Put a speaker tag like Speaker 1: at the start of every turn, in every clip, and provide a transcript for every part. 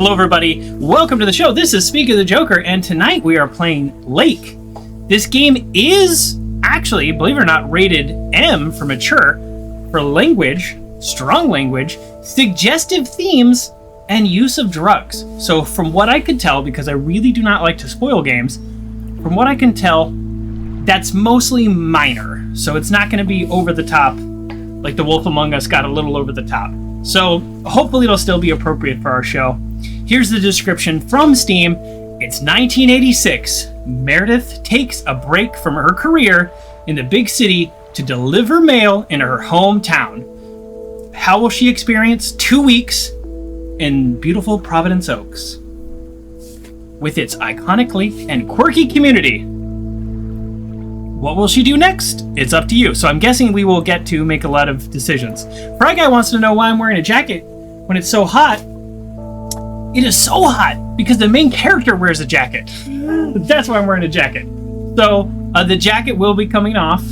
Speaker 1: Hello, everybody. Welcome to the show. This is Speak of the Joker, and tonight we are playing Lake. This game is actually, believe it or not, rated M for mature, for language, strong language, suggestive themes, and use of drugs. So from what I could tell, because I really do not like to spoil games, from what I can tell, that's mostly minor. So it's not going to be over the top, like The Wolf Among Us got a little over the top. So hopefully it'll still be appropriate for our show. Here's the description from Steam. It's 1986. Meredith takes a break from her career in the big city to deliver mail in her hometown. How will she experience 2 weeks in beautiful Providence Oaks with its iconic lake and quirky community? What will she do next? It's up to you. So I'm guessing we will get to make a lot of decisions. Fry Guy wants to know why I'm wearing a jacket when it's so hot. It is so hot because the main character wears a jacket. That's why I'm wearing a jacket. So the jacket will be coming off.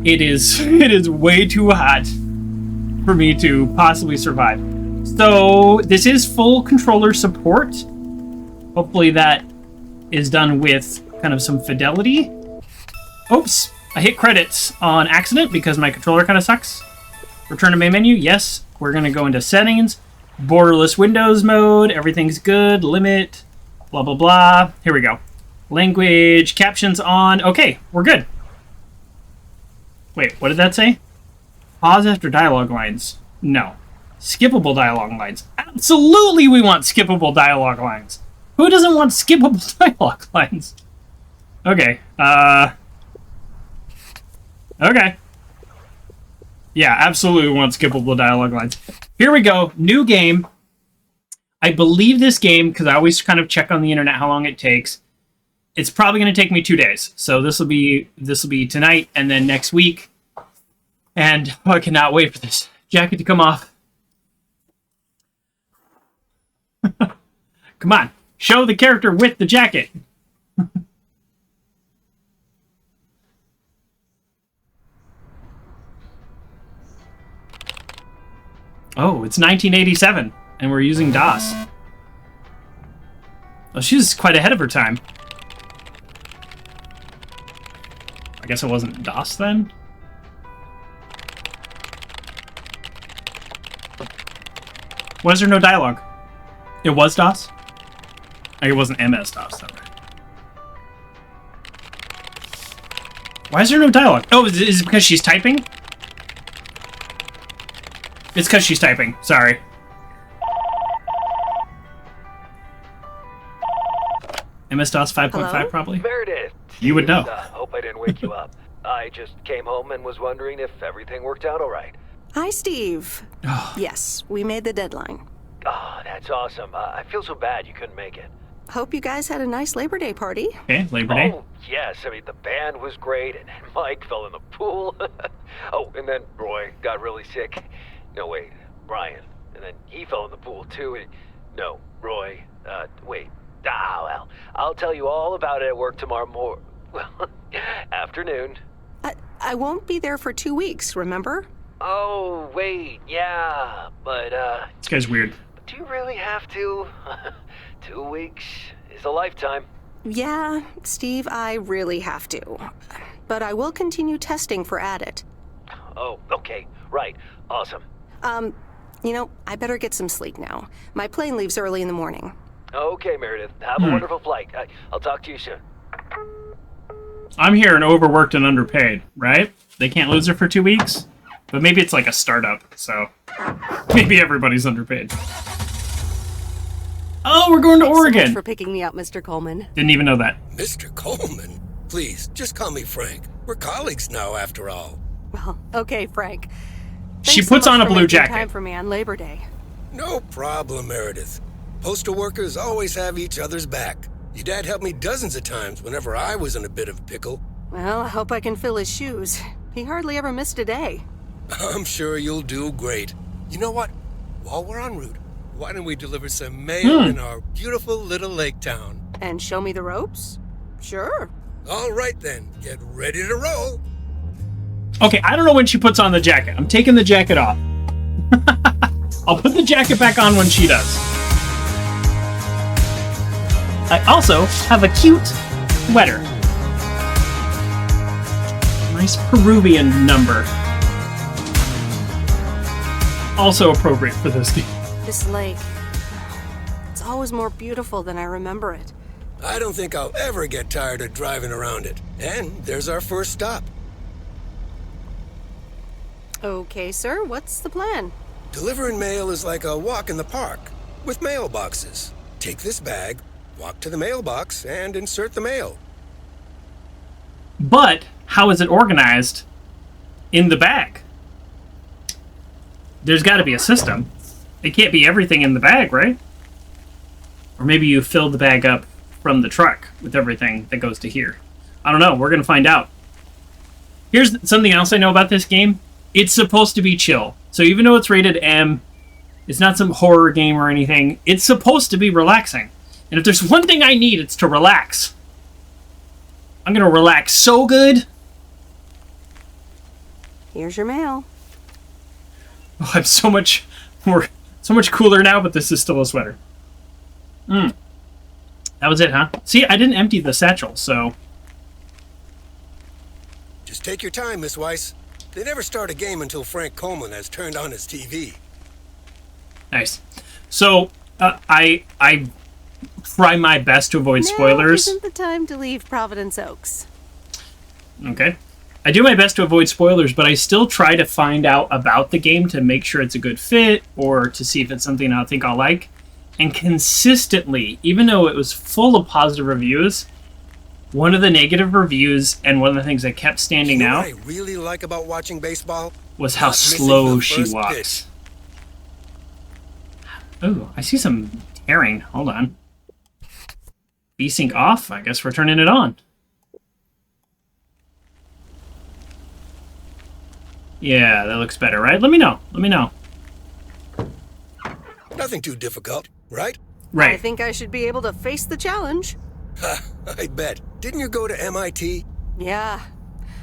Speaker 1: It is way too hot for me to possibly survive. So this is full controller support. Hopefully that is done with kind of some fidelity. Oops, I hit credits on accident because my controller kind of sucks. Return to main menu, yes. We're going to go into settings. Borderless Windows mode, everything's good, limit, blah, blah, blah. Here we go. Language, captions on. Okay, we're good. Wait, what did that say? Pause after dialogue lines. No. Skippable dialogue lines. Absolutely we want skippable dialogue lines. Who doesn't want skippable dialogue lines? Okay, okay. Yeah, absolutely want skippable dialogue lines. Here we go. New game. I believe this game, because I always kind of check on the internet how long it takes. It's probably going to take me 2 days. So this will be tonight and then next week. And I cannot wait for this jacket to come off. Come on. Show the character with the jacket. Oh, it's 1987, and we're using DOS. Oh, she's quite ahead of her time. I guess it wasn't DOS then? Why is there no dialogue? It was DOS? It wasn't MS-DOS, though, right? Why is there no dialogue? Oh, is it because she's typing? It's because she's typing. Sorry. MS-DOS 5.5 probably?
Speaker 2: Meredith!
Speaker 1: You would know.
Speaker 2: Hope I didn't wake you up. I just came home and was wondering if everything worked out all right.
Speaker 3: Hi, Steve. Yes, we made the deadline.
Speaker 2: Oh, that's awesome. I feel so bad you couldn't make it.
Speaker 3: Hope you guys had a nice Labor Day party.
Speaker 1: Okay, Labor Day.
Speaker 2: Oh, yes. I mean, the band was great, and Mike fell in the pool. Oh, and then Roy got really sick. No, wait, Brian. And then he fell in the pool, too. No, Roy. Wait. Well, I'll tell you all about it at work tomorrow afternoon.
Speaker 3: I won't be there for 2 weeks, remember?
Speaker 2: Oh, wait, yeah, but,
Speaker 1: This guy's weird.
Speaker 2: do you really have to? 2 weeks is a lifetime.
Speaker 3: Yeah, Steve, I really have to. But I will continue testing for Addit.
Speaker 2: Oh, okay, right, awesome.
Speaker 3: I better get some sleep now. My plane leaves early in the morning.
Speaker 2: Okay, Meredith, have a wonderful flight. I'll talk to you soon.
Speaker 1: I'm here and overworked and underpaid, right? They can't lose her for 2 weeks? But maybe it's like a startup, so maybe everybody's underpaid. Oh, we're going to Oregon!
Speaker 3: So much for picking me up, Mr. Coleman.
Speaker 1: Didn't even know that.
Speaker 4: Mr. Coleman? Please, just call me Frank. We're colleagues now, after all.
Speaker 3: Well, okay, Frank.
Speaker 1: She
Speaker 3: Thanks so
Speaker 1: puts
Speaker 3: much
Speaker 1: on a
Speaker 3: for
Speaker 1: blue
Speaker 3: making
Speaker 1: jacket.
Speaker 3: time for me on Labor Day.
Speaker 4: No problem, Meredith. Postal workers always have each other's back. Your dad helped me dozens of times whenever I was in a bit of a pickle.
Speaker 3: Well, I hope I can fill his shoes. He hardly ever missed a day.
Speaker 4: I'm sure you'll do great. You know what? While we're en route, why don't we deliver some mail in our beautiful little lake town?
Speaker 3: And show me the ropes? Sure.
Speaker 4: All right then, get ready to roll.
Speaker 1: Okay, I don't know when she puts on the jacket. I'm taking the jacket off. I'll put the jacket back on when she does. I also have a cute sweater. Nice Peruvian number. Also appropriate for this game.
Speaker 3: This lake, it's always more beautiful than I remember it.
Speaker 4: I don't think I'll ever get tired of driving around it. And there's our first stop.
Speaker 3: Okay, sir, what's the plan?
Speaker 4: Delivering mail is like a walk in the park with mailboxes. Take this bag, walk to the mailbox, and insert the mail.
Speaker 1: But how is it organized in the bag? There's got to be a system. It can't be everything in the bag, right? Or maybe you fill the bag up from the truck with everything that goes to here. I don't know. We're going to find out. Here's something else I know about this game. It's supposed to be chill. So even though it's rated M, it's not some horror game or anything. It's supposed to be relaxing. And if there's one thing I need, it's to relax. I'm going to relax so good.
Speaker 3: Here's your mail.
Speaker 1: Oh, I'm so much cooler now, but this is still a sweater. That was it, huh? See, I didn't empty the satchel, so...
Speaker 4: Just take your time, Miss Weiss. They never start a game until Frank Coleman has turned on his TV.
Speaker 1: Nice. So, I try my best to avoid spoilers.
Speaker 3: Now isn't the time to leave Providence Oaks.
Speaker 1: Okay. I do my best to avoid spoilers, but I still try to find out about the game to make sure it's a good fit or to see if it's something I think I'll like. And consistently, even though it was full of positive reviews, one of the negative reviews and one of the things that kept standing out
Speaker 4: what I really like about watching baseball
Speaker 1: was how
Speaker 4: not missing
Speaker 1: slow
Speaker 4: the
Speaker 1: she
Speaker 4: first
Speaker 1: walks.
Speaker 4: pitch.
Speaker 1: Oh, I see some tearing. Hold on. V-Sync off. I guess we're turning it on. Yeah, that looks better, right? Let me know. Let me know.
Speaker 4: Nothing too difficult, right?
Speaker 1: Right.
Speaker 3: I think I should be able to face the challenge.
Speaker 4: Ha, I bet. Didn't you go to MIT?
Speaker 3: Yeah.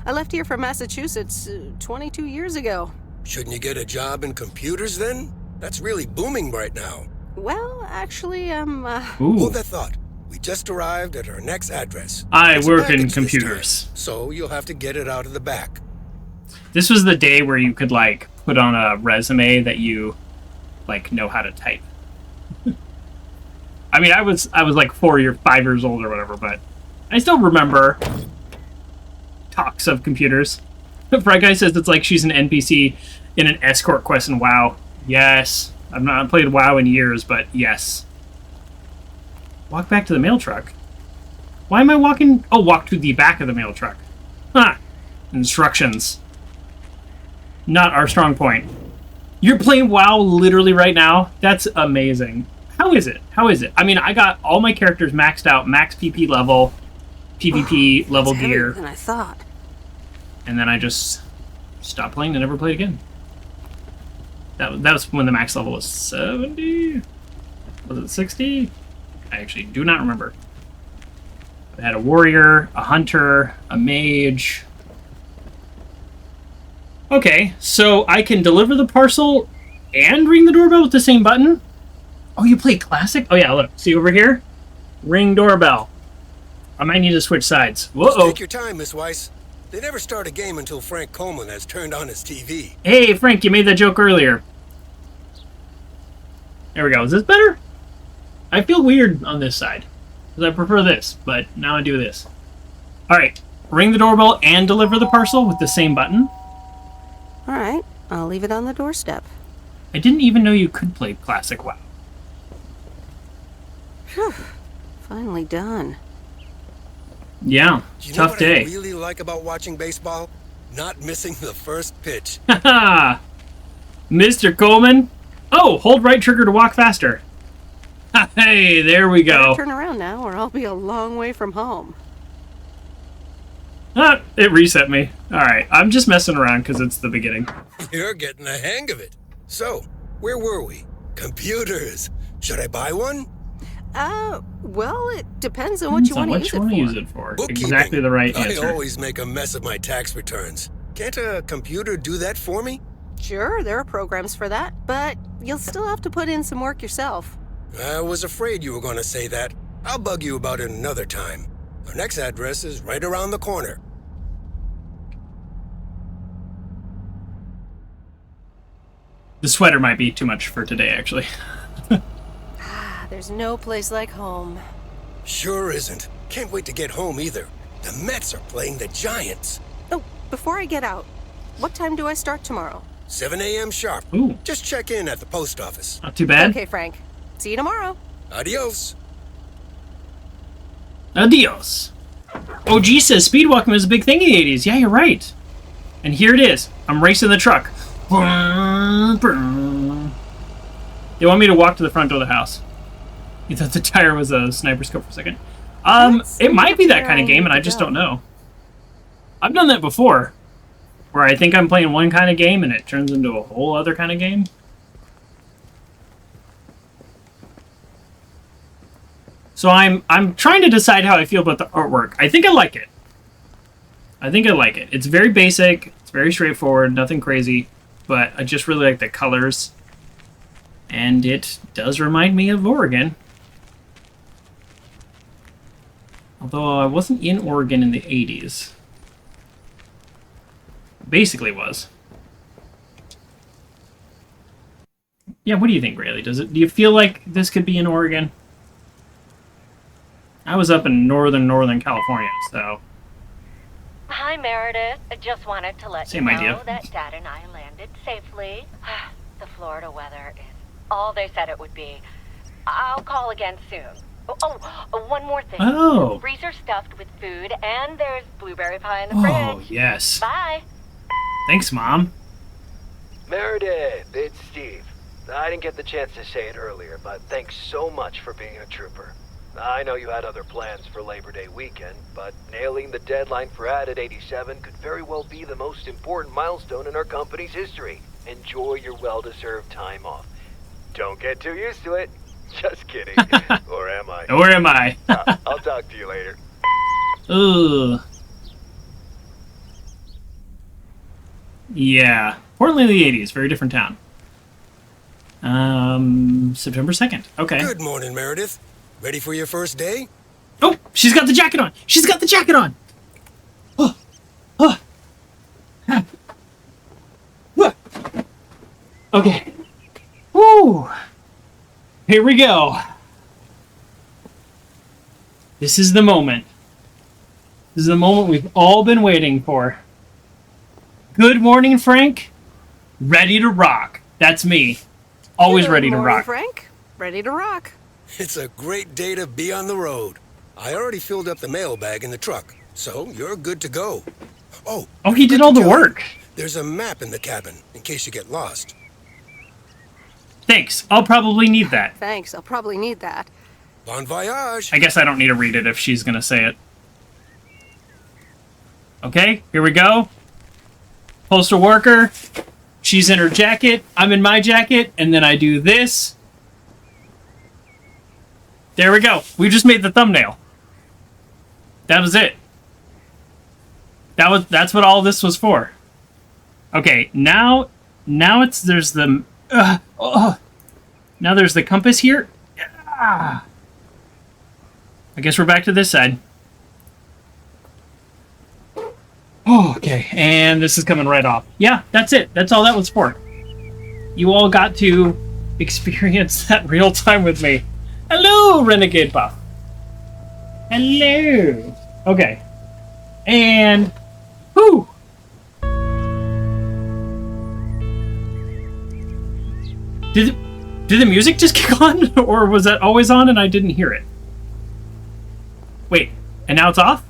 Speaker 3: I left here from Massachusetts 22 years ago.
Speaker 4: Shouldn't you get a job in computers then? That's really booming right now.
Speaker 3: Well, actually,
Speaker 1: Ooh.
Speaker 4: Hold that thought. We just arrived at our next address.
Speaker 1: I
Speaker 4: It's a
Speaker 1: work in
Speaker 4: package this
Speaker 1: computers.
Speaker 4: time, so you'll have to get it out of the back.
Speaker 1: This was the day where you could, like, put on a resume that you, like, know how to type. I mean, I was like 5 years old or whatever, but I still remember talks of computers. Fry Guy says it's like she's an NPC in an escort quest in WoW. Yes. I've not played WoW in years, but yes. Walk back to the mail truck. Why am I walking? Oh, walk to the back of the mail truck. Huh. Instructions. Not our strong point. You're playing WoW literally right now? That's amazing. How is it? How is it? I mean, I got all my characters maxed out, max PP level, PvP level
Speaker 3: it's
Speaker 1: gear.
Speaker 3: heavier than I thought.
Speaker 1: And then I just stopped playing and never played again. That was when the max level was 70? Was it 60? I actually do not remember. I had a warrior, a hunter, a mage. Okay, so I can deliver the parcel and ring the doorbell with the same button? Oh, you play classic? Oh yeah, look. See over here? Ring doorbell. I might need to switch sides.
Speaker 4: Just
Speaker 1: Whoa.
Speaker 4: take your time, Miss Weiss. They never start a game until Frank Coleman has turned on his TV.
Speaker 1: Hey, Frank, you made that joke earlier. There we go. Is this better? I feel weird on this side. Because I prefer this, but now I do this. Alright. Ring the doorbell and deliver the parcel with the same button.
Speaker 3: All right, I'll leave it on the doorstep.
Speaker 1: I didn't even know you could play classic WoW.
Speaker 3: Whew. Finally done.
Speaker 1: Yeah,
Speaker 4: Do you know
Speaker 1: tough
Speaker 4: what
Speaker 1: day.
Speaker 4: I really like about watching baseball? Not missing the first pitch.
Speaker 1: Haha! Mr. Coleman? Oh, hold right trigger to walk faster. Hey, there we go.
Speaker 3: Turn around now, or I'll be a long way from home.
Speaker 1: Ah, it reset me. Alright, I'm just messing around because it's the beginning.
Speaker 4: You're getting the hang of it. So, where were we? Computers. Should I buy one?
Speaker 3: Well, it depends on what you want to use it for.
Speaker 1: What you want to use it for.
Speaker 4: Bookkeeping.
Speaker 1: Exactly the right answer.
Speaker 4: I always make a mess of my tax returns. Can't a computer do that for me?
Speaker 3: Sure, there are programs for that, but you'll still have to put in some work yourself.
Speaker 4: I was afraid you were going to say that. I'll bug you about it another time. Our next address is right around the corner.
Speaker 1: The sweater might be too much for today, actually.
Speaker 3: There's no place like home.
Speaker 4: Sure isn't. Can't wait to get home either. The Mets are playing the Giants.
Speaker 3: Oh, before I get out, what time do I start tomorrow?
Speaker 4: 7 a.m. sharp.
Speaker 1: Ooh.
Speaker 4: Just check in at the post office.
Speaker 1: Not too bad.
Speaker 3: Okay, Frank. See you tomorrow.
Speaker 4: Adios.
Speaker 1: Adios. OG says speed walking was a big thing in the 80s. Yeah, you're right. And here it is. I'm racing the truck. They want me to walk to the front door of the house. You thought the tire was a sniper scope for a second. It might be that kind of game, and I just don't know. I've done that before, where I think I'm playing one kind of game, and it turns into a whole other kind of game. So I'm trying to decide how I feel about the artwork. I think I like it. It's very basic. It's very straightforward. Nothing crazy. But I just really like the colors. And it does remind me of Oregon. Although I wasn't in Oregon in the 80s. Basically was. Yeah, what do you think, Rayleigh? Do you feel like this could be in Oregon? I was up in northern California, so...
Speaker 5: Hi, Meredith. I just wanted to let
Speaker 1: Same
Speaker 5: you know
Speaker 1: idea.
Speaker 5: that Dad and I landed safely. The Florida weather is all they said it would be. I'll call again soon. One more thing.
Speaker 1: Oh.
Speaker 5: The freezer stuffed with food, and there's blueberry pie in the
Speaker 1: Oh,
Speaker 5: fridge.
Speaker 1: yes.
Speaker 5: Bye.
Speaker 1: Thanks, Mom.
Speaker 2: Meredith, it's Steve. I didn't get the chance to say it earlier, but thanks so much for being a trooper. I know you had other plans for Labor Day weekend, but nailing the deadline for Added 87 could very well be the most important milestone in our company's history. Enjoy your well-deserved time off. Don't get too used to it. Just kidding. Or am I?
Speaker 1: Or am I?
Speaker 2: I'll talk to you later.
Speaker 1: Ugh. Yeah. Portland in the 80s. Very different town. September 2nd. Okay.
Speaker 4: Good morning, Meredith. Ready for your first day?
Speaker 1: Oh, she's got the jacket on. She's got the jacket on. Oh, oh. Ah. Whoa. Okay. Woo. Here we go. This is the moment. This is the moment we've all been waiting for. Good morning, Frank. Ready to rock. That's me. Always ready to
Speaker 3: Good morning,
Speaker 1: rock.
Speaker 3: Frank. Ready to rock.
Speaker 4: It's a great day to be on the road. I already filled up the mailbag in the truck, so you're good to go. Oh,
Speaker 1: He did all the work.
Speaker 4: There's a map in the cabin, in case you get lost.
Speaker 1: Thanks. I'll probably need that.
Speaker 3: Thanks, I'll probably need that.
Speaker 4: Bon voyage!
Speaker 1: I guess I don't need to read it if she's going to say it. Okay, here we go. Postal worker. She's in her jacket. I'm in my jacket. And then I do this. There we go. We just made the thumbnail. That was it. That's what all this was for. Okay, now there's the now there's the compass here. I guess we're back to this side. Oh, okay. And this is coming right off. Yeah, that's it. That's all that was for. You all got to experience that real time with me. Hello, Renegade Buff. Hello. Okay. And whoo. Did the music just kick on? Or was that always on and I didn't hear it? Wait, and now it's off?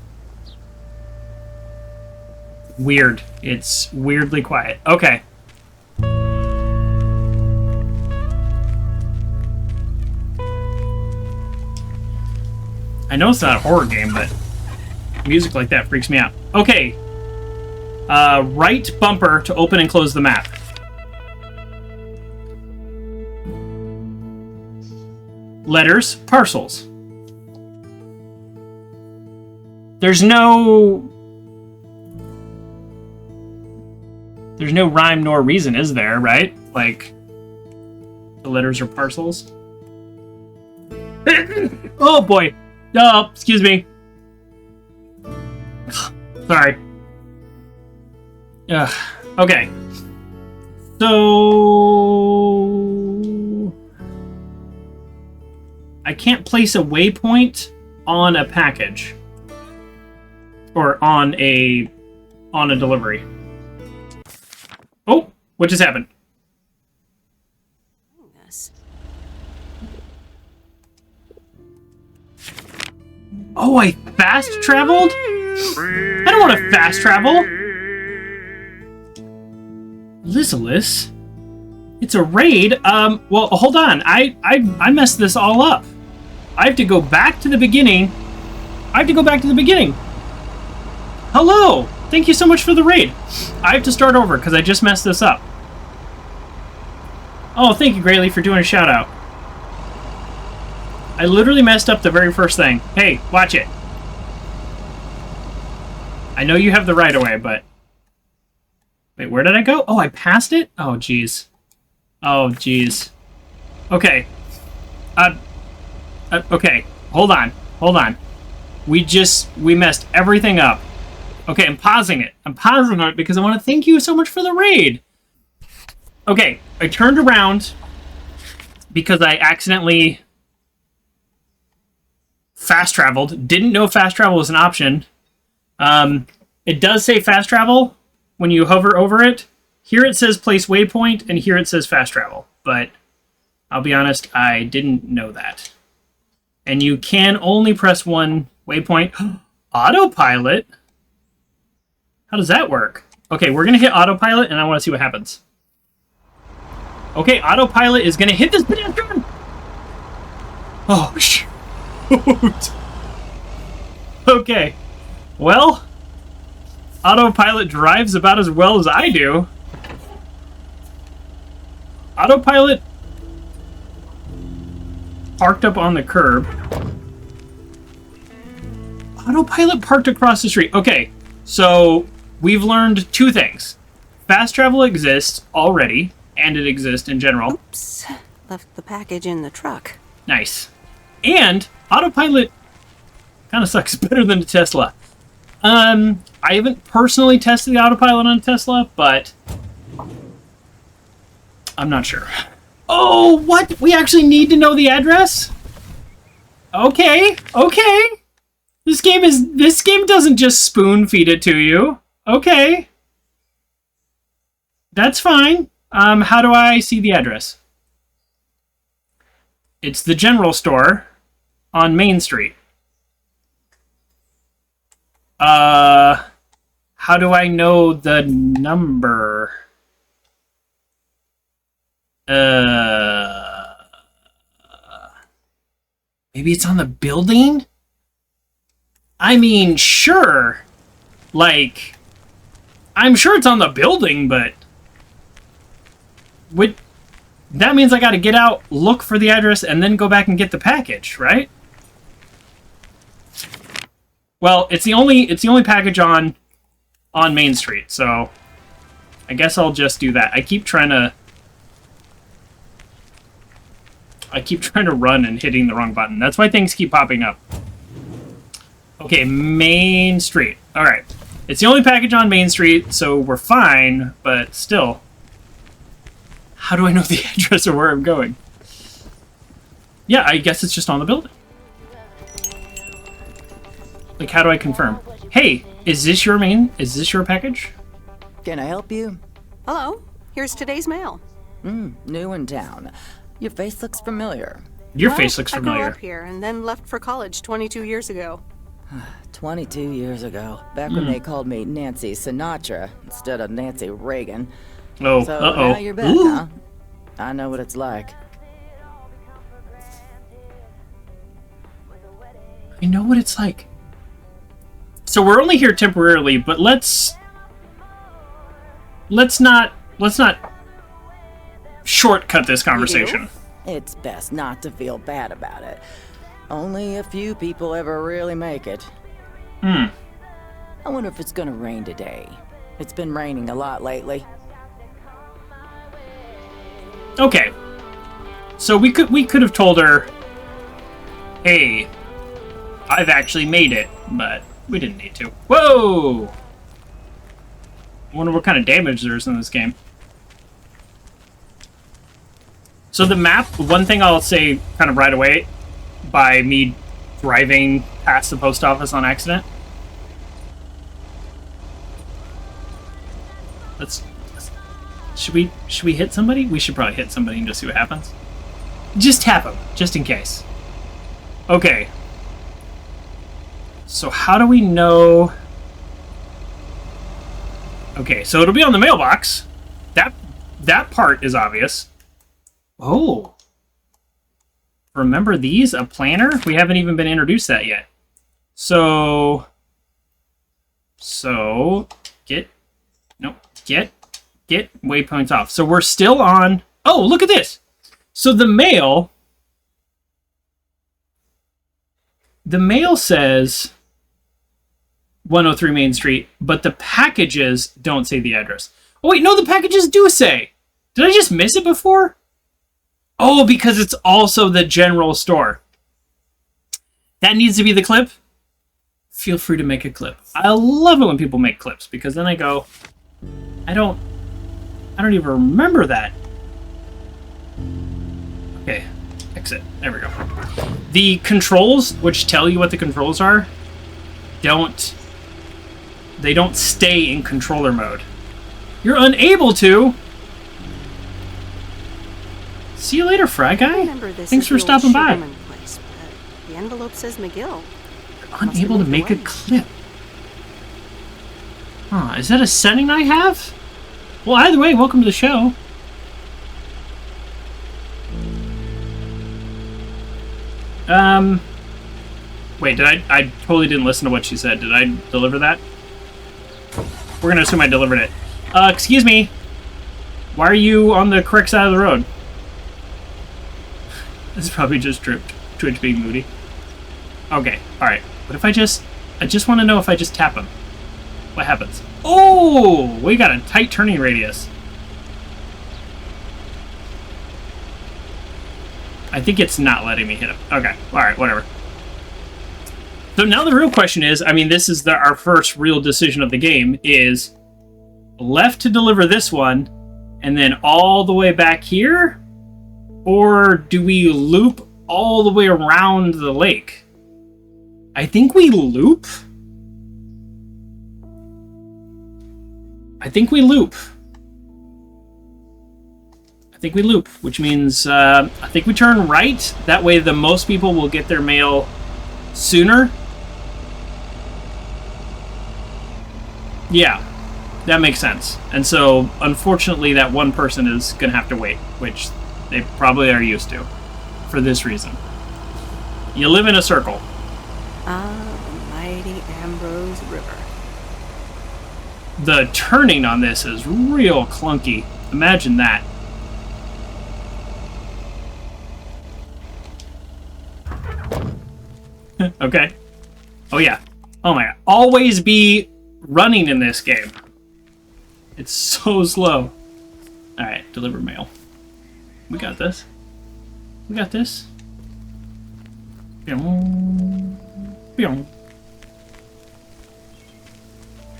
Speaker 1: Weird. It's weirdly quiet. Okay. I know it's not a horror game, but music like that freaks me out. Okay. Right bumper to open and close the map. Letters, parcels. There's no rhyme nor reason, is there, right? Like, the letters are parcels. Oh boy. Oh, excuse me. Sorry. Okay. So... I can't place a waypoint on a package. Or on a delivery. Oh, what just happened?
Speaker 3: Yes.
Speaker 1: Oh, I fast traveled? I don't want to fast travel. Lizalis? It's a raid? Well, hold on. I messed this all up. I have to go back to the beginning. Hello! Thank you so much for the raid. I have to start over because I just messed this up. Oh, thank you greatly for doing a shout out. I literally messed up the very first thing. Hey, watch it. I know you have the right of way, but... Wait, where did I go? Oh, I passed it? Oh, jeez. Oh, jeez. Okay. Okay. Hold on. We messed everything up. Okay, I'm pausing it. Because I want to thank you so much for the raid. Okay, I turned around because I accidentally fast traveled. Didn't know fast travel was an option. It does say fast travel when you hover over it. Here it says place waypoint, and here it says fast travel. But I'll be honest, I didn't know that. And you can only press one waypoint. Autopilot? How does that work? Okay, we're going to hit autopilot, and I want to see what happens. Okay, autopilot is going to hit this pedestrian! Oh, shoot. Okay. Well, autopilot drives about as well as I do. Autopilot parked up on the curb. Autopilot parked across the street. Okay, so we've learned two things. Fast travel exists already, and it exists in general.
Speaker 3: Oops. Left the package in the truck.
Speaker 1: Nice. And autopilot kind of sucks better than a Tesla. I haven't personally tested the autopilot on a Tesla, but I'm not sure. Oh, what? We actually need to know the address? Okay. This game doesn't just spoon feed it to you. Okay. That's fine. How do I see the address? It's the general store on Main Street. How do I know the number? Maybe it's on the building? I mean, sure. Like, I'm sure it's on the building, but... That means I gotta get out, look for the address, and then go back and get the package, right? Well, it's the only package on Main Street, so I guess I'll just do that. I keep trying to run and hitting the wrong button. That's why things keep popping up. Okay, Main Street. All right. It's the only package on Main Street, so we're fine, but still. How do I know the address of where I'm going? Yeah, I guess it's just on the building. Like, how do I confirm? Hey, is this your package?
Speaker 6: Can I help you?
Speaker 3: Hello. Here's today's mail.
Speaker 6: New in town. Your face looks familiar.
Speaker 1: Your face looks
Speaker 3: I
Speaker 1: familiar.
Speaker 3: grew up here and then left for college 22 years ago.
Speaker 6: 22 years ago, back when they called me Nancy Sinatra instead of Nancy Reagan.
Speaker 1: Oh,
Speaker 6: So
Speaker 1: uh-oh.
Speaker 6: now you're back, huh? I know what it's like.
Speaker 1: I know what it's like. So we're only here temporarily, but let's not shortcut this conversation.
Speaker 6: It's best not to feel bad about it. Only a few people ever really make it. I wonder if it's gonna rain today. It's been raining a lot lately.
Speaker 1: Okay. So we could have told her, hey, I've actually made it, but we didn't need to. Whoa! I wonder what kind of damage there is in this game. So the map, one thing I'll say kind of right away, by me driving past the post office on accident. Should we hit somebody? We should probably hit somebody and just see what happens. Just tap them, just in case. Okay. So how do we know? Okay, so it'll be on the mailbox. That part is obvious. Oh. Remember these? A planner? We haven't even been introduced that yet. So get waypoints off. So we're still on. Oh, look at this. So the mail says 103 Main Street, but the packages don't say the address. Oh wait, no, the packages do say. Did I just miss it before? Oh, because it's also the general store. That needs to be the clip. Feel free to make a clip. I love it when people make clips, because then I go, I don't even remember that. Okay, exit. There we go. The controls, which tell you what the controls are, they don't stay in controller mode. You're unable to. See you later, Fry Guy. Thanks for stopping by.
Speaker 3: Place, but the envelope says McGill.
Speaker 1: Unable to make a clip. Huh, is that a setting I have? Well, either way, welcome to the show. Wait, I totally didn't listen to what she said. Did I deliver that? We're gonna assume I delivered it. Excuse me. Why are you on the correct side of the road? This is probably just Twitch being moody. Okay, alright. What if I just want to know if I just tap him. What happens? Oh! We got a tight turning radius. I think it's not letting me hit him. Okay, alright, whatever. So now the real question is, I mean, this is our first real decision of the game, is left to deliver this one, and then all the way back here? Or do we loop all the way around the lake? I think we loop. I think we loop, which means I think we turn right. That way the most people will get their mail sooner. Yeah, that makes sense. And so, unfortunately, that one person is going to have to wait, which they probably are used to for this reason. You live in a circle.
Speaker 3: Ah, the mighty Ambrose River.
Speaker 1: The turning on this is real clunky. Imagine that. Okay. Oh yeah. Oh my god. Always be running in this game. It's so slow. Alright, deliver mail. We got this. We got this.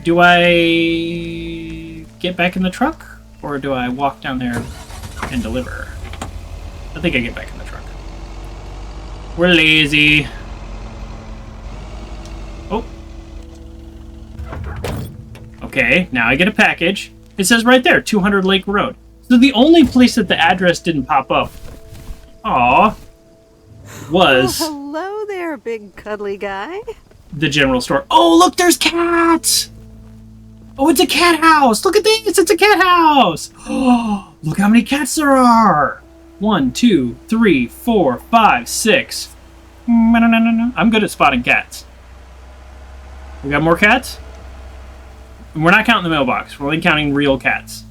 Speaker 1: Do I get back in the truck? Or do I walk down there and deliver? I think I get back in the truck. We're lazy. Oh. Okay, now I get a package. It says right there, 200 Lake Road. So the only place that the address didn't pop up, was...
Speaker 3: Oh, hello there, big cuddly guy.
Speaker 1: The general store. Oh, look, there's cats! Oh, it's a cat house! Look at this! It's a cat house! Oh, look how many cats there are! 1, 2, 3, 4, 5, 6. I'm good at spotting cats. We got more cats? And we're not counting the mailbox. We're only counting real cats.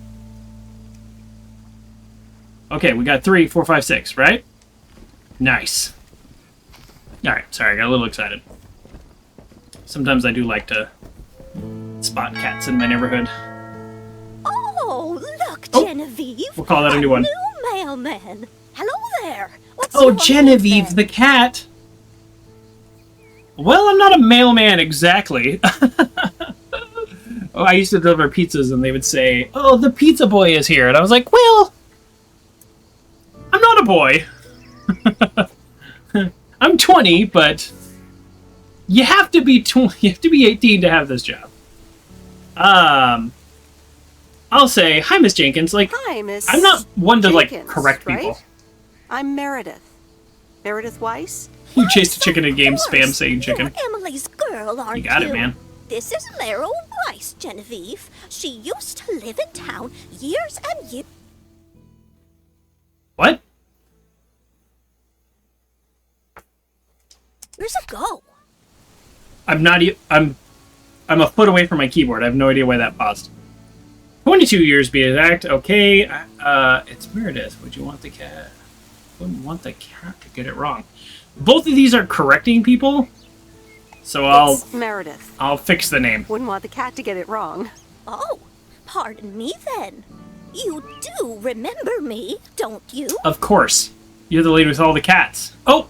Speaker 1: Okay, we got 3, 4, 5, 6, right? Nice. Alright, sorry, I got a little excited. Sometimes I do like to spot cats in my neighborhood.
Speaker 7: Oh, look, Genevieve.
Speaker 1: We'll call that a new one.
Speaker 7: New mailman. Hello there. What's
Speaker 1: Oh,
Speaker 7: your
Speaker 1: Genevieve
Speaker 7: name?
Speaker 1: the cat. Well, I'm not a mailman exactly. Oh, I used to deliver pizzas, and they would say, "Oh, the pizza boy is here," and I was like, "Well, I'm not a boy. I'm 20, but you have to be 20. You have to be 18 to have this job." I'll say, "Hi, Miss Jenkins." Like,
Speaker 3: Hi, Miss
Speaker 1: I'm not one to
Speaker 3: Jenkins,
Speaker 1: like correct people.
Speaker 3: right? I'm Meredith. Meredith Weiss?
Speaker 1: You chased a chicken in a game,
Speaker 7: Of
Speaker 1: spam
Speaker 7: course.
Speaker 1: saying chicken.
Speaker 7: You're Emily's girl, aren't
Speaker 1: You got it, man.
Speaker 7: This is Meryl Weiss, Genevieve. She used to live in town years and years.
Speaker 1: What?
Speaker 7: Years ago.
Speaker 1: I'm not. I'm a foot away from my keyboard. I have no idea why that paused. 22 years, be exact. Okay. It's Meredith. Would you want the cat? Wouldn't want the cat to get it wrong. Both of these are correcting people, so
Speaker 3: It's Meredith.
Speaker 1: I'll fix the name.
Speaker 3: Wouldn't want the cat to get it wrong.
Speaker 7: Oh, pardon me then. You do remember me, don't you?
Speaker 1: Of course, you're the lady with all the cats. Oh,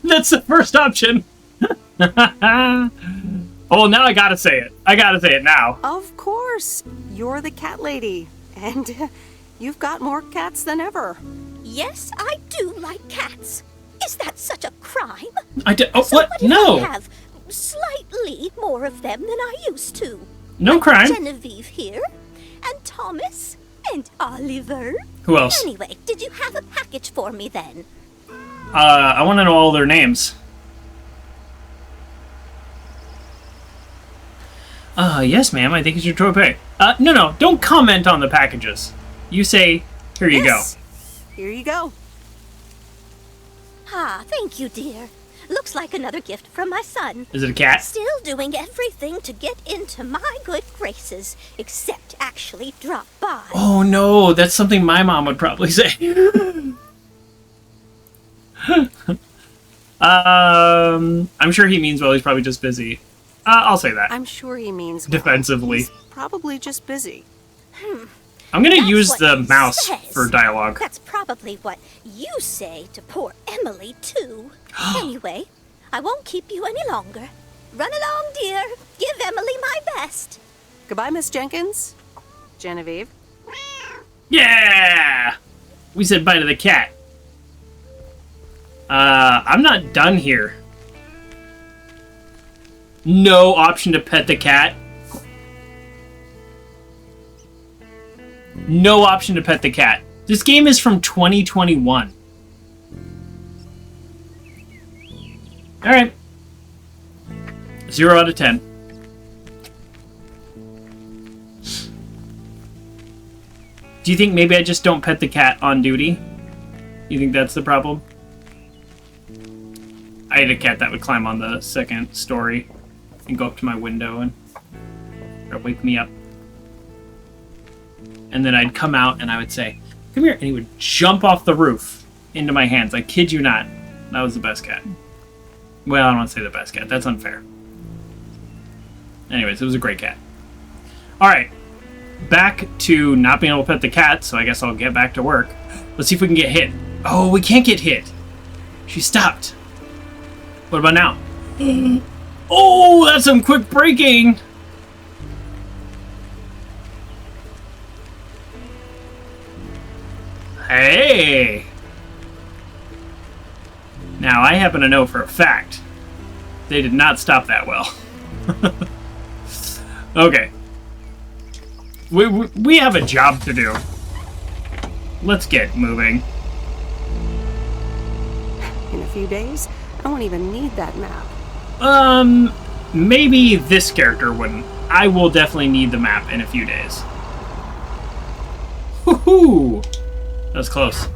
Speaker 1: that's the first option. Oh, now I gotta say it. I gotta say it now.
Speaker 3: Of course. You're the cat lady. And you've got more cats than ever.
Speaker 7: Yes, I do like cats. Is that such a crime?
Speaker 1: I did. Oh,
Speaker 7: So
Speaker 1: what?
Speaker 7: if
Speaker 1: No.
Speaker 7: I have slightly more of them than I used to.
Speaker 1: No crime.
Speaker 7: Genevieve here, and Thomas, and Oliver.
Speaker 1: Who else?
Speaker 7: Anyway, did you have a package for me then?
Speaker 1: I want to know all their names. Yes, ma'am. I think it's your toy pay. No. Don't comment on the packages. You say, here you
Speaker 3: Yes. Here you go.
Speaker 7: Ah, thank you, dear. Looks like another gift from my son.
Speaker 1: go. Is it a cat?
Speaker 7: Still doing everything to get into my good graces, except actually drop by.
Speaker 1: Oh no, that's something my mom would probably say. I'm sure he means well. He's probably just busy. I'll say that.
Speaker 3: I'm sure he means well.
Speaker 1: Defensively.
Speaker 3: He's probably just busy.
Speaker 1: I'm gonna
Speaker 7: That's
Speaker 1: use
Speaker 7: what
Speaker 1: the
Speaker 7: he
Speaker 1: mouse
Speaker 7: says.
Speaker 1: for dialogue.
Speaker 7: That's probably what you say to poor Emily, too. Anyway, I won't keep you any longer. Run along, dear. Give Emily my best.
Speaker 3: Goodbye, Miss Jenkins. Genevieve.
Speaker 1: Yeah! We said bye to the cat. I'm not done here. No option to pet the cat. No option to pet the cat. This game is from 2021. Alright. 0 out of 10. Do you think maybe I just don't pet the cat on duty? You think that's the problem? I had a cat that would climb on the second story and go up to my window and wake me up. And then I'd come out and I would say, "Come here," and he would jump off the roof into my hands. I kid you not. That was the best cat. Well, I don't want to say the best cat. That's unfair. Anyways, it was a great cat. Alright. Back to not being able to pet the cat, so I guess I'll get back to work. Let's see if we can get hit. Oh, we can't get hit. She stopped. What about now? Oh, that's some quick braking. Hey. Now, I happen to know for a fact they did not stop that well. Okay. We have a job to do. Let's get moving.
Speaker 3: In a few days, I won't even need that map.
Speaker 1: Maybe this character wouldn't. I will definitely need the map in a few days. Woohoo! That was close.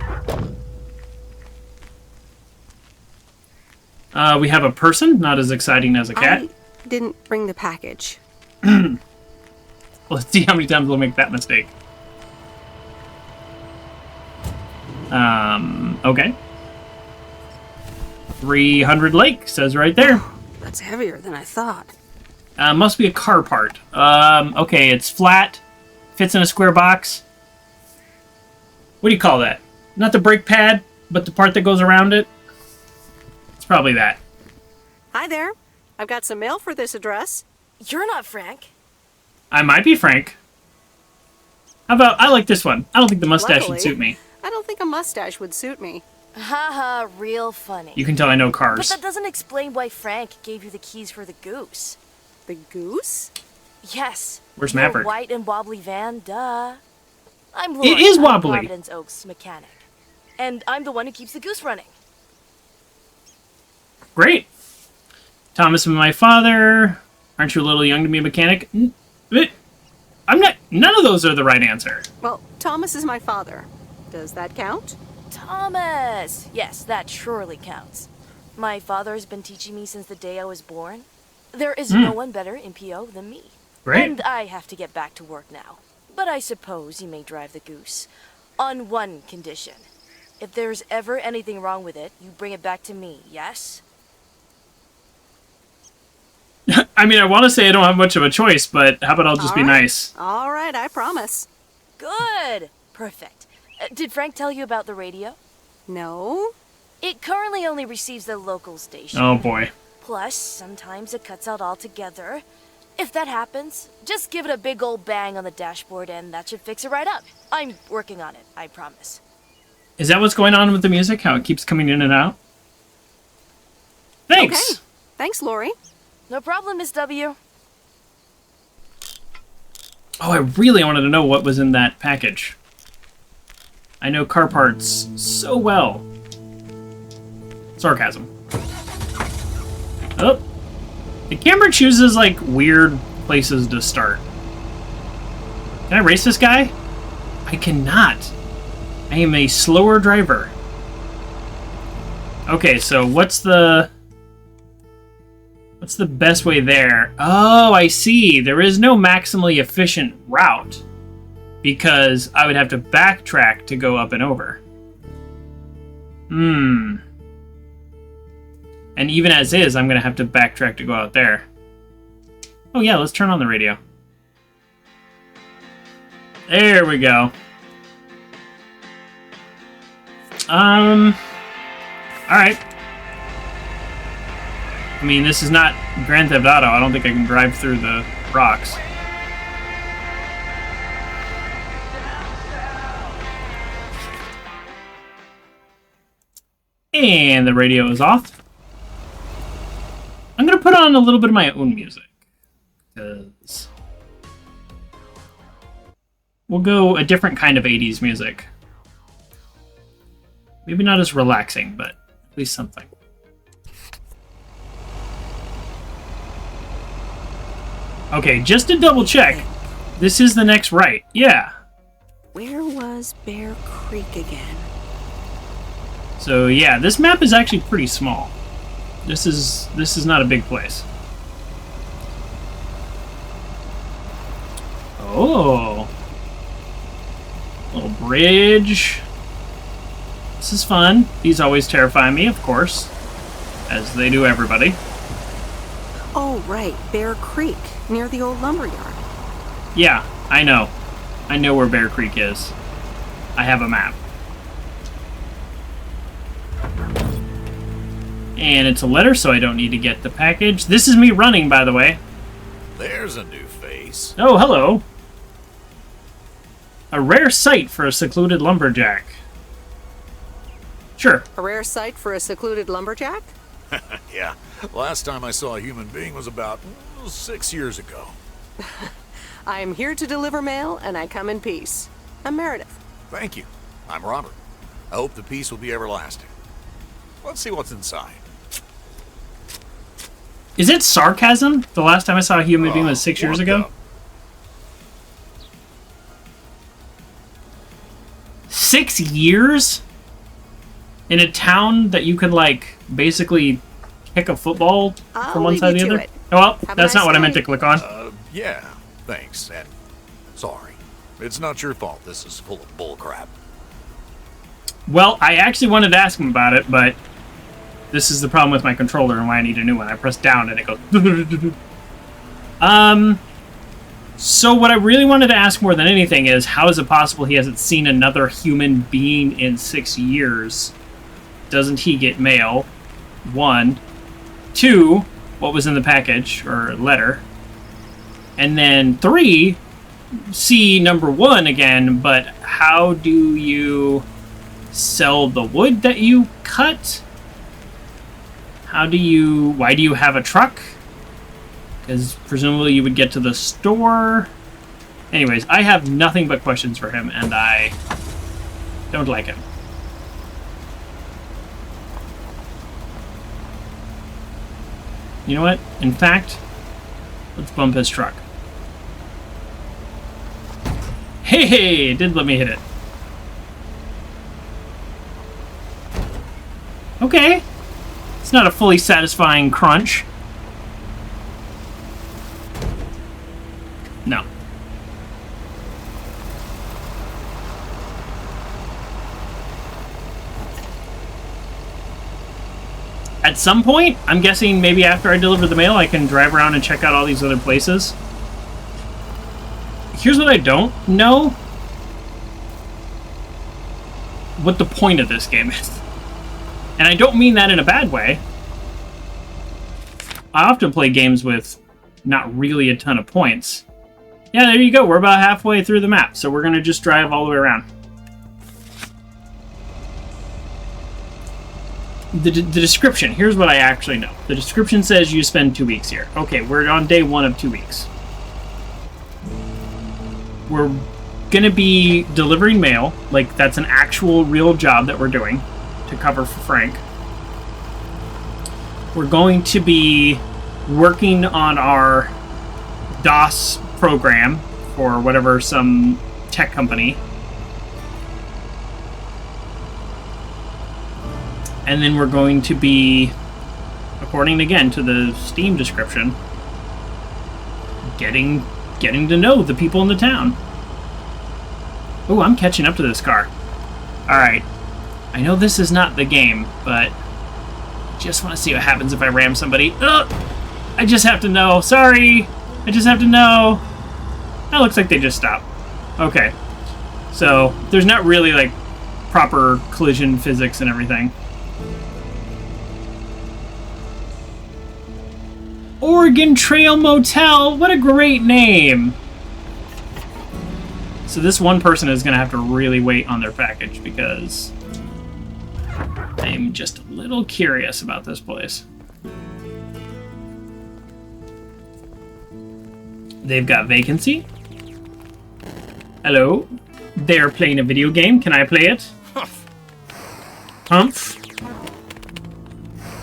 Speaker 1: We have a person, not as exciting as a cat.
Speaker 3: I didn't bring the package.
Speaker 1: Let's see how many times we'll make that mistake. Okay. 300 Lake, says right there.
Speaker 3: That's heavier than I thought.
Speaker 1: Must be a car part. Okay, it's flat, fits in a square box. What do you call that? Not the brake pad, but the part that goes around it? It's probably that.
Speaker 3: Hi there. I've got some mail for this address.
Speaker 8: You're not Frank.
Speaker 1: I might be Frank. How about, I like this one. I don't think the mustache
Speaker 3: Luckily,
Speaker 1: would suit me.
Speaker 3: I don't think a mustache would suit me.
Speaker 8: Haha, real funny.
Speaker 1: You can tell I know
Speaker 8: But
Speaker 1: cars.
Speaker 8: that doesn't explain why Frank gave you the keys for the goose.
Speaker 3: The goose?
Speaker 8: Yes.
Speaker 1: Where's
Speaker 8: your
Speaker 1: Maverick?
Speaker 8: white and wobbly van, duh. I'm Lori.
Speaker 1: It is
Speaker 8: I'm
Speaker 1: wobbly.
Speaker 8: Providence Oaks mechanic. And I'm the one who keeps the goose running.
Speaker 1: Great. Thomas and my father. Aren't you a little young to be a mechanic? I'm not. None of those are the right answer.
Speaker 3: Well, Thomas is my father. Does that count?
Speaker 8: Thomas! Yes, that surely counts. My father has been teaching me since the day I was born. There is no one better in PO than me.
Speaker 1: Great.
Speaker 8: And I have to get back to work now. But I suppose you may drive the goose. On one condition. If there's ever anything wrong with it, you bring it back to me, yes?
Speaker 1: I mean, I want to say I don't have much of a choice, but how about I'll just be nice?
Speaker 3: All right, I promise.
Speaker 8: Good! Perfect. Did Frank tell you about the radio?
Speaker 3: No?
Speaker 8: It currently only receives the local station.
Speaker 1: Oh boy.
Speaker 8: Plus, sometimes it cuts out altogether. If that happens, just give it a big old bang on the dashboard and that should fix it right up. I'm working on it, I promise.
Speaker 1: Is that what's going on with the music? How it keeps coming in and out? Thanks.
Speaker 3: Okay. Thanks, Lori.
Speaker 8: No problem, Miss W.
Speaker 1: Oh, I really wanted to know what was in that package. I know car parts so well. Sarcasm. Oh. The camera chooses, like, weird places to start. Can I race this guy? I cannot. I am a slower driver. Okay, so what's the best way there? Oh, I see. There is no maximally efficient route because I would have to backtrack to go up and over. And even as is, I'm going to have to backtrack to go out there. Oh yeah, let's turn on the radio. There we go. Alright. I mean, this is not Grand Theft Auto. I don't think I can drive through the rocks. And the radio is off. I'm going to put on a little bit of my own music. Because we'll go a different kind of 80s music. Maybe not as relaxing, but at least something. Okay, just to double check, this is the next right. Yeah.
Speaker 3: Where was Bear Creek again?
Speaker 1: So yeah, this map is actually pretty small. This is not a big place. Oh. Little bridge. This is fun. These always terrify me, of course. As they do everybody.
Speaker 3: Oh, right. Bear Creek, near the old lumberyard.
Speaker 1: Yeah, I know. I know where Bear Creek is. I have a map. And it's a letter, so I don't need to get the package. This is me running, by the way.
Speaker 9: There's a new face.
Speaker 1: Oh, hello. A rare sight for a secluded lumberjack. Sure.
Speaker 3: A rare sight for a secluded lumberjack?
Speaker 9: Yeah, last time I saw a human being was about 6 years ago.
Speaker 3: I am here to deliver mail, and I come in peace. I'm Meredith.
Speaker 9: Thank you. I'm Robert. I hope the peace will be everlasting. Let's see what's inside.
Speaker 1: Is it sarcasm? The last time I saw a human being was 6 years ago? 6 years? In a town that you could, like, basically kick a football from one side to the other? Oh, well, that's not what I meant to click on.
Speaker 9: Yeah, thanks, and sorry. It's not your fault. This is full of bullcrap.
Speaker 1: Well, I actually wanted to ask him about it, but this is the problem with my controller and why I need a new one. I press down and it goes... So what I really wanted to ask more than anything is, how is it possible he hasn't seen another human being in 6 years? Doesn't he get mail? 1. 2, what was in the package or letter. And then 3, see number 1 again, but how do you sell the wood that you cut? Why do you have a truck? Because presumably you would get to the store. Anyways, I have nothing but questions for him, and I don't like him. You know what? In fact, let's bump his truck. Hey, it did let me hit it. Okay. It's not a fully satisfying crunch. No. At some point, I'm guessing maybe after I deliver the mail, I can drive around and check out all these other places. Here's what I don't know. What the point of this game is. And I don't mean that in a bad way. I often play games with not really a ton of points. Yeah, there you go. We're about halfway through the map, so we're going to just drive all the way around. The description. Here's what I actually know. The description says you spend 2 weeks here. Okay, we're on day 1 of 2 weeks. We're going to be delivering mail. Like, that's an actual real job that we're doing to cover for Frank. We're going to be working on our DOS program for whatever, some tech company. And then we're going to be, according again to the Steam description, getting to know the people in the town. Oh, I'm catching up to this car. Alright. I know this is not the game, but I just want to see what happens if I ram somebody. Ugh! I just have to know. Sorry! I just have to know. That looks like they just stopped. Okay. So, there's not really, like, proper collision physics and everything. Oregon Trail Motel! What a great name! So this one person is going to have to really wait on their package because I'm just a little curious about this place. They've got vacancy. Hello. They're playing a video game. Can I play it? Humph.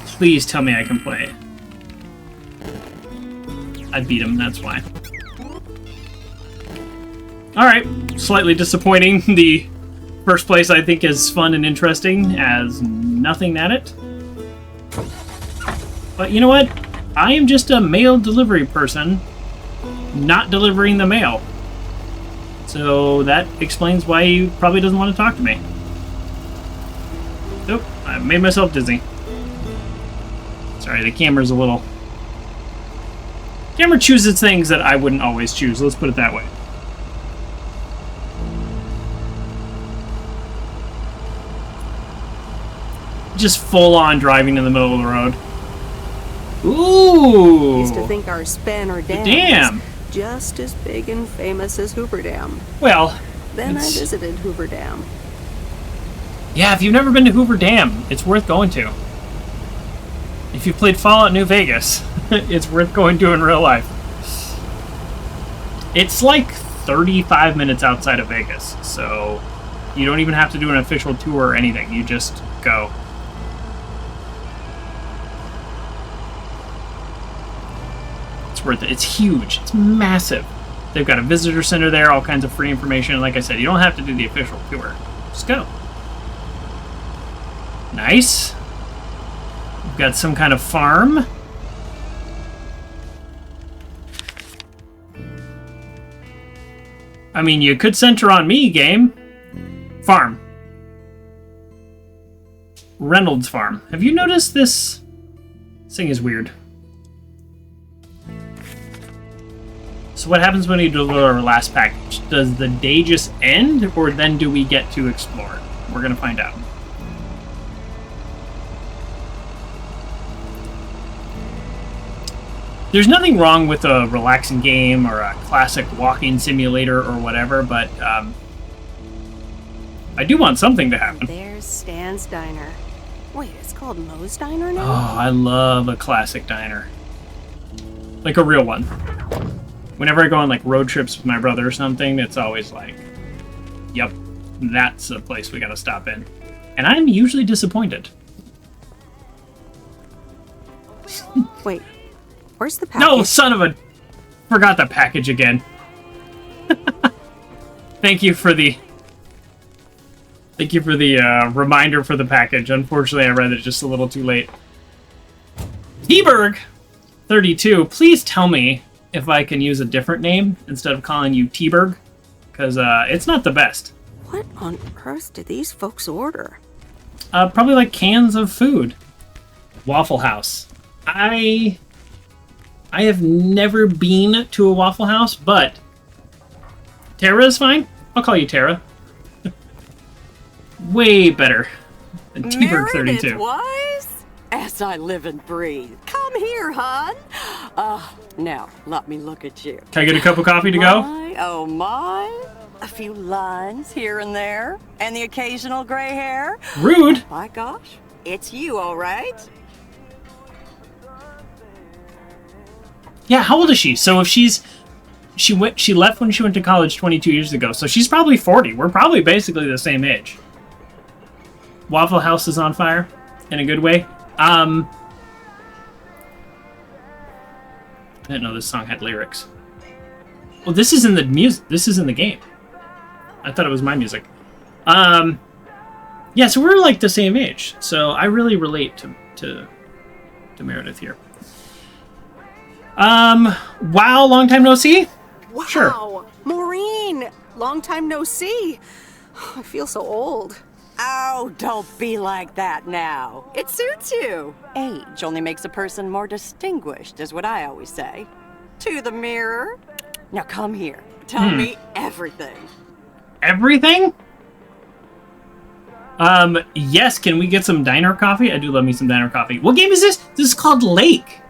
Speaker 1: Please tell me I can play. I beat him, that's why. Alright, slightly disappointing. The first place I think is fun and interesting, has nothing at it. But you know what? I am just a mail delivery person, not delivering the mail. So that explains why he probably doesn't want to talk to me. Nope, I made myself dizzy. Sorry, the camera's a little... Camera chooses things that I wouldn't always choose, let's put it that way. Just full-on driving in the middle of the road. Ooh!
Speaker 3: Used to think our Spanner Dam was just as big and famous as Hoover Dam.
Speaker 1: Well,
Speaker 3: then I visited Hoover Dam.
Speaker 1: Yeah, if you've never been to Hoover Dam, it's worth going to. If you played Fallout New Vegas, it's worth going to in real life. It's like 35 minutes outside of Vegas, so you don't even have to do an official tour or anything. You just go. It's worth it. It's huge. It's massive. They've got a visitor center there, all kinds of free information. Like I said, you don't have to do the official tour. Just go. Nice. We've got some kind of farm. I mean, you could center on me, game. Farm. Reynolds Farm. Have you noticed this? This thing is weird. So what happens when you deliver our last package? Does the day just end, or then do we get to explore? We're gonna find out. There's nothing wrong with a relaxing game or a classic walking simulator or whatever, but I do want something to happen.
Speaker 3: There's Stan's Diner. Wait, it's called Moe's Diner now?
Speaker 1: Oh, I love a classic diner. Like a real one. Whenever I go on like road trips with my brother or something, it's always like, yep, that's a place we gotta stop in. And I'm usually disappointed.
Speaker 3: Wait, where's the package?
Speaker 1: No, son of a... Forgot the package again. Thank you for the reminder for the package. Unfortunately, I read it just a little too late. T-Berg 32, please tell me if I can use a different name instead of calling you T-Berg, because it's not the best.
Speaker 3: What on earth did these folks order?
Speaker 1: Probably like cans of food. Waffle House. I have never been to a Waffle House, but Tara is fine. I'll call you Tara. Way better than T-Berg 32.
Speaker 10: Meredith Weiss? As I live and breathe. Come here, hon. Now, let me look at you.
Speaker 1: Can I get a cup of coffee to go?
Speaker 10: Oh my. A few lines here and there, and the occasional gray hair.
Speaker 1: Rude.
Speaker 10: Oh, my gosh, it's you, all right?
Speaker 1: Yeah, how old is she? So if she left when she went to college 22 years ago, so she's probably 40. We're probably basically the same age. Waffle House is on fire in a good way. I didn't know this song had lyrics. Well, this is in the music. This is in the game. I thought it was my music. Yeah, so we're like the same age. So I really relate to Meredith here. Wow, long time no see?
Speaker 3: Wow,
Speaker 1: Sure.
Speaker 3: Maureen, long time no see. I feel so old.
Speaker 10: Oh, don't be like that now. It suits you. Age only makes a person more distinguished, is what I always say. To the mirror. Now come here. Tell me everything.
Speaker 1: Everything? Yes, can we get some diner coffee? I do love me some diner coffee. What game is this? This is called Lake.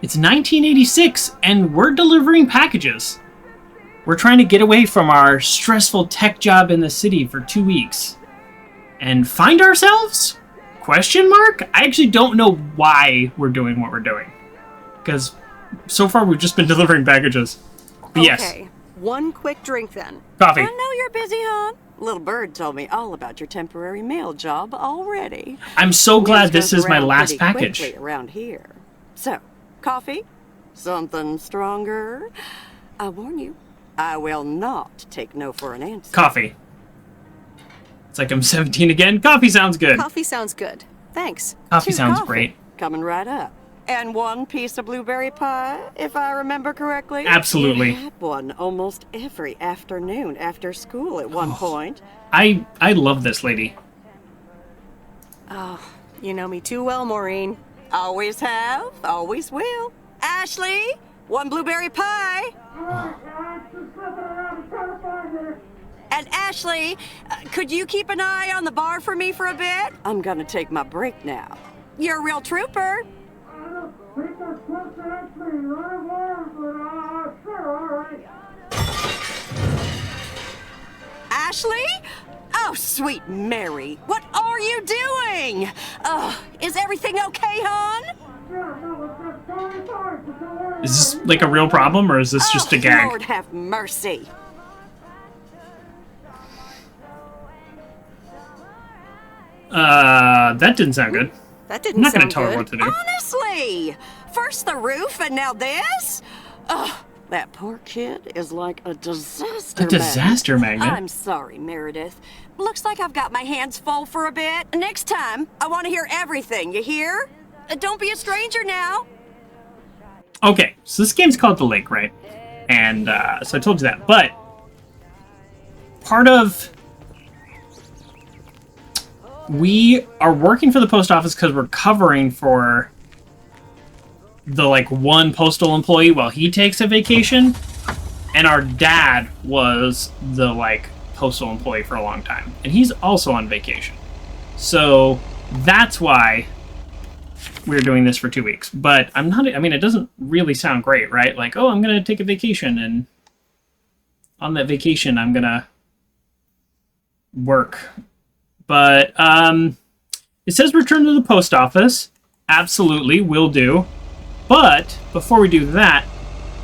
Speaker 1: It's 1986, and we're delivering packages. We're trying to get away from our stressful tech job in the city for 2 weeks. And find ourselves? Question mark? I actually don't know why we're doing what we're doing. Because so far we've just been delivering packages. But yes.
Speaker 3: Okay, one quick drink then.
Speaker 1: Coffee.
Speaker 10: I know you're busy, hon. Little Bird told me all about your temporary mail job already.
Speaker 1: I'm so glad
Speaker 10: News
Speaker 1: this
Speaker 10: goes
Speaker 1: is my
Speaker 10: around
Speaker 1: last
Speaker 10: pretty
Speaker 1: package.
Speaker 10: quickly around here. So, coffee? Something stronger? I warn you, I will not take no for an answer.
Speaker 1: Coffee. It's like I'm 17 again. Coffee sounds good.
Speaker 3: Coffee sounds good. Thanks.
Speaker 1: Coffee
Speaker 10: Two
Speaker 1: sounds
Speaker 10: coffee.
Speaker 1: great.
Speaker 10: Coming right up. And one piece of blueberry pie, if I remember correctly.
Speaker 1: Absolutely.
Speaker 10: You had one almost every afternoon after school at one point.
Speaker 1: I love this lady.
Speaker 3: Oh, you know me too well, Maureen.
Speaker 10: Always have, always will. Ashley, one blueberry pie. And Ashley, could you keep an eye on the bar for me for a bit? I'm gonna take my break now. You're a real trooper. Ashley? Oh, sweet Mary, what are you doing? Is everything okay, hon?
Speaker 1: Is this like a real problem, or is this just a gag?
Speaker 10: Lord have mercy.
Speaker 1: That didn't sound good.
Speaker 3: That didn't
Speaker 1: I'm not
Speaker 3: sound
Speaker 1: gonna tell her
Speaker 3: good.
Speaker 1: what to do.
Speaker 10: Honestly, first the roof and now this? That poor kid is like a disaster
Speaker 1: A disaster magnet?
Speaker 10: I'm sorry, Meredith. Looks like I've got my hands full for a bit. Next time, I want to hear everything, you hear? Don't be a stranger now.
Speaker 1: Okay, so this game's called The Lake, right? And so I told you that. But part of... We are working for the post office because we're covering for the, like, one postal employee while he takes a vacation. And our dad was the, like, postal employee for a long time. And he's also on vacation. So that's why we're doing this for 2 weeks. But I'm not, I mean, it doesn't really sound great, right? Like, oh, I'm going to take a vacation, and on that vacation, I'm going to work. But it says return to the post office. Absolutely, will do. But before we do that,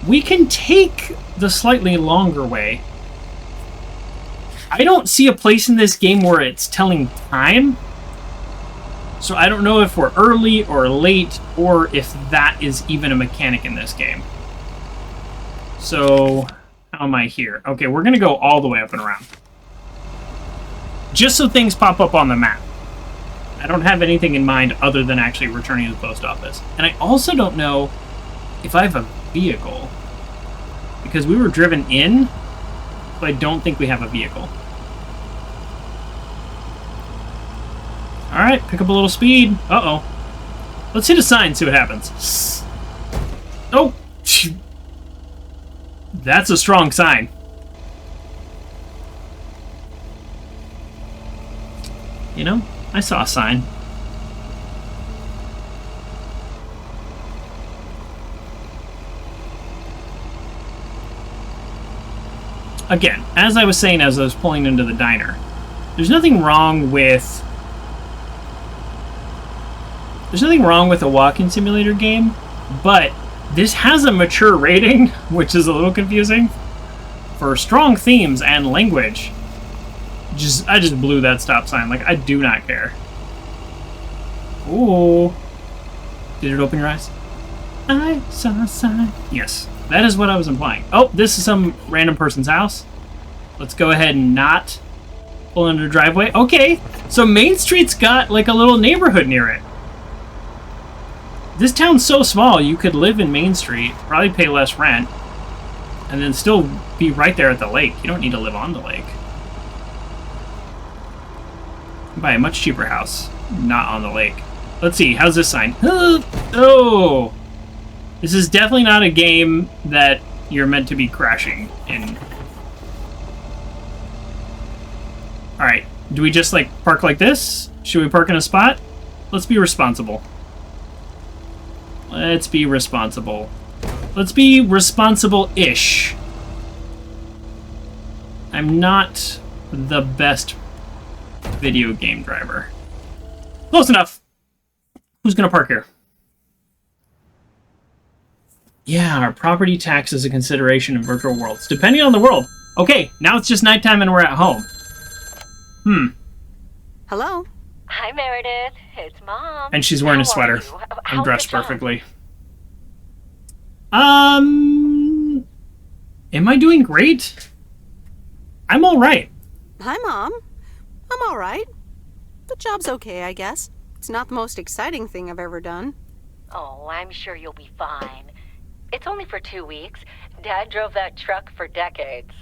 Speaker 1: we can take the slightly longer way. I don't see a place in this game where it's telling time. So I don't know if we're early or late, or if that is even a mechanic in this game. So, how am I here? Okay, we're going to go all the way up and around. Just so things pop up on the map. I don't have anything in mind other than actually returning to the post office. And I also don't know if I have a vehicle. Because we were driven in, but I don't think we have a vehicle. Alright, pick up a little speed. Uh-oh. Let's hit a sign, see what happens. Oh! That's a strong sign. You know, I saw a sign. Again, as I was saying as I was pulling into the diner, there's nothing wrong with a walking simulator game, but this has a mature rating, which is a little confusing, for strong themes and language. I just blew that stop sign. Like, I do not care. Ooh. Did it open your eyes? I saw a sign. Yes, that is what I was implying. Oh, this is some random person's house. Let's go ahead and not pull into the driveway. Okay, so Main Street's got like a little neighborhood near it. This town's so small, you could live in Main Street, probably pay less rent, and then still be right there at the lake. You don't need to live on the lake. Buy a much cheaper house, not on the lake. Let's see, how's this sign? Oh! This is definitely not a game that you're meant to be crashing in. Alright, do we just like park like this? Should we park in a spot? Let's be responsible. Let's be responsible. Let's be responsible-ish. I'm not the best video game driver. Close enough. Who's gonna park here? Yeah, our property tax is a consideration in virtual worlds. Depending on the world. Okay, now it's just nighttime and we're at home.
Speaker 3: Hello?
Speaker 5: Hi, Meredith. It's Mom.
Speaker 1: And she's wearing a
Speaker 5: How
Speaker 1: sweater.
Speaker 5: are you?
Speaker 1: I'm dressed
Speaker 5: How's the job?
Speaker 1: perfectly. Am I doing great? I'm alright.
Speaker 3: Hi, Mom. I'm all right. The job's okay, I guess. It's not the most exciting thing I've ever done.
Speaker 5: Oh, I'm sure you'll be fine. It's only for 2 weeks. Dad drove that truck for decades.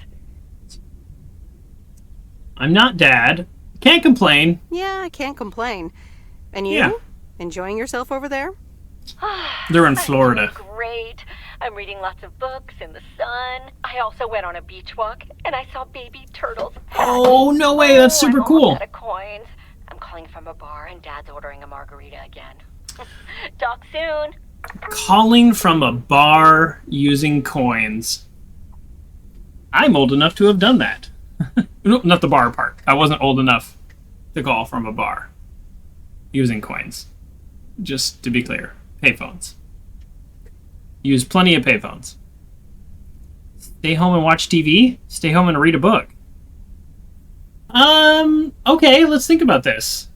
Speaker 1: I'm not Dad. Can't complain.
Speaker 3: Yeah, I can't complain. And you?
Speaker 1: Yeah.
Speaker 3: Enjoying yourself over there?
Speaker 1: They're in Florida.
Speaker 5: I'm doing great. I'm reading lots of books in the sun. I also went on a beach walk, and I saw baby turtles.
Speaker 1: Oh, no way. That's super
Speaker 5: I'm
Speaker 1: cool.
Speaker 5: almost out of coins. I'm calling from a bar, and Dad's ordering a margarita again. Talk soon.
Speaker 1: Calling from a bar using coins. I'm old enough to have done that. Nope, not the bar part. I wasn't old enough to call from a bar using coins. Just to be clear, payphones. Use plenty of payphones. Stay home and watch TV? Stay home and read a book. Okay, let's think about this.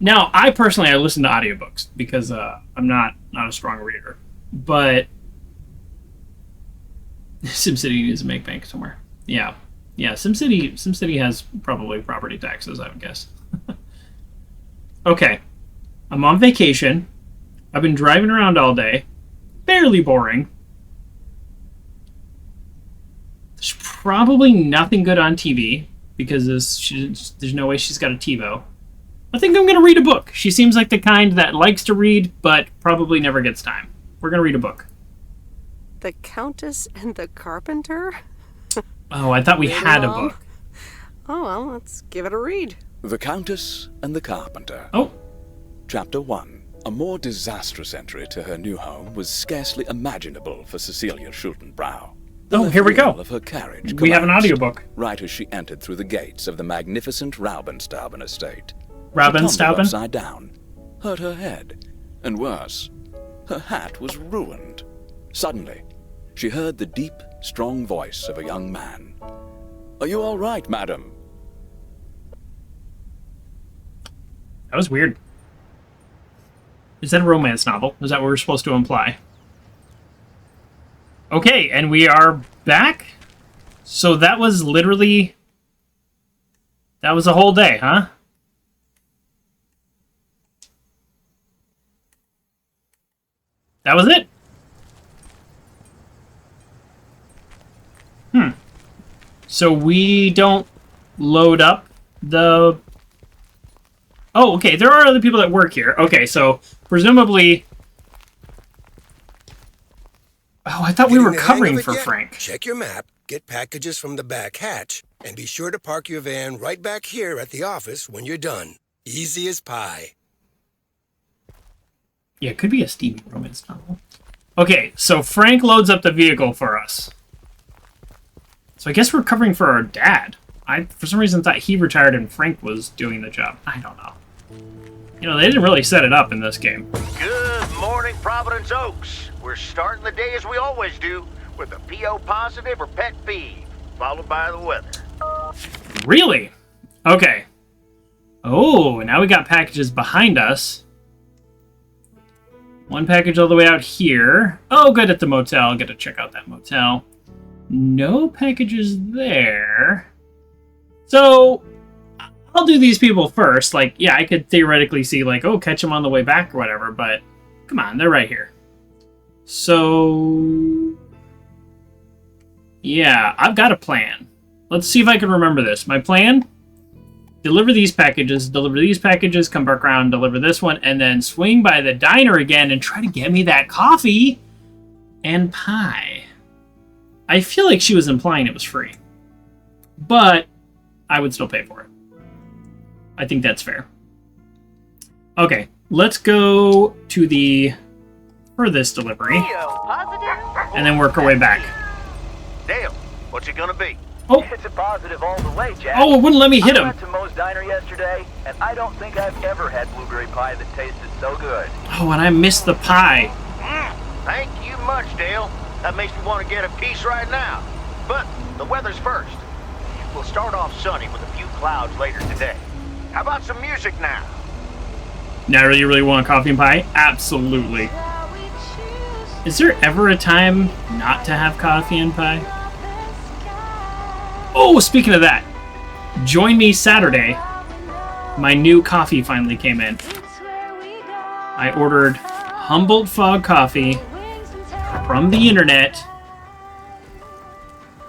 Speaker 1: Now, I personally listen to audiobooks because I'm not a strong reader. But SimCity needs to make bank somewhere. Yeah. SimCity has probably property taxes, I would guess. Okay. I'm on vacation. I've been driving around all day. Fairly boring. There's probably nothing good on TV because there's no way she's got a TiVo. I think I'm going to read a book. She seems like the kind that likes to read, but probably never gets time. We're going to read a book.
Speaker 3: The Countess and the Carpenter?
Speaker 1: Oh, I thought we
Speaker 3: Really
Speaker 1: had a
Speaker 3: long?
Speaker 1: book.
Speaker 3: Oh, well, let's give it a read.
Speaker 11: The Countess and the Carpenter.
Speaker 1: Oh.
Speaker 11: Chapter 1. A more disastrous entry to her new home was scarcely imaginable for Cecilia Schultenbrow.
Speaker 1: Oh, here we go.
Speaker 11: Of her carriage
Speaker 1: We have an
Speaker 11: collapsed
Speaker 1: audiobook.
Speaker 11: right as she entered through the gates of the magnificent Raubenstauben estate.
Speaker 1: Raubenstauben?
Speaker 11: She tumbled upside down, hurt her head, and worse, her hat was ruined. Suddenly, she heard the deep, strong voice of a young man. "Are you all right, madam?"
Speaker 1: That was weird. Is that a romance novel? Is that what we're supposed to imply? Okay, and we are back. So that was literally... That was a whole day, huh? That was it? So we don't load up the... Oh, okay, there are other people that work here. Okay, so presumably... Oh, I thought we were covering for Frank.
Speaker 4: Check your map, get packages from the back hatch, and be sure to park your van right back here at the office when you're done. Easy as pie.
Speaker 1: Yeah, it could be a steamy romance novel. Okay, so Frank loads up the vehicle for us. So I guess we're covering for our dad. I, for some reason, thought he retired and Frank was doing the job. I don't know. You know, they didn't really set it up in this game.
Speaker 12: Good morning, Providence Oaks. We're starting the day as we always do, with a PO positive or pet peeve, followed by the weather.
Speaker 1: Really? Okay. Oh, now we got packages behind us. One package all the way out here. Oh, good, at the motel. Get to check out that motel. No packages there. So, I'll do these people first. Like, yeah, I could theoretically see, like, oh, catch them on the way back or whatever, but come on, they're right here. So, yeah, I've got a plan. Let's see if I can remember this. My plan? Deliver these packages, come back around, deliver this one, and then swing by the diner again and try to get me that coffee and pie. I feel like she was implying it was free, but I would still pay for it. I think that's fair. Okay, let's go to the furthest delivery, and then work our way back.
Speaker 12: Dale, what's it gonna be?
Speaker 1: Oh.
Speaker 2: It's a positive all the way, Jack.
Speaker 1: Oh, it wouldn't let me hit him.
Speaker 2: I went to Moe's Diner yesterday, and I don't think I've ever had blueberry pie that tasted so good.
Speaker 1: Oh, and I missed the pie.
Speaker 12: Thank you much, Dale. That makes me want to get a piece right now. But the weather's first. We'll start off sunny with a few clouds later today. How about some music now?
Speaker 1: Now, you really want coffee and pie? Absolutely. Is there ever a time not to have coffee and pie? Oh, speaking of that, join me Saturday. My new coffee finally came in. I ordered Humboldt Fog coffee from the internet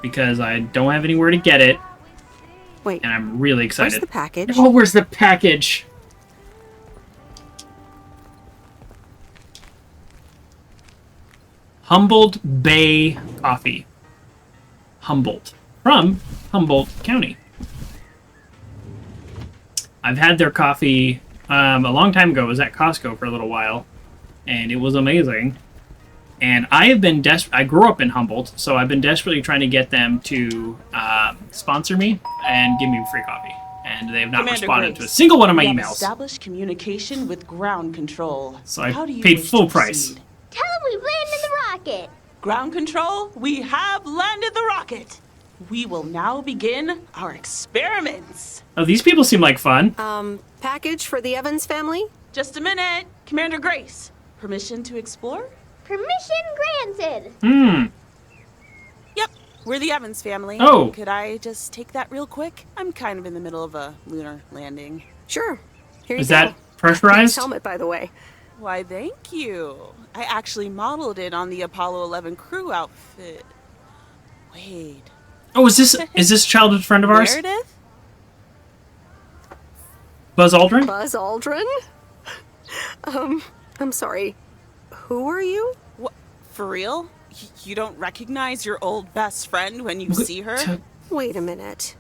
Speaker 1: because I don't have anywhere to get it.
Speaker 3: Wait,
Speaker 1: and I'm really excited.
Speaker 3: Where's the package?
Speaker 1: Oh, where's the package? Humboldt Bay Coffee. Humboldt. From Humboldt County. I've had their coffee a long time ago. I was at Costco for a little while, and it was amazing. And I have been I grew up in Humboldt, so I've been desperately trying to get them to sponsor me and give me free coffee. And they have not responded to a single one of my emails.
Speaker 13: Established communication with ground control.
Speaker 1: So I paid full price.
Speaker 7: Tell them we've landed the rocket.
Speaker 13: Ground control, we have landed the rocket. We will now begin our experiments.
Speaker 1: Oh, these people seem like fun.
Speaker 3: Package for the Evans family?
Speaker 13: Just a minute. Commander Grace, permission to explore?
Speaker 7: Permission granted.
Speaker 13: Yep, we're the Evans family.
Speaker 1: Oh.
Speaker 13: Could I just take that real quick? I'm kind of in the middle of a lunar landing.
Speaker 3: Sure. Here you
Speaker 1: Is
Speaker 3: go.
Speaker 1: that pressurized?
Speaker 3: Nice helmet, by the way.
Speaker 13: Why, thank you. I actually modeled it on the Apollo 11 crew outfit. Wait.
Speaker 1: Oh, is this a childhood friend of ours?
Speaker 13: Meredith?
Speaker 1: Buzz Aldrin?
Speaker 3: Buzz Aldrin? I'm sorry. Who are you?
Speaker 13: What? For real? You don't recognize your old best friend when you see her?
Speaker 3: Wait a minute.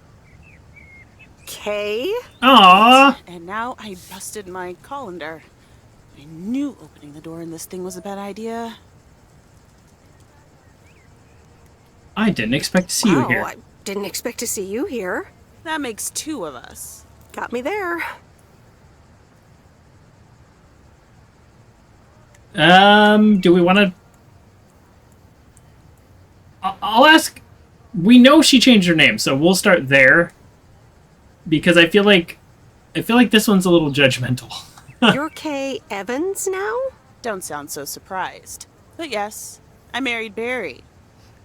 Speaker 3: Kay?
Speaker 1: Aww.
Speaker 13: And now I busted my colander. I knew opening the door in this thing was a bad idea.
Speaker 1: I didn't expect to see you here.
Speaker 3: I didn't expect to see you here.
Speaker 13: That makes 2 of us.
Speaker 3: Got me there.
Speaker 1: Do we want to... I'll ask... We know she changed her name, so we'll start there. Because I feel like this one's a little judgmental.
Speaker 3: You're Kay Evans now?
Speaker 13: Don't sound so surprised. But yes, I married Barry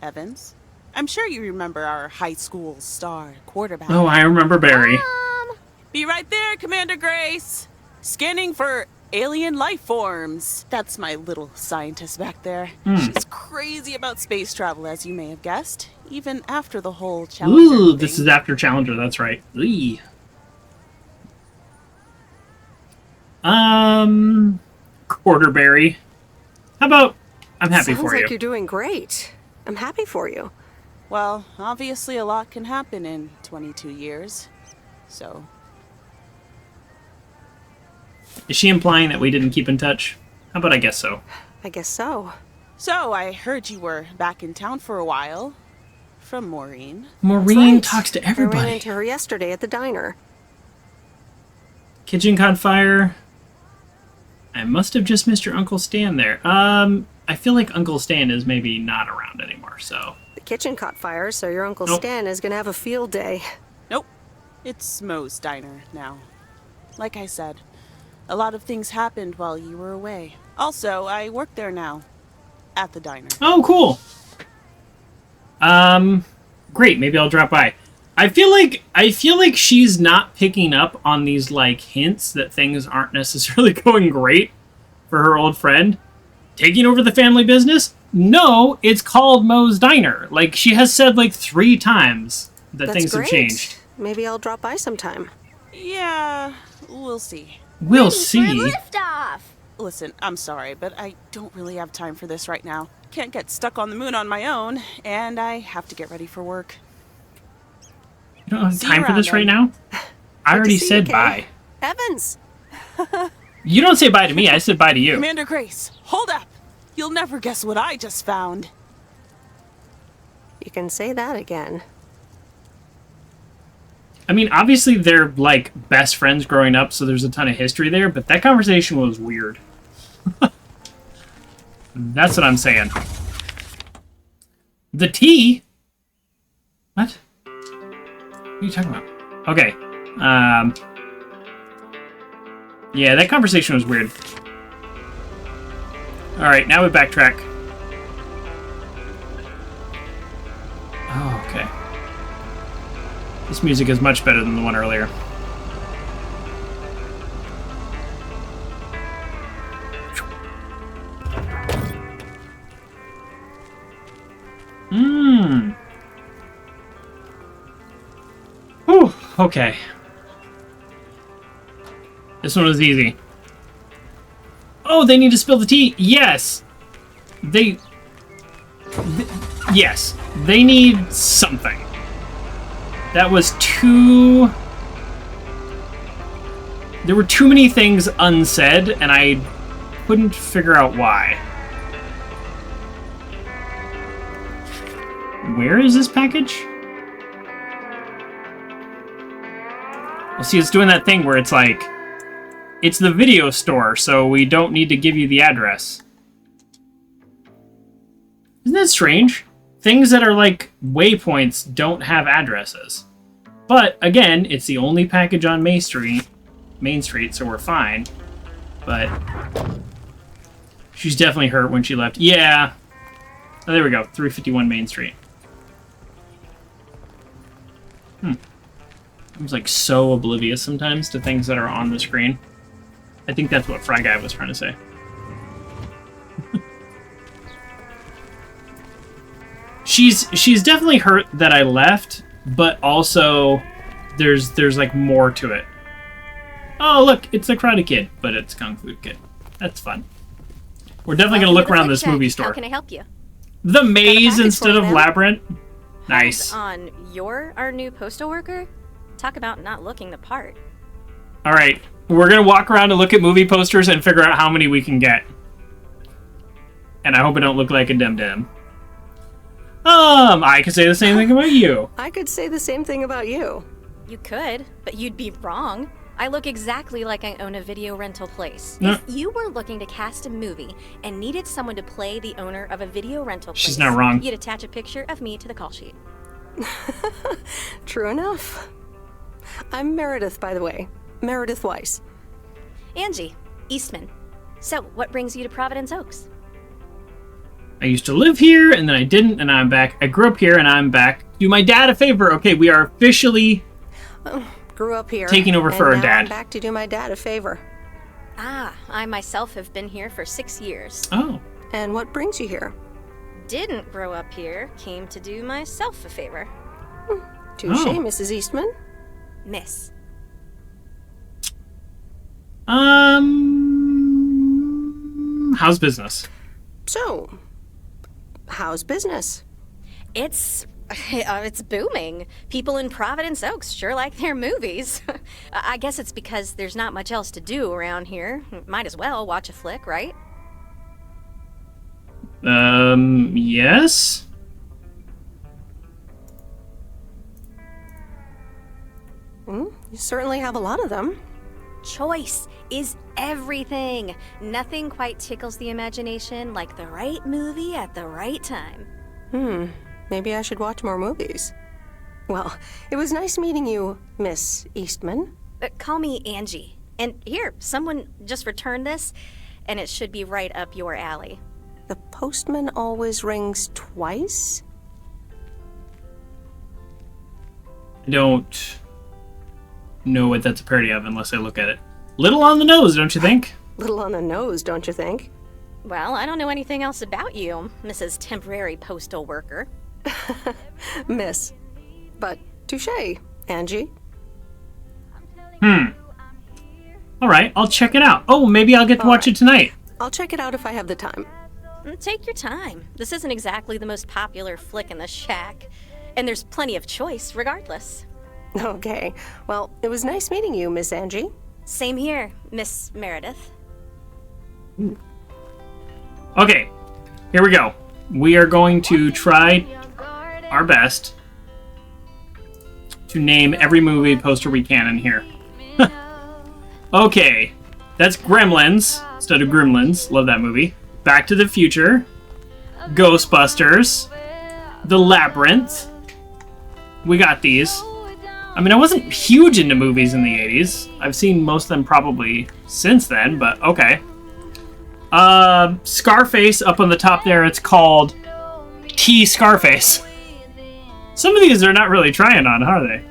Speaker 13: Evans. I'm sure you remember our high school star quarterback.
Speaker 1: Oh, I remember Barry.
Speaker 13: Be right there, Commander Grace. Scanning for alien life forms. That's my little scientist back there. She's crazy about space travel, as you may have guessed, even after the whole Challenger
Speaker 1: Ooh,
Speaker 13: thing.
Speaker 1: this is after Challenger, that's right. Eee. Quarterberry. How about I'm happy for you?
Speaker 3: Sounds like you're doing great. I'm happy for you.
Speaker 13: Well, obviously a lot can happen in 22 years. So...
Speaker 1: Is she implying that we didn't keep in touch? How about I guess so?
Speaker 3: I guess so.
Speaker 13: So, I heard you were back in town for a while. From Maureen.
Speaker 1: Maureen
Speaker 3: Right.
Speaker 1: talks to
Speaker 3: I ran
Speaker 1: everybody.
Speaker 3: into her yesterday at the diner.
Speaker 1: Kitchen caught fire. I must have just missed your Uncle Stan there. I feel like Uncle Stan is maybe not around anymore, so...
Speaker 3: The kitchen caught fire, so your Uncle
Speaker 1: Nope.
Speaker 3: Stan is gonna have a field day.
Speaker 13: Nope. It's Moe's diner now. Like I said, a lot of things happened while you were away. Also, I work there now. At the diner.
Speaker 1: Oh, cool. Great. Maybe I'll drop by. I feel like she's not picking up on these like hints that things aren't necessarily going great for her old friend. Taking over the family business? No, it's called Moe's Diner. Like she has said like 3 times that
Speaker 3: That's
Speaker 1: things
Speaker 3: great.
Speaker 1: have changed.
Speaker 3: Maybe I'll drop by sometime.
Speaker 13: Yeah, we'll see.
Speaker 1: We'll
Speaker 7: Ready for
Speaker 1: see.
Speaker 7: liftoff.
Speaker 13: Listen, I'm sorry, but I don't really have time for this right now. Can't get stuck on the moon on my own, and I have to get ready for work.
Speaker 1: You don't have
Speaker 13: See you
Speaker 1: time for
Speaker 13: around,
Speaker 1: this right
Speaker 13: then.
Speaker 1: now? I already
Speaker 3: see you,
Speaker 1: said
Speaker 3: Kay.
Speaker 1: bye.
Speaker 3: Evans!
Speaker 1: You don't say bye to me. I said bye to you.
Speaker 13: Commander Grace, hold up! You'll never guess what I just found.
Speaker 3: You can say that again.
Speaker 1: I mean, obviously they're like best friends growing up, so there's a ton of history there, but that conversation was weird. That's what I'm saying. The tea? What? What are you talking about? Okay. Yeah, that conversation was weird. Alright, now we backtrack. Oh, okay. This music is much better than the one earlier. Whew, okay. This one was easy. Oh, they need to spill the tea. Yes. Yes. They need something. That was too... There were too many things unsaid, and I couldn't figure out why. Where is this package? Well, see, it's doing that thing where it's like... It's the video store, so we don't need to give you the address. Isn't that strange? Things that are like waypoints don't have addresses. But, again, it's the only package on Main Street, so we're fine. But she's definitely hurt when she left. Yeah. Oh, there we go. 351 Main Street. I was like so oblivious sometimes to things that are on the screen. I think that's what Fry Guy was trying to say. She's definitely hurt that I left, but also there's like more to it. Oh look, it's a Karate Kid, but it's Kung Fu Kid. That's fun. We're definitely gonna look around this movie store.
Speaker 14: How can I help you?
Speaker 1: The maze instead of
Speaker 3: ma'am.
Speaker 1: labyrinth. Nice.
Speaker 14: You're our new postal worker? Talk about not looking the part.
Speaker 1: All right. We're gonna walk around and look at movie posters and figure out how many we can get. And I hope I don't look like a dum-dum. I could say the same thing about you.
Speaker 3: I could say the same thing about you.
Speaker 14: You could, but you'd be wrong. I look exactly like I own a video rental place.
Speaker 1: No.
Speaker 14: If you were looking to cast a movie and needed someone to play the owner of a video rental place,
Speaker 1: She's not wrong.
Speaker 14: You'd attach a picture of me to the call sheet.
Speaker 3: True enough. I'm Meredith, by the way. Meredith Weiss.
Speaker 14: Angie, Eastman. So, what brings you to Providence Oaks?
Speaker 1: I used to live here, and then I didn't, and I'm back. I grew up here, and I'm back. Do my dad a favor. Okay, we are officially
Speaker 3: Grew up here.
Speaker 1: taking over for
Speaker 3: and
Speaker 1: our
Speaker 3: now
Speaker 1: dad.
Speaker 3: I'm back to do my dad a favor.
Speaker 14: Ah, I myself have been here for 6 years.
Speaker 1: Oh.
Speaker 3: And what brings you here?
Speaker 14: Didn't grow up here, came to do myself a favor.
Speaker 3: Touche,
Speaker 1: Oh.
Speaker 3: Mrs. Eastman.
Speaker 14: Miss.
Speaker 1: How's business?
Speaker 3: So, how's business?
Speaker 14: It's booming. People in Providence Oaks sure like their movies. I guess it's because there's not much else to do around here. Might as well watch a flick, right?
Speaker 1: Yes?
Speaker 3: You certainly have a lot of them.
Speaker 14: Choice is everything. Nothing quite tickles the imagination like the right movie at the right time.
Speaker 3: Maybe I should watch more movies. Well, it was nice meeting you, Miss Eastman.
Speaker 14: Call me Angie. And here, someone just returned this, and it should be right up your alley.
Speaker 3: The postman always rings twice?
Speaker 1: I don't know what that's a parody of unless I look at it. Little on the nose, don't you think?
Speaker 3: Little on the nose, don't you think?
Speaker 14: Well, I don't know anything else about you, Mrs. Temporary Postal Worker.
Speaker 3: Miss. But touche, Angie.
Speaker 1: Alright, I'll check it out. Oh, maybe I'll get to watch it tonight.
Speaker 3: I'll check it out if I have the time.
Speaker 14: Take your time. This isn't exactly the most popular flick in the shack, and there's plenty of choice regardless.
Speaker 3: Okay. Well, it was nice meeting you, Miss Angie.
Speaker 14: Same here, Miss Meredith.
Speaker 1: Okay, here we go. We are going to try our best to name every movie poster we can in here. Okay, that's Gremlins instead of Gremlins. Love that movie. Back to the Future, Ghostbusters, The Labyrinth. We got these. I mean, I wasn't huge into movies in the 80s. I've seen most of them probably since then, but okay. Scarface up on the top there, it's called T Scarface. Some of these are not really trying on, are they?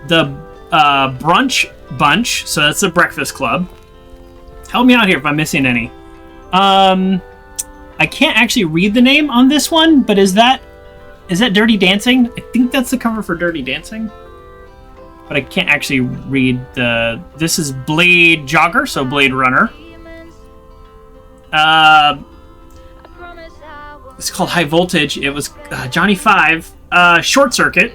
Speaker 1: The Brunch Bunch, so that's the Breakfast Club. Help me out here if I'm missing any. I can't actually read the name on this one, but is that Dirty Dancing? I think that's the cover for Dirty Dancing. But I can't actually read the... This is Blade Jogger, so Blade Runner. It's called High Voltage. It was Johnny Five. Short Circuit.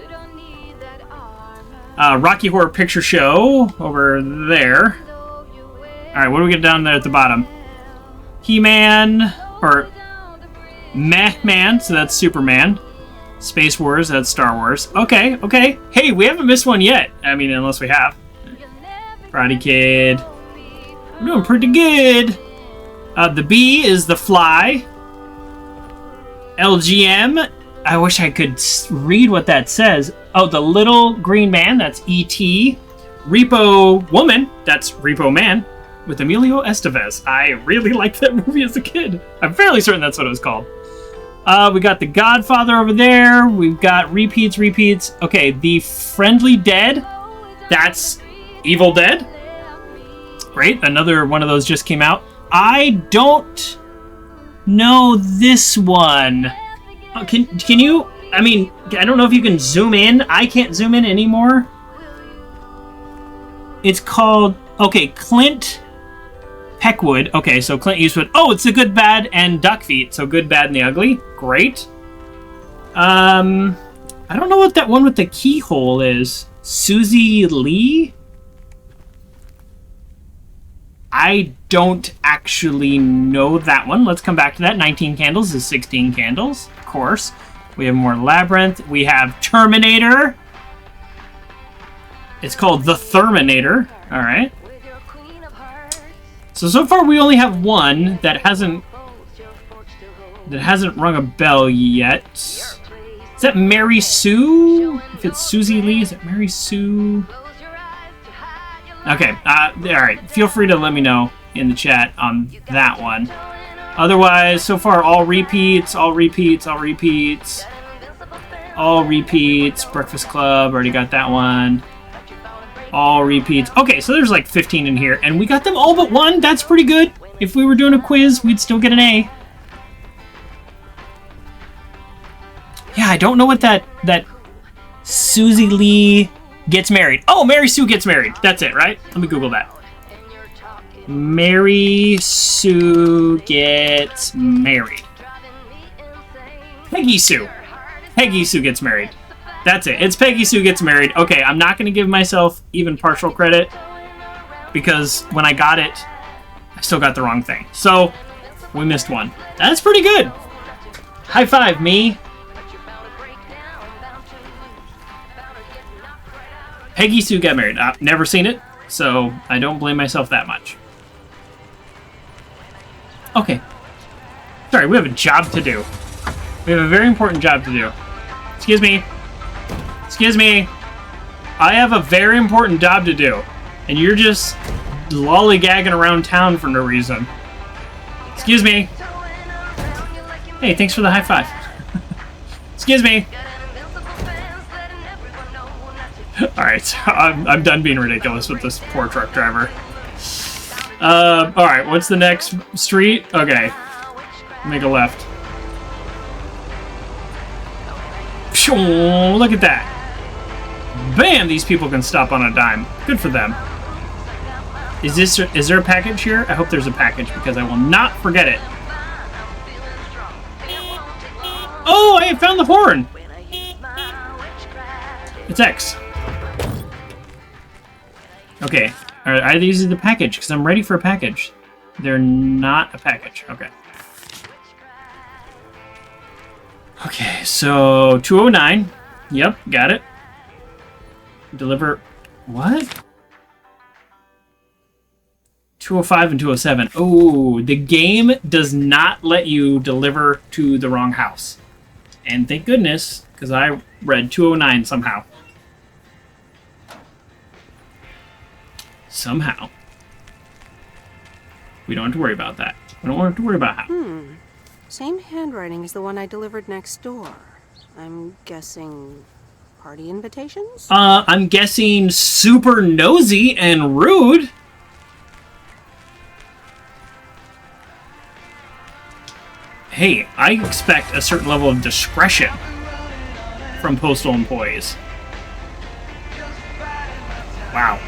Speaker 1: Rocky Horror Picture Show over there. Alright, what do we get down there at the bottom? He-Man, or Meh-Man, so that's Superman. Space Wars, that's Star Wars. Okay. Hey, we haven't missed one yet. I mean, unless we have. Karate Kid. We're doing pretty good. The B is The Fly. LGM. I wish I could read what that says. Oh, The Little Green Man, that's E.T. Repo Woman, that's Repo Man, with Emilio Estevez. I really liked that movie as a kid. I'm fairly certain that's what it was called. We got The Godfather over there. We've got repeats. Okay, The Friendly Dead. That's Evil Dead. Great, another one of those just came out. I don't know this one. Can you... I mean, I don't know if you can zoom in. I can't zoom in anymore. It's called... Okay, Clint Peckwood. Okay, so Clint Eastwood. Oh, it's The Good, Bad, and Duck Feet. So Good, Bad, and the Ugly. Great. I don't know what that one with the keyhole is. Susie Lee? I don't actually know that one. Let's come back to that. 19 candles is 16 candles, of course. We have more Labyrinth. We have Terminator. It's called The Terminator. All right. So far we only have one that hasn't rung a bell yet. Is that Mary Sue? If it's Susie Lee, is it Mary Sue? Okay, all right. Feel free to let me know in the chat on that one. Otherwise, so far, all repeats, all repeats, all repeats. All repeats. Breakfast Club, already got that one. All repeats. Okay, so there's like 15 in here, and we got them all but one. That's pretty good. If we were doing a quiz, we'd still get an A. Yeah, I don't know what that Susie Lee gets married. Oh, Mary Sue gets married. That's it, right? Let me Google that. Mary Sue gets married. Peggy Sue. Peggy Sue gets married. That's it. It's Peggy Sue gets married. Okay, I'm not going to give myself even partial credit because when I got it, I still got the wrong thing. So, we missed one. That's pretty good. High five, me. Peggy Sue got married. I've never seen it, so I don't blame myself that much. Okay. Sorry, we have a job to do. We have a very important job to do. Excuse me. Excuse me. I have a very important job to do, and you're just lollygagging around town for no reason. Excuse me. Hey, thanks for the high five. Excuse me. Alright, so I'm done being ridiculous with this poor truck driver. Alright, what's the next street? Okay. Make a left. Phew, look at that. Bam! These people can stop on a dime. Good for them. Is there a package here? I hope there's a package because I will not forget it. Oh, I found the horn! It's X. Okay, are these the package? Because I'm ready for a package. They're not a package. Okay. Okay, so 209. Yep, got it. Deliver. What? 205 and 207. Oh, the game does not let you deliver to the wrong house. And thank goodness, because I read 209 somehow. Somehow. We don't have to worry about that. We don't have to worry about how.
Speaker 3: Same handwriting as the one I delivered next door. I'm guessing party invitations?
Speaker 1: I'm guessing super nosy and rude. Hey, I expect a certain level of discretion from postal employees. Wow.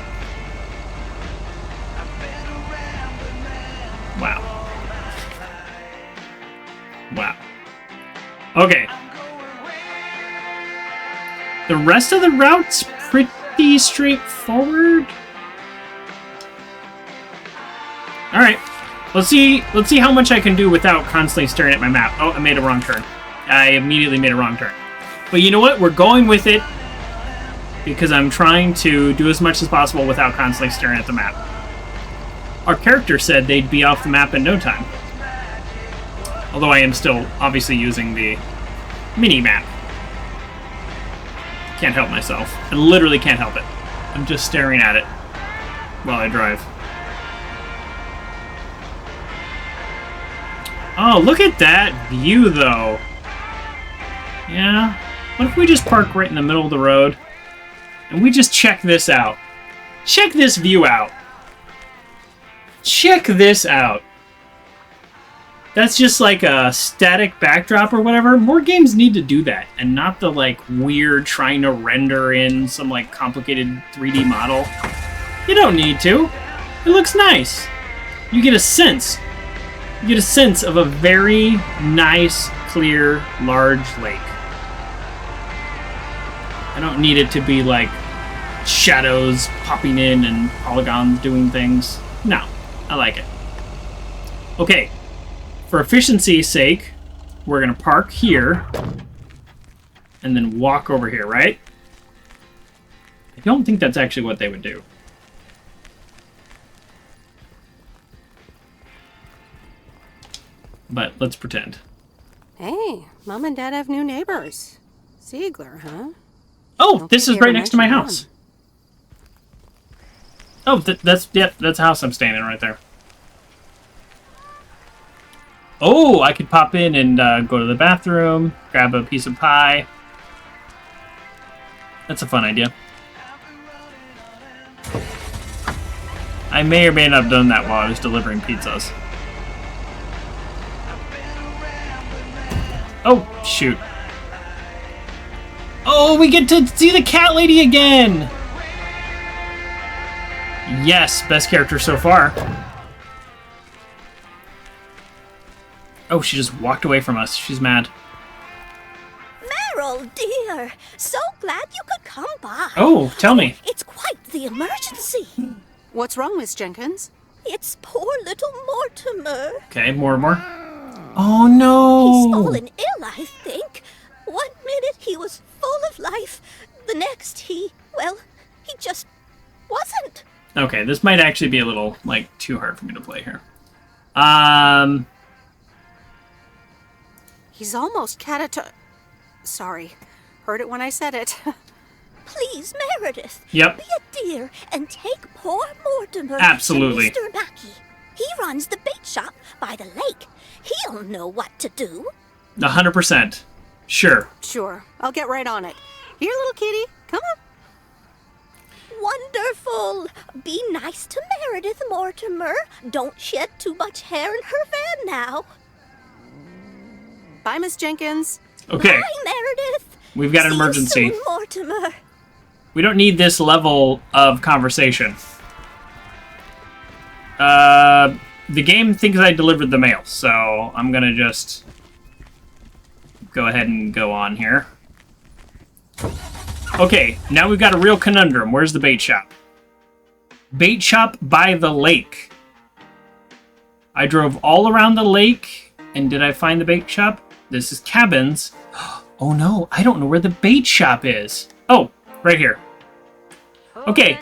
Speaker 1: Wow. Wow. Okay. The rest of the route's pretty straightforward. All right. Let's see how much I can do without constantly staring at my map. Oh, I made a wrong turn. I immediately made a wrong turn. But you know what? We're going with it because I'm trying to do as much as possible without constantly staring at the map. Our character said they'd be off the map in no time. Although I am still obviously using the mini-map. Can't help myself. I literally can't help it. I'm just staring at it while I drive. Oh, look at that view, though. Yeah. What if we just park right in the middle of the road and we just check this out? Check this view out. Check this out. That's just like a static backdrop or whatever. More games need to do that and not the like weird trying to render in some like complicated 3D model. You don't need to. It looks nice. You get a sense. You get a sense of a very nice, clear, large lake. I don't need it to be like shadows popping in and polygons doing things. No, I like it. Okay, for efficiency's sake, we're gonna park here and then walk over here, right? I don't think that's actually what they would do. But let's pretend.
Speaker 3: Hey, Mom and Dad have new neighbors. Ziegler, huh?
Speaker 1: Oh, this is right next to my house. Oh, that's the house I'm staying in right there. Oh, I could pop in and go to the bathroom, grab a piece of pie. That's a fun idea. I may or may not have done that while I was delivering pizzas. Oh, shoot. Oh, we get to see the cat lady again! Yes, best character so far. Oh, she just walked away from us. She's mad.
Speaker 7: Meryl, dear. So glad you could come by.
Speaker 1: Oh, tell me.
Speaker 7: It's quite the emergency.
Speaker 3: What's wrong, Miss Jenkins?
Speaker 7: It's poor little Mortimer.
Speaker 1: Okay, more. Oh, no!
Speaker 7: He's fallen ill, I think. 1 minute he was full of life. The next he just wasn't.
Speaker 1: Okay, this might actually be a little, too hard for me to play here.
Speaker 3: He's almost Sorry. Heard it when I said it.
Speaker 7: Please, Meredith.
Speaker 1: Yep.
Speaker 7: Be a dear and take poor Mortimer
Speaker 1: Absolutely.
Speaker 7: to Mr. Mackey. He runs the bait shop by the lake. He'll know what to do.
Speaker 1: 100%. Sure.
Speaker 3: Sure. I'll get right on it. Here, little kitty. Come on.
Speaker 7: Wonderful. Be nice to Meredith, Mortimer. Don't shed too much hair in her van now.
Speaker 3: Bye, Miss Jenkins.
Speaker 1: Okay.
Speaker 7: Bye, Meredith.
Speaker 1: We've got an
Speaker 7: See
Speaker 1: emergency.
Speaker 7: You soon, Mortimer.
Speaker 1: We don't need this level of conversation. The game thinks I delivered the mail, so I'm gonna just go ahead and go on here. Okay, now we've got a real conundrum. Where's the bait shop? Bait shop by the lake. I drove all around the lake, and did I find the bait shop? This is cabins. Oh no, I don't know where the bait shop is. Oh, right here. Okay,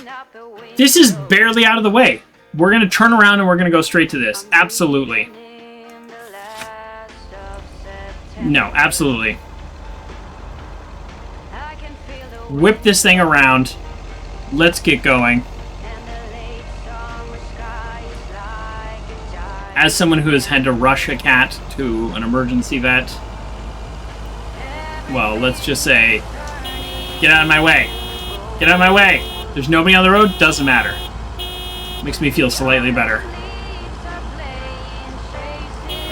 Speaker 1: this is barely out of the way. We're going to turn around and we're going to go straight to this. Absolutely. No, absolutely. Whip this thing around. Let's get going. As someone who has had to rush a cat to an emergency vet, well, let's just say, get out of my way. Get out of my way. There's nobody on the road, doesn't matter. Makes me feel slightly better.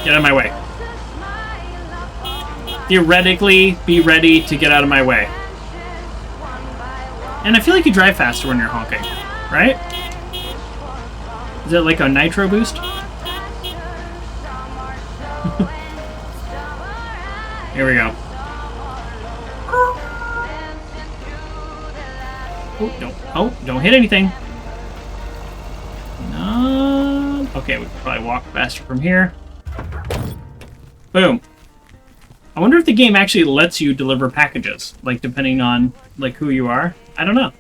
Speaker 1: Get out of my way. Theoretically, be ready to get out of my way. And I feel like you drive faster when you're honking, right? Is it like a nitro boost? Here we go. Oh, don't hit anything. No. Okay, we can probably walk faster from here. Boom. I wonder if the game actually lets you deliver packages, depending on who you are. I don't know.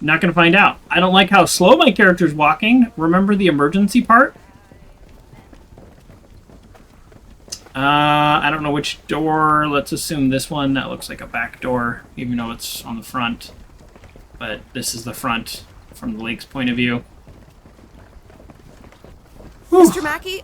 Speaker 1: Not gonna find out. I don't like how slow my character's walking. Remember the emergency part? I don't know which door. Let's assume this one. That looks like a back door, even though it's on the front. But this is the front from the lake's point of view.
Speaker 3: Mr. Mackey,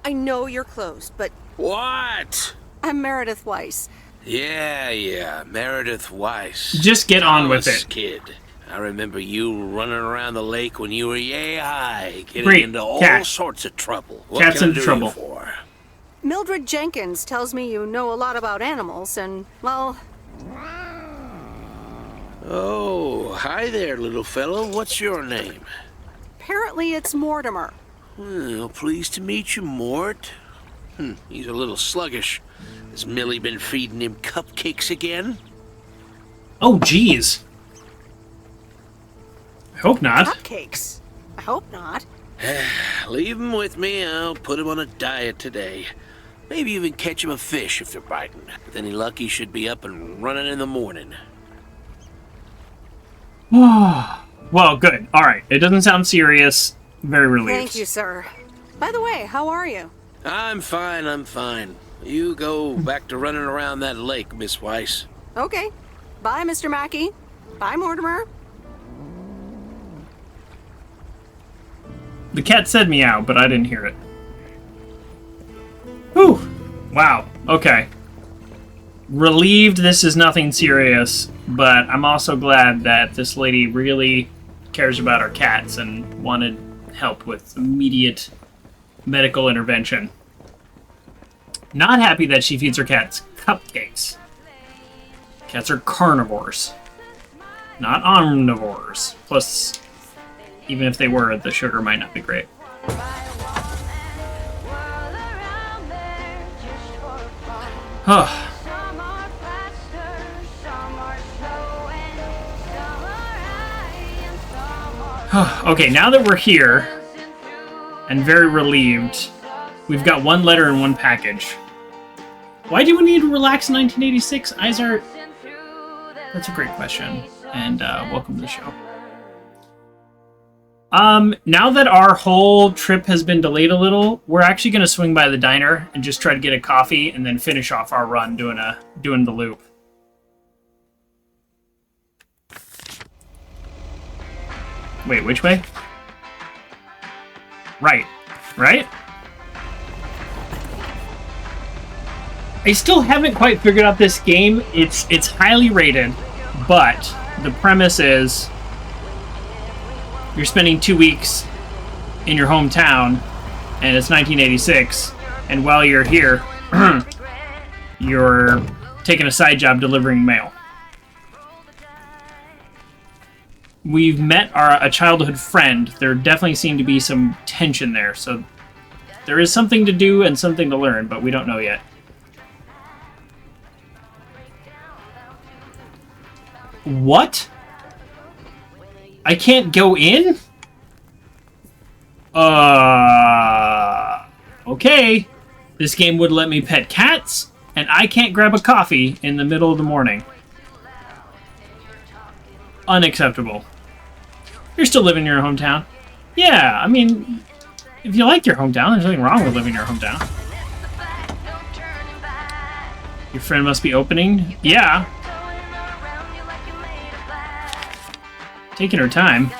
Speaker 3: I know you're closed, but...
Speaker 15: What?
Speaker 3: I'm Meredith Weiss.
Speaker 15: Yeah, Meredith Weiss.
Speaker 1: Just get on with it.
Speaker 15: Kid. I remember you running around the lake when you were yay high, getting into all sorts of trouble. What
Speaker 1: Cat's
Speaker 15: can I
Speaker 1: into
Speaker 15: do
Speaker 1: trouble.
Speaker 15: you for?
Speaker 3: Mildred Jenkins tells me you know a lot about animals, and, well...
Speaker 15: Oh, hi there, little fellow. What's your name?
Speaker 3: Apparently it's Mortimer.
Speaker 15: Well, pleased to meet you, Mort. He's a little sluggish. Has Millie been feeding him cupcakes again?
Speaker 1: Oh, jeez. I hope not.
Speaker 3: Cupcakes. I hope not.
Speaker 15: Leave him with me. I'll put him on a diet today. Maybe even catch him a fish if they're biting. With any luck, he should be up and running in the morning.
Speaker 1: Well, good. All right. It doesn't sound serious. Very relieved.
Speaker 3: Thank you, sir. By the way, how are you?
Speaker 15: I'm fine, I'm fine. You go back to running around that lake, Miss Weiss.
Speaker 3: Okay. Bye, Mr. Mackey. Bye, Mortimer.
Speaker 1: The cat said meow, but I didn't hear it. Whew. Wow. Okay. Relieved this is nothing serious, but I'm also glad that this lady really cares about our cats and wanted help with immediate medical intervention. Not happy that she feeds her cats cupcakes. Cats are carnivores, not omnivores. Plus, even if they were, the sugar might not be great. Okay, now that we're here, and very relieved, we've got one letter and one package. Why do we need to relax in 1986? Izar? That's a great question, and welcome to the show. Now that our whole trip has been delayed a little, we're actually going to swing by the diner and just try to get a coffee and then finish off our run doing the loop. Wait, which way? Right. Right? I still haven't quite figured out this game. It's highly rated, but the premise is you're spending 2 weeks in your hometown, and it's 1986, and while you're here, you're taking a side job delivering mail. We've met a childhood friend. There definitely seemed to be some tension there, so there is something to do and something to learn, but we don't know yet. What? I can't go in? Okay. This game would let me pet cats, and I can't grab a coffee in the middle of the morning. Unacceptable. You're still living in your hometown? Yeah, I mean, if you like your hometown, there's nothing wrong with living in your hometown. Your friend must be opening? Yeah. Taking her time.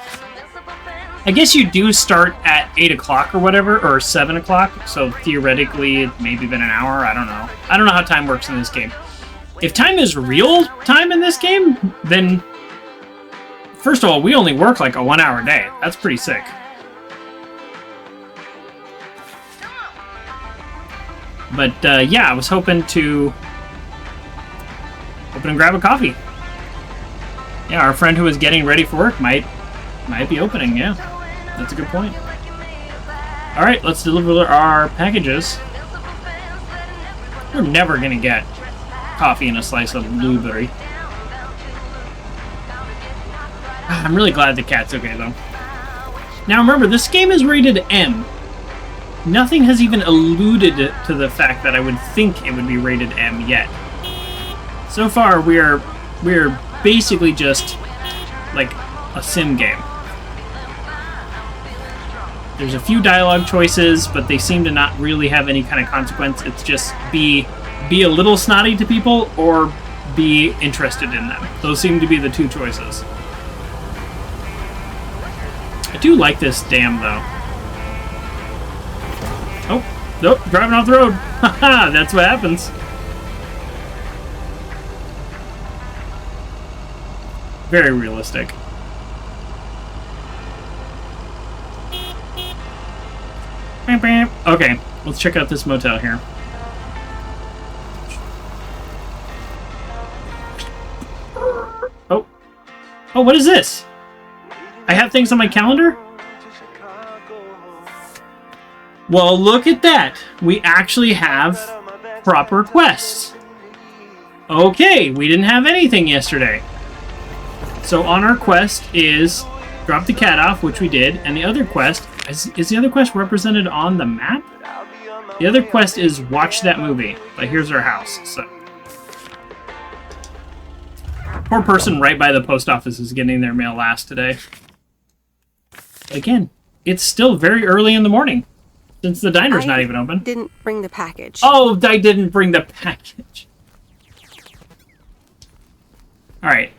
Speaker 1: I guess you do start at 8 o'clock or whatever, or 7 o'clock, so theoretically it maybe been an hour, I don't know. I don't know how time works in this game. If time is real time in this game, then first of all, we only work like a 1 hour day. That's pretty sick. But yeah, I was hoping to grab a coffee. Yeah, our friend who was getting ready for work might be opening, yeah. That's a good point. Alright, let's deliver our packages. We're never gonna get coffee and a slice of blueberry. I'm really glad the cat's okay, though. Now remember, this game is rated M. Nothing has even alluded to the fact that I would think it would be rated M yet. So far, we're basically just like a sim game. There's a few dialogue choices, but they seem to not really have any kind of consequence. It's just be a little snotty to people or be interested in them. Those seem to be the two choices. I do like this dam, though. Oh, nope, driving off the road. Haha, that's what happens. Very realistic. Okay, let's check out this motel here. Oh. Oh, what is this? I have things on my calendar? Well, look at that. We actually have proper quests. Okay, we didn't have anything yesterday. So on our quest is Drop the cat off, which we did, and the other quest... Is the other quest represented on the map? The other quest is watch that movie. Like, here's our house, so... Poor person right by the post office is getting their mail last today. Again, it's still very early in the morning, since the diner's not even open.
Speaker 3: Didn't bring the package.
Speaker 1: Oh, I didn't bring the package. Alright,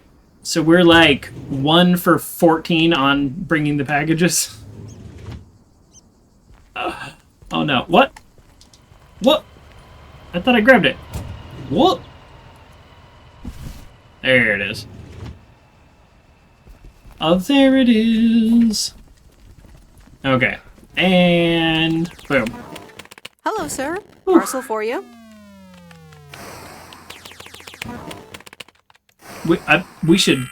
Speaker 1: so we're like 1 for 14 on bringing the packages. Oh no, what? What? I thought I grabbed it. What? There it is. Oh, there it is. Okay. And boom.
Speaker 3: Hello, sir. Parcel for you.
Speaker 1: We should...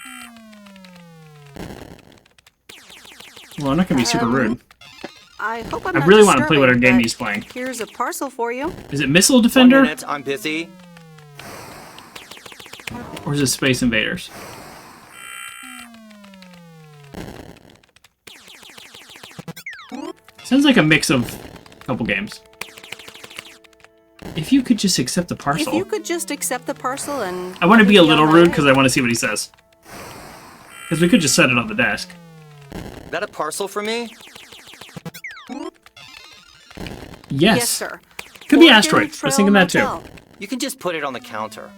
Speaker 1: Well, I'm not going to be super rude.
Speaker 3: I hope I'm
Speaker 1: I
Speaker 3: not
Speaker 1: really want to play what our game
Speaker 3: but
Speaker 1: he's playing.
Speaker 3: Here's a parcel for you.
Speaker 1: Is it Missile Defender?
Speaker 16: 1 minute, I'm busy.
Speaker 1: Or is it Space Invaders? Sounds like a mix of a couple games. If you could just accept the parcel.
Speaker 3: If you could just accept the parcel and...
Speaker 1: I want to be a little rude because I want to see what he says. Because we could just set it on the desk.
Speaker 16: Is that a parcel for me?
Speaker 1: Yes.
Speaker 3: Yes, sir.
Speaker 1: Could be Asteroid. I was thinking that too.
Speaker 16: You can just put it on the counter.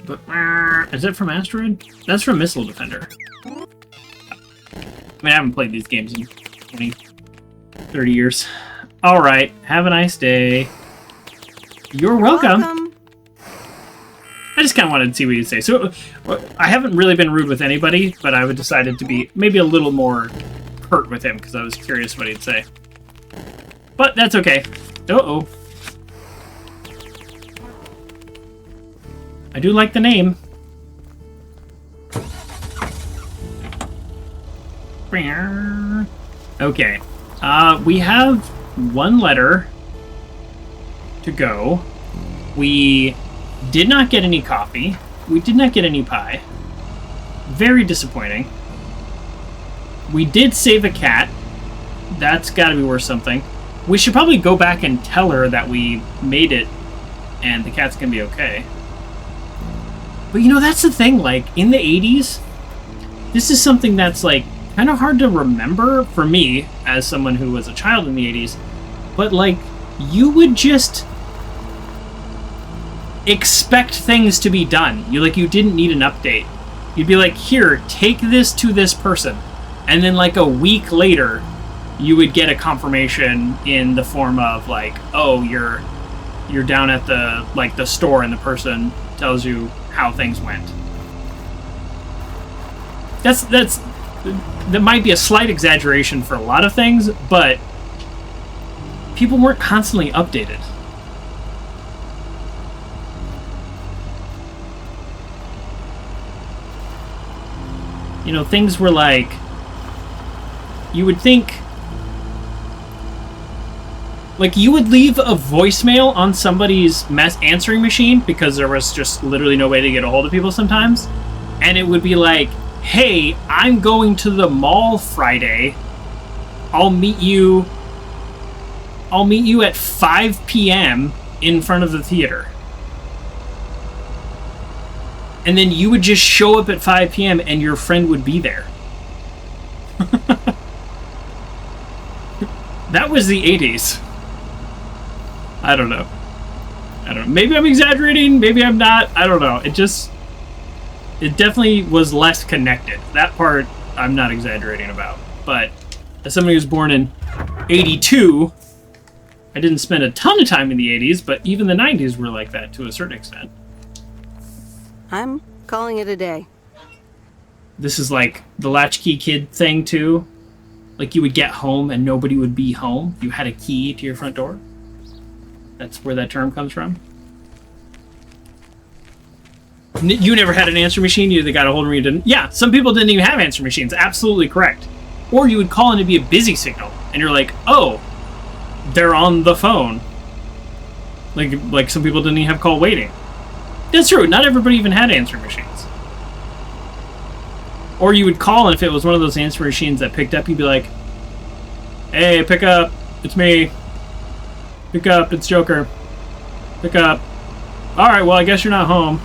Speaker 1: But is it from Asteroid? That's from Missile Defender. I mean, I haven't played these games in 20, 30 years. Alright, have a nice day. You're welcome. I just kind of wanted to see what you'd say. So, I haven't really been rude with anybody, but I would decided to be maybe a little more pert with him because I was curious what he'd say. But that's okay. Uh-oh. I do like the name. Okay. We have one letter to go. We did not get any coffee. We did not get any pie. Very disappointing. We did save a cat. That's gotta be worth something. We should probably go back and tell her that we made it and the cat's gonna be okay. But you know, that's the thing, like, in the 80s, this is something that's, like, kind of hard to remember for me, as someone who was a child in the 80s, but, like, you would just expect things to be done. You didn't need an update. You'd be like, here, take this to this person. And then, like, a week later, you would get a confirmation in the form of, like, oh, you're down at the, like, the store and the person tells you how things went. That might be a slight exaggeration for a lot of things, but people weren't constantly updated. You know, things were like, you would think, like, you would leave a voicemail on somebody's answering machine because there was just literally no way to get a hold of people sometimes. And it would be like, hey, I'm going to the mall Friday. I'll meet you at 5 p.m. in front of the theater. And then you would just show up at 5 p.m. and your friend would be there. That was the 80s. I don't know. Maybe I'm exaggerating, maybe I'm not. I don't know. It definitely was less connected. That part I'm not exaggerating about. But as somebody who was born in 82, I didn't spend a ton of time in the 80s, but even the 90s were like that to a certain extent.
Speaker 3: I'm calling it a day.
Speaker 1: This is like the latchkey kid thing too. Like, you would get home and nobody would be home. You had a key to your front door. That's where that term comes from. You never had an answer machine? You either got a hold of me or you didn't? Yeah, some people didn't even have answer machines. Absolutely correct. Or you would call and it'd be a busy signal. And you're like, oh, they're on the phone. Like some people didn't even have call waiting. That's true. Not everybody even had answering machines. Or you would call, and if it was one of those answering machines that picked up, you'd be like, "Hey, pick up. It's me. Pick up. It's Joker. Pick up. All right, well, I guess you're not home.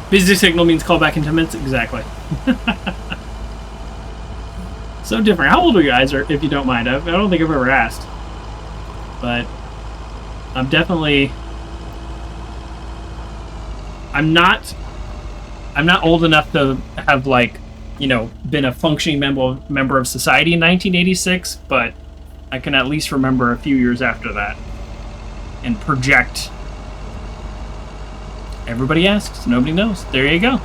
Speaker 1: Busy signal means call back in 10 minutes." Exactly. So different. How old are you guys, or if you don't mind? I don't think I've ever asked. But I'm definitely... I'm not old enough to have, like, you know, been a functioning member of society in 1986, but I can at least remember a few years after that and project. Everybody asks, nobody knows. There you go.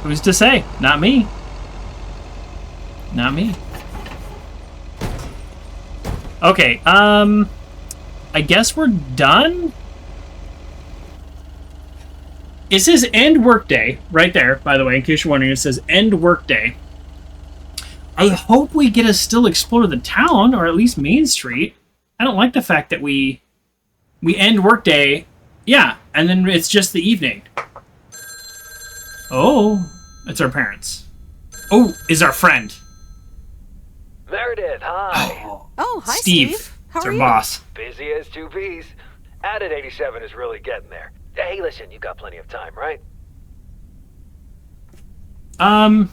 Speaker 1: Who's to say? Not me. Not me. Okay, I guess we're done? It says end workday right there, by the way, in case you're wondering. It says end workday. I hope we get to still explore the town, or at least Main Street. I don't like the fact that we end workday, yeah, and then it's just the evening. Oh, it's our parents. Oh, is our friend.
Speaker 2: Meredith, hi.
Speaker 3: Oh, hi,
Speaker 1: Steve.
Speaker 3: How
Speaker 1: It's
Speaker 3: are
Speaker 1: our
Speaker 3: you?
Speaker 1: boss.
Speaker 2: Busy as two peas. Added 87 is really getting there. Hey, listen, you got plenty of time, right?
Speaker 1: I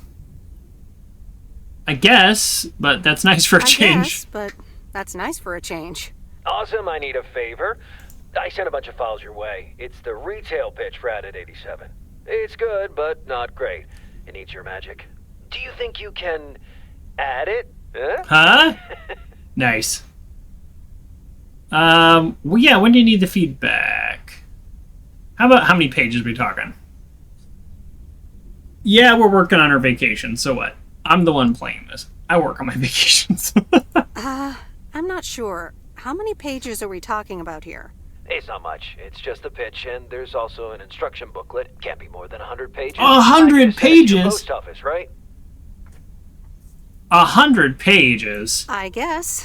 Speaker 1: guess, but that's nice for a change.
Speaker 3: Guess, but that's nice for a change.
Speaker 2: Awesome, I need a favor. I sent a bunch of files your way. It's the retail pitch for Added 87. It's good, but not great. It needs your magic. Do you think you can add it?
Speaker 1: Huh? Nice. Well, yeah, when do you need the feedback? How about how many pages are we talking? Yeah, we're working on our vacation, so what? I'm the one playing this. I work on my vacations.
Speaker 3: I'm not sure. How many pages are we talking about here?
Speaker 2: It's not much. It's just the pitch, and there's also an instruction booklet. Can't be more than 100 pages.
Speaker 1: 100 pages?
Speaker 2: Post office, right?
Speaker 1: 100 pages?
Speaker 3: I guess.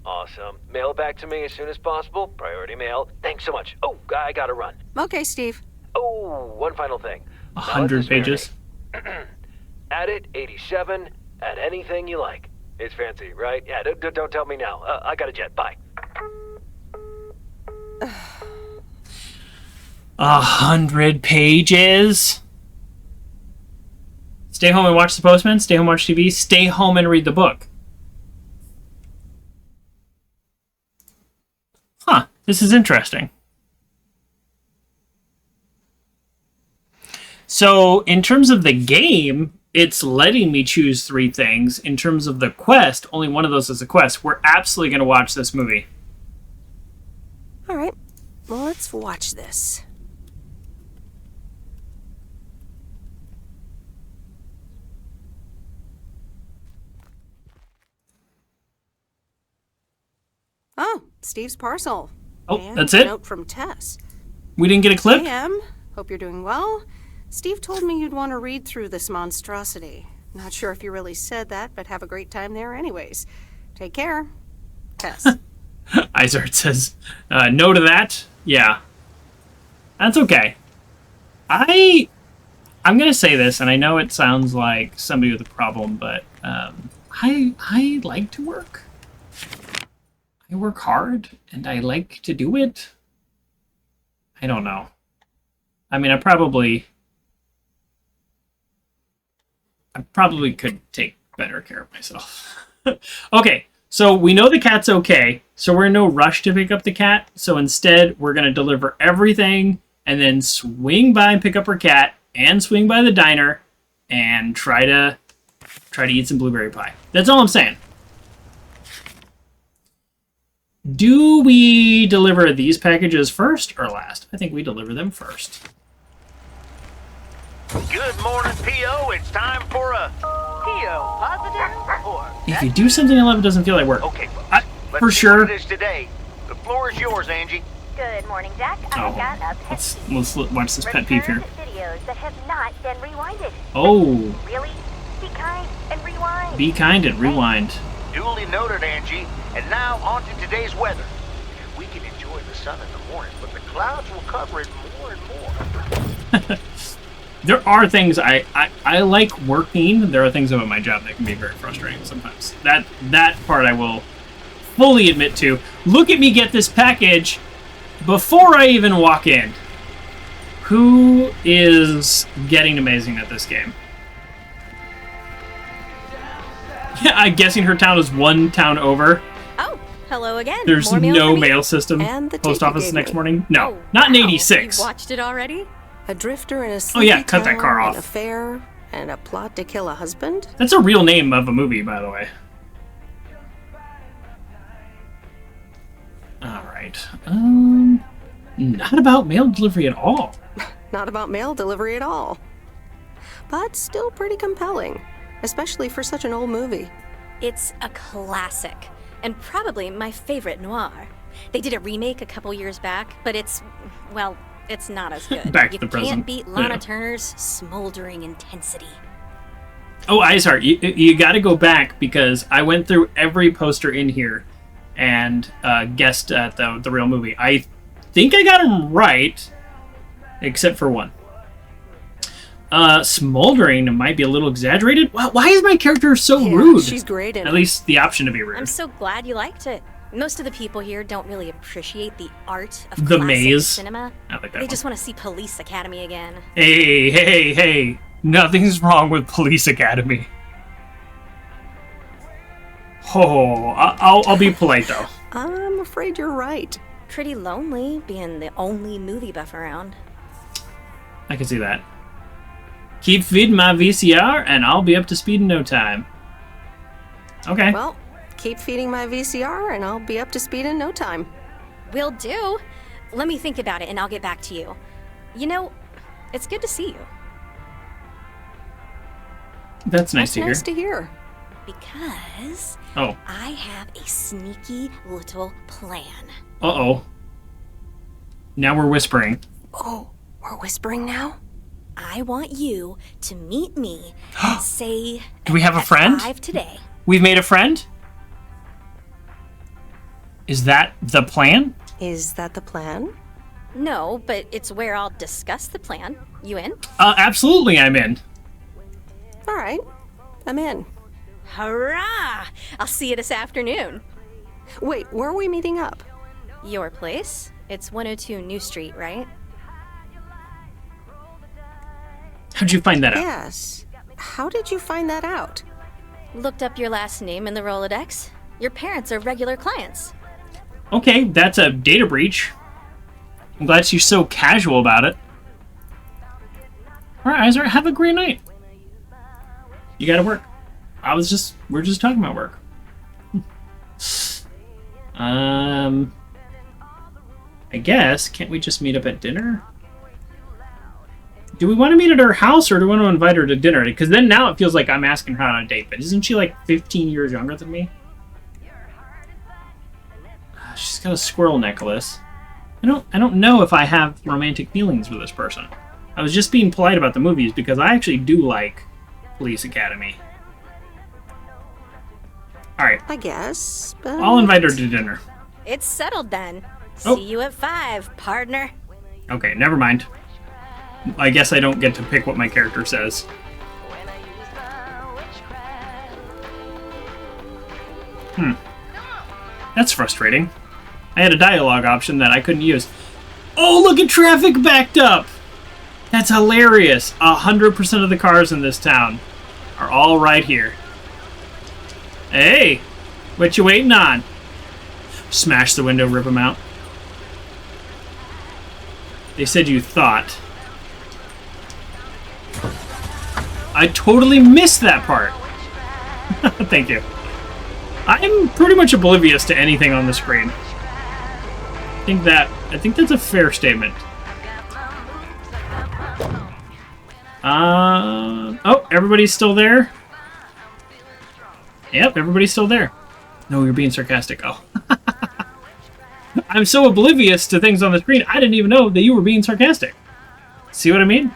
Speaker 2: Awesome. Mail it back to me as soon as possible. Priority mail. Thanks so much. Oh, I gotta run.
Speaker 3: Okay, Steve.
Speaker 2: Oh, one final thing.
Speaker 1: 100 pages?
Speaker 2: Add it, 87. Add anything you like. It's fancy, right? Yeah, don't tell me now. I got a jet. Bye.
Speaker 1: 100 pages? Stay home and watch The Postman. Stay home and watch TV. Stay home and read the book. Huh. This is interesting. So, in terms of the game, it's letting me choose 3 things. In terms of the quest, only one of those is a quest. We're absolutely going to watch this movie.
Speaker 3: All right. Well, let's watch this. Oh, Steve's parcel.
Speaker 1: Oh,
Speaker 3: and
Speaker 1: that's it?
Speaker 3: A note from Tess.
Speaker 1: We didn't get a clip?
Speaker 3: Sam, hope you're doing well. Steve told me you'd want to read through this monstrosity. Not sure if you really said that, but have a great time there anyways. Take care. Tess.
Speaker 1: Izard says, no to that. Yeah. That's okay. I'm going to say this, and I know it sounds like somebody with a problem, but I like to work. I work hard, and I like to do it. I don't know. I mean, I probably could take better care of myself. Okay, so we know the cat's okay, so we're in no rush to pick up the cat. So instead, we're going to deliver everything and then swing by and pick up her cat and swing by the diner and try to eat some blueberry pie. That's all I'm saying. Do we deliver these packages first or last? I think we deliver them first.
Speaker 12: Good morning, P.O. It's time for a P.O. positive or...
Speaker 1: If you do something I love, it doesn't feel like work.
Speaker 12: Okay, folks.
Speaker 1: For
Speaker 12: Let's see
Speaker 1: sure.
Speaker 12: what it is today. The floor is yours, Angie.
Speaker 5: Good morning, Jack.
Speaker 1: Oh,
Speaker 5: I've got a pet
Speaker 1: let's watch this pet peeve here.
Speaker 5: videos that have not been rewinded.
Speaker 1: Oh,
Speaker 5: Really? Be kind and rewind.
Speaker 1: be kind and rewind.
Speaker 12: Duly noted, Angie. And now on to today's weather. We can enjoy enjoy the sun in the morning, but the clouds will cover it more and more.
Speaker 1: There are things I like working. There are things about my job that can be very frustrating sometimes. That part I will fully admit to. Look at me get this package before I even walk in. Who is getting amazing at this game? Yeah, I'm guessing her town is one town over.
Speaker 14: Oh, hello again.
Speaker 1: There's
Speaker 14: More mail
Speaker 1: no
Speaker 14: for me?
Speaker 1: mail system.
Speaker 3: And the
Speaker 1: Post
Speaker 3: tape you
Speaker 1: office
Speaker 3: gave
Speaker 1: next
Speaker 3: me.
Speaker 1: morning? No,
Speaker 14: Oh,
Speaker 1: not in
Speaker 14: wow.
Speaker 1: 86.
Speaker 14: You watched it already?
Speaker 3: A drifter in a
Speaker 1: Oh
Speaker 3: sleepy
Speaker 1: yeah, cut that
Speaker 3: town,
Speaker 1: car
Speaker 3: an
Speaker 1: off.
Speaker 3: affair, and a plot to kill a husband?
Speaker 1: That's a real name of a movie, by the way. Alright. Not about mail delivery at all.
Speaker 3: Not about mail delivery at all. But still pretty compelling, especially for such an old movie.
Speaker 14: It's a classic, and probably my favorite noir. They did a remake a couple years back, but it's not as good.
Speaker 1: Back to
Speaker 14: you
Speaker 1: the present.
Speaker 14: can't beat Lana
Speaker 1: Yeah.
Speaker 14: Turner's smoldering intensity.
Speaker 1: Oh, Izar, you got to go back because I went through every poster in here and guessed at the real movie. I think I got them right, except for one. Smoldering might be a little exaggerated. Why is my character so rude?
Speaker 3: She's great in
Speaker 1: At
Speaker 3: it.
Speaker 1: least the option to be rude.
Speaker 14: I'm so glad you liked it. Most of the people here don't really appreciate the art of
Speaker 1: The
Speaker 14: classic
Speaker 1: Maze.
Speaker 14: cinema.
Speaker 1: I like that
Speaker 14: They
Speaker 1: one.
Speaker 14: just want to see Police Academy again.
Speaker 1: Hey. Nothing's wrong with Police Academy. Oh, I'll be polite, though.
Speaker 3: I'm afraid you're right.
Speaker 14: Pretty lonely being the only movie buff around.
Speaker 1: I can see that. Keep feeding my VCR, and I'll be up to speed in no time. Okay.
Speaker 3: Well, keep feeding my VCR and I'll be up to speed in no time.
Speaker 14: Will do. Let me think about it and I'll get back to you. You know, it's good to see you.
Speaker 1: That's nice
Speaker 3: That's
Speaker 1: to hear.
Speaker 3: nice to hear.
Speaker 14: Because
Speaker 1: Oh.
Speaker 14: I have a sneaky little plan.
Speaker 1: Uh-oh. Now we're whispering.
Speaker 3: Oh, we're whispering now?
Speaker 14: I want you to meet me and say
Speaker 1: Do we have a
Speaker 14: at
Speaker 1: friend?
Speaker 14: 5 today.
Speaker 1: We've made a friend? Is that the plan?
Speaker 3: Is that the plan?
Speaker 14: No, but it's where I'll discuss the plan. You in?
Speaker 1: Absolutely I'm in.
Speaker 3: All right, I'm in.
Speaker 14: Hurrah! I'll see you this afternoon.
Speaker 3: Wait, where are we meeting up?
Speaker 14: Your place? It's 102 New Street, right?
Speaker 1: How'd you find that out?
Speaker 3: Yes. How did you find that out?
Speaker 14: Looked up your last name in the Rolodex. Your parents are regular clients.
Speaker 1: Okay, that's a data breach. I'm glad she's so casual about it. Alright, Izar, have a great night. You gotta work. We're just talking about work. I guess, can't we just meet up at dinner? Do we want to meet at her house or do we want to invite her to dinner? Because then now it feels like I'm asking her on a date, but isn't she like 15 years younger than me? She's got a squirrel necklace. I don't know if I have romantic feelings for this person. I was just being polite about the movies because I actually do like Police Academy. Alright.
Speaker 3: I guess, but...
Speaker 1: I'll invite her to dinner.
Speaker 14: It's settled then.
Speaker 1: Oh.
Speaker 14: See you at 5, partner.
Speaker 1: Okay, never mind. I guess I don't get to pick what my character says. That's frustrating. I had a dialogue option that I couldn't use. Oh, look at traffic backed up! That's hilarious. 100% of the cars in this town are all right here. Hey, what you waiting on? Smash the window, rip them out. They said you thought. I totally missed that part. Thank you. I'm pretty much oblivious to anything on the screen. I think that's a fair statement. Oh, everybody's still there? Yep, everybody's still there. No, you're being sarcastic. Oh. I'm so oblivious to things on the screen, I didn't even know that you were being sarcastic. See what I mean?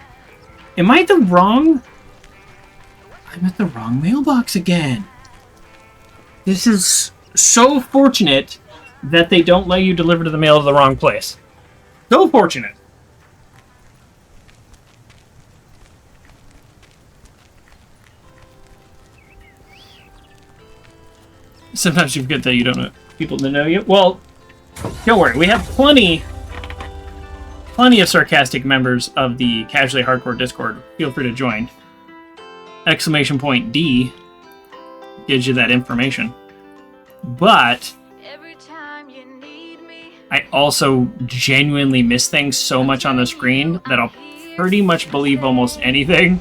Speaker 1: Am I the wrong... I'm at the wrong mailbox again. This is so fortunate that they don't let you deliver to the mail to the wrong place. So fortunate. Sometimes you forget that you don't know people to know you. Well, don't worry. We have plenty of sarcastic members of the Casually Hardcore Discord. Feel free to join. !D gives you that information. But I also genuinely miss things so much on the screen that I'll pretty much believe almost anything.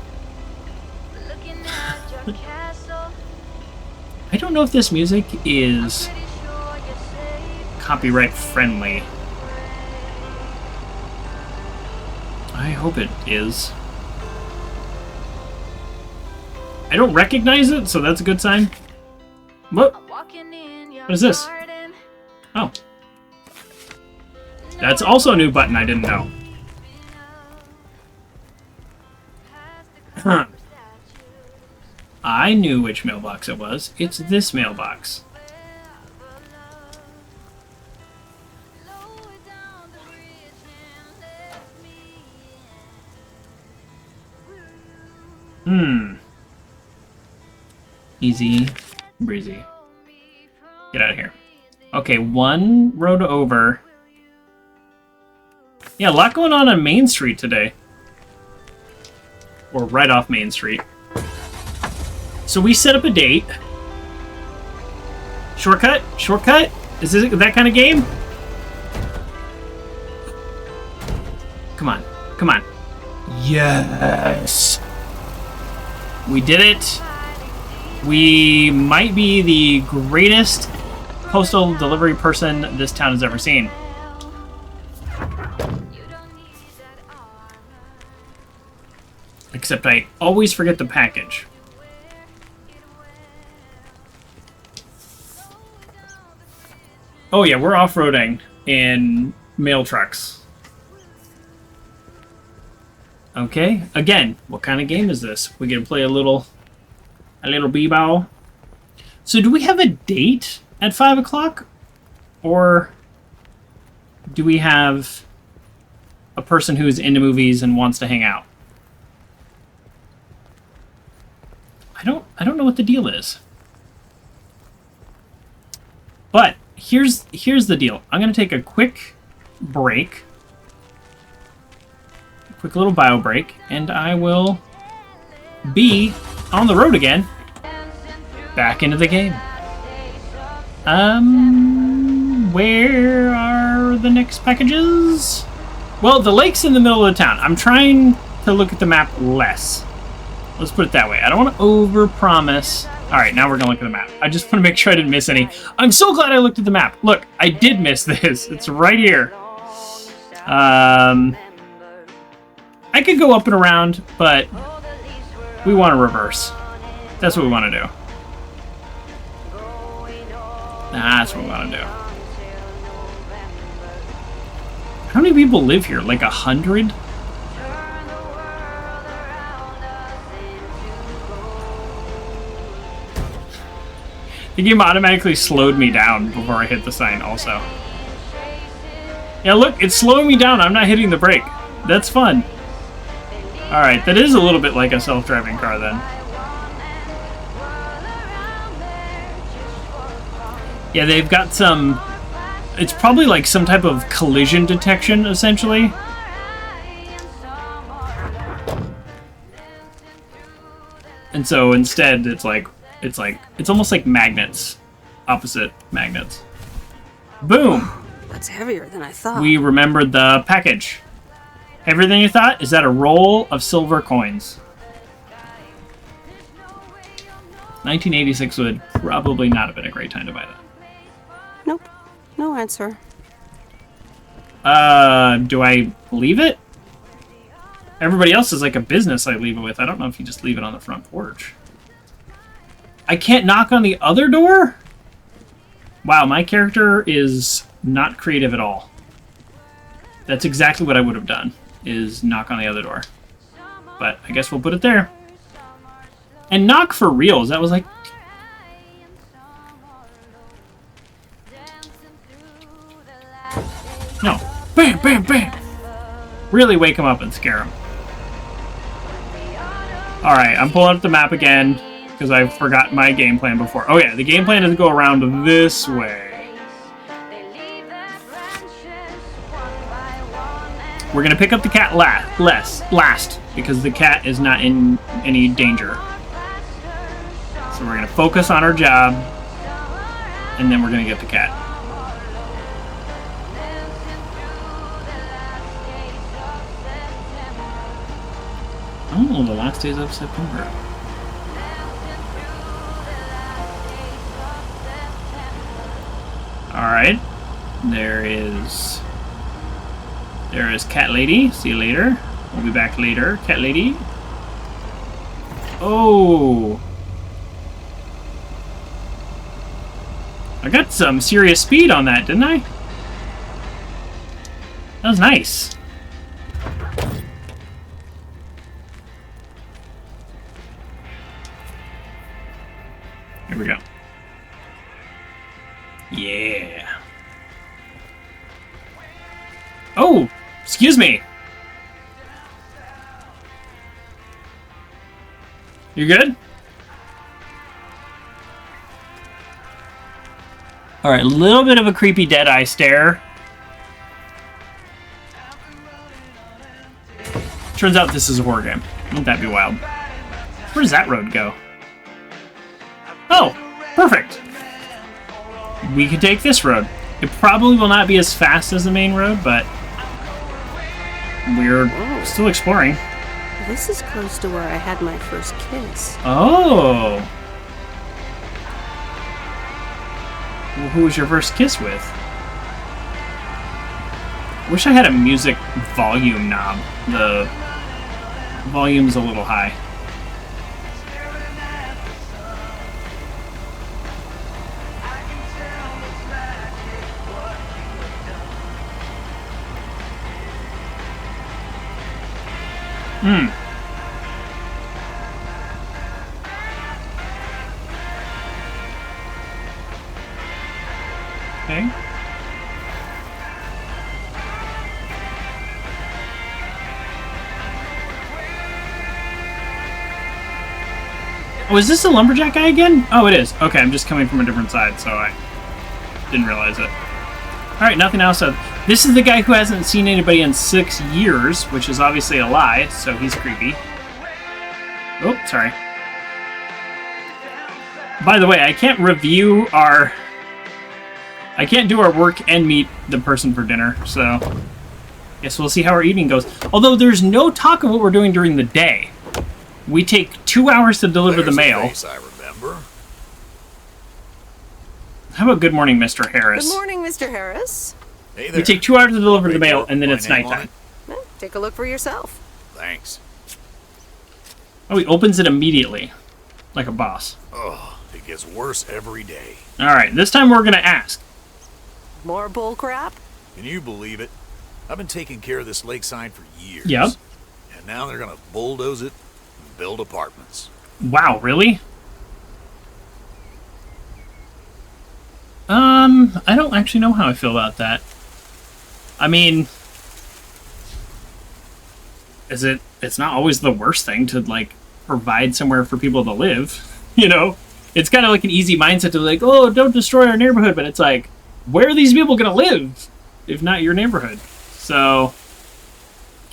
Speaker 1: I don't know if this music is copyright friendly. I hope it is. I don't recognize it, so that's a good sign. What is this? Oh. That's also a new button I didn't know. Huh. I knew which mailbox it was. It's this mailbox. Easy breezy. Get out of here. Okay, one road over. Yeah, a lot going on Main Street today. Or right off Main Street. So we set up a date. Shortcut? Shortcut? Is this that kind of game? Come on. Come on. Yes! We did it. We might be the greatest postal delivery person this town has ever seen. Except I always forget the package. Oh yeah, we're off-roading in mail trucks. Okay, again, what kind of game is this? We gonna play a little b-bow. So do we have a date at 5 o'clock? Or do we have a person who's into movies and wants to hang out? I don't know what the deal is. But here's the deal. I'm gonna take a quick break. A quick little bio break, and I will be on the road again. Back into the game. Where are the next packages? Well, the lake's in the middle of the town. I'm trying to look at the map less. Let's put it that way. I don't want to overpromise. All right, now we're gonna look at the map. I just want to make sure I didn't miss any. I'm so glad I looked at the map. Look, I did miss this. It's right here. I could go up and around, but we want to reverse. That's what we want to do. That's what we want to do. How many people live here? Like 100? The game automatically slowed me down before I hit the sign also. Yeah, look, it's slowing me down. I'm not hitting the brake. That's fun. Alright, that is a little bit like a self-driving car then. Yeah, they've got some... It's probably like some type of collision detection, essentially. And so instead, it's almost like magnets. Opposite magnets. Boom!
Speaker 3: That's heavier than I thought.
Speaker 1: We remembered the package. Everything you thought? Is that a roll of silver coins? 1986 would probably not have been a great time to buy that.
Speaker 3: Nope. No answer.
Speaker 1: Do I leave it? Everybody else is like a business I leave it with. I don't know if you just leave it on the front porch. I can't knock on the other door? Wow, my character is not creative at all. That's exactly what I would have done, is knock on the other door. But I guess we'll put it there. And knock for reals. That was like... bam, bam. Really wake him up and scare him. Alright, I'm pulling up the map again because I forgot my game plan before. Oh yeah, the game plan is to go around this way. We're going to pick up the cat last because the cat is not in any danger. So we're going to focus on our job and then we're going to get the cat. Oh, the last days of September. Alright. There is Cat Lady. See you later. We'll be back later. Cat Lady. Oh. I got some serious speed on that, didn't I? That was nice. Here we go. Yeah. Oh, excuse me. You good? All right, a little bit of a creepy dead eye stare. Turns out this is a horror game. Wouldn't that be wild? Where does that road go? Oh, perfect. We can take this road. It probably will not be as fast as the main road, but we're still exploring.
Speaker 3: This is close to where I had my first kiss.
Speaker 1: Oh. Well, who was your first kiss with? Wish I had a music volume knob. The volume's a little high. Hmm. Okay. Oh, is this the lumberjack guy again? Oh, it is. Okay, I'm just coming from a different side, so I didn't realize it. Alright, nothing else. This is the guy who hasn't seen anybody in 6 years, which is obviously a lie, so he's creepy. Oh, sorry. By the way, I can't review our... I can't do our work and meet the person for dinner, so... Guess we'll see how our evening goes. Although there's no talk of what we're doing during the day. We take 2 hours to deliver the mail.
Speaker 9: Face I remember.
Speaker 1: How about good morning, Mr. Harris?
Speaker 3: Good morning, Mr. Harris.
Speaker 9: Hey there.
Speaker 1: We take 2 hours to deliver the mail, and then it's nighttime.
Speaker 3: Well, take a look for yourself.
Speaker 9: Thanks.
Speaker 1: Oh, he opens it immediately. Like a boss.
Speaker 9: Oh, it gets worse every day.
Speaker 1: Alright, this time we're gonna ask.
Speaker 3: More bull crap?
Speaker 9: Can you believe it? I've been taking care of this lakeside for years.
Speaker 1: Yep.
Speaker 9: And now they're gonna bulldoze it and build apartments.
Speaker 1: Wow, really? I don't actually know how I feel about that. I mean, it's not always the worst thing to, like, provide somewhere for people to live, you know? It's kind of like an easy mindset to, like, oh, don't destroy our neighborhood, but it's like, where are these people gonna live if not your neighborhood? So,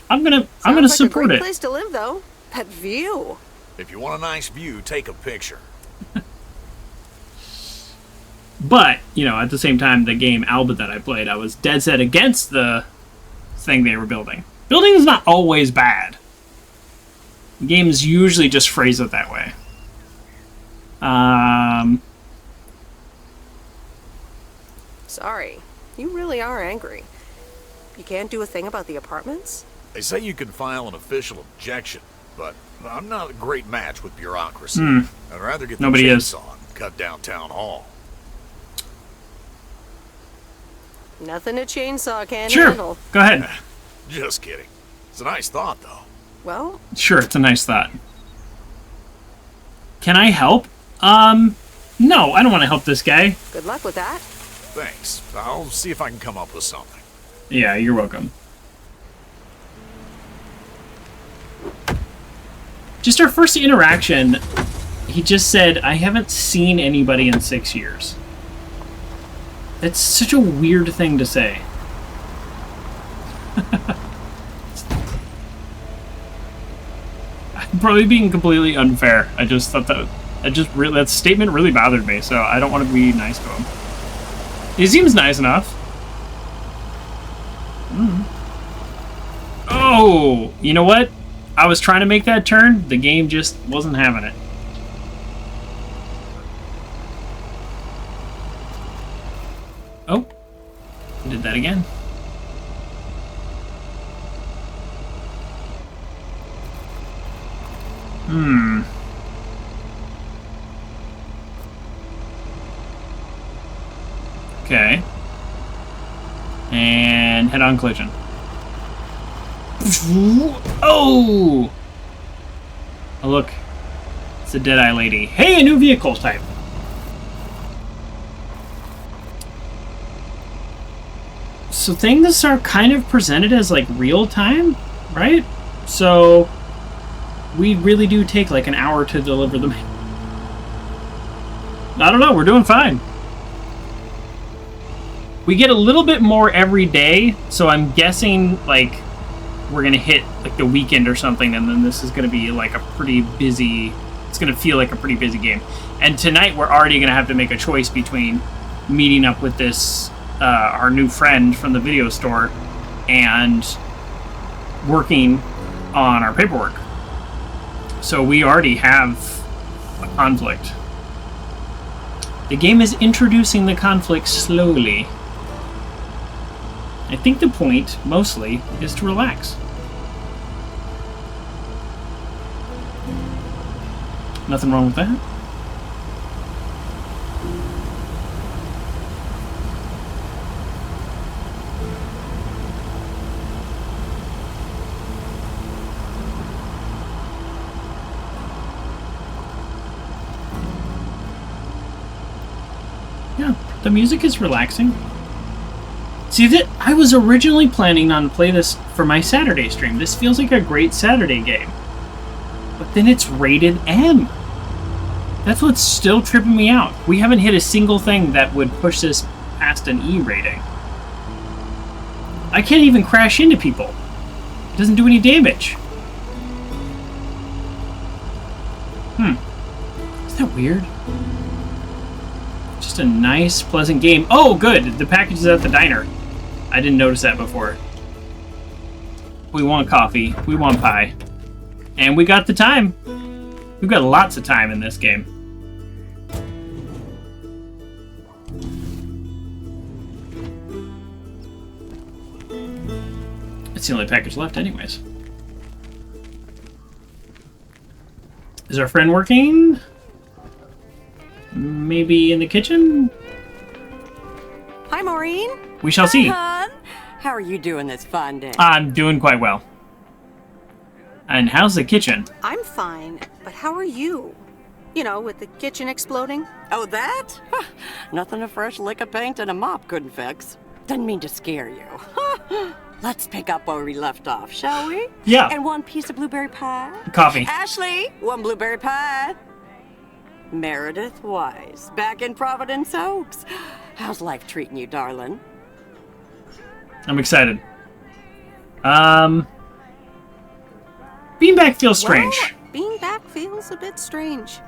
Speaker 1: I'm gonna support
Speaker 3: it.
Speaker 1: it.
Speaker 3: Place to live, though. That view.
Speaker 9: If you want a nice view, take a picture.
Speaker 1: But, you know, at the same time, the game Alba that I played, I was dead set against the thing they were building. Building is not always bad. Games usually just phrase it that way.
Speaker 3: Sorry. You really are angry. You can't do a thing about the apartments?
Speaker 9: They say you can file an official objection, but I'm not a great match with bureaucracy. I'd rather get the chainsaw and cut down town hall.
Speaker 3: Nothing a chainsaw can't
Speaker 1: Sure.
Speaker 3: handle.
Speaker 1: Go ahead.
Speaker 9: Just kidding. It's a nice thought, though.
Speaker 3: Well?
Speaker 1: Sure, it's a nice thought. Can I help? No, I don't want to help this guy.
Speaker 3: Good luck with that.
Speaker 9: Thanks. I'll see if I can come up with something.
Speaker 1: Yeah, you're welcome. Just our first interaction, he just said, I haven't seen anybody in 6 years. That's such a weird thing to say. I'm probably being completely unfair. I just thought that that statement really bothered me, so I don't want to be nice to him. He seems nice enough. Oh, you know what? I was trying to make that turn. The game just wasn't having it. Oh, did that again. Okay. And head-on collision. Oh! Oh, look. It's a Deadeye lady. Hey, a new vehicle type. So things are kind of presented as, like, real time, right? So we really do take, like, an hour to deliver them. I don't know. We're doing fine. We get a little bit more every day, so I'm guessing, like, we're gonna hit, like, the weekend or something, and then this is gonna be, like, a pretty busy... It's gonna feel like a pretty busy game. And tonight, we're already gonna have to make a choice between meeting up with this, our new friend from the video store, and working on our paperwork. So we already have a conflict. The game is introducing the conflict slowly. I think the point, mostly, is to relax. Nothing wrong with that. Yeah, the music is relaxing. See, that I was originally planning on play this for my Saturday stream. This feels like a great Saturday game. But then it's rated M. That's what's still tripping me out. We haven't hit a single thing that would push this past an E rating. I can't even crash into people. It doesn't do any damage. Is that weird? Just a nice, pleasant game. Oh, good. The package is at the diner. I didn't notice that before. We want coffee. We want pie. And we got the time. We've got lots of time in this game. It's the only package left anyways. Is our friend working? Maybe in the kitchen?
Speaker 10: Hi, Maureen.
Speaker 1: We shall see.
Speaker 10: Hon. How are you doing this fine day?
Speaker 1: I'm doing quite well. And how's the kitchen?
Speaker 3: I'm fine, but how are you? You know, with the kitchen exploding?
Speaker 10: Oh, that? Nothing a fresh lick of paint and a mop couldn't fix. Didn't mean to scare you. Let's pick up where we left off, shall we?
Speaker 1: Yeah.
Speaker 10: And one piece of blueberry pie?
Speaker 1: Coffee.
Speaker 10: Ashley, one blueberry pie. Meredith Weiss, back in Providence Oaks. How's life treating you, darling?
Speaker 1: I'm excited. Being back feels strange.
Speaker 3: Well, being back feels a bit strange.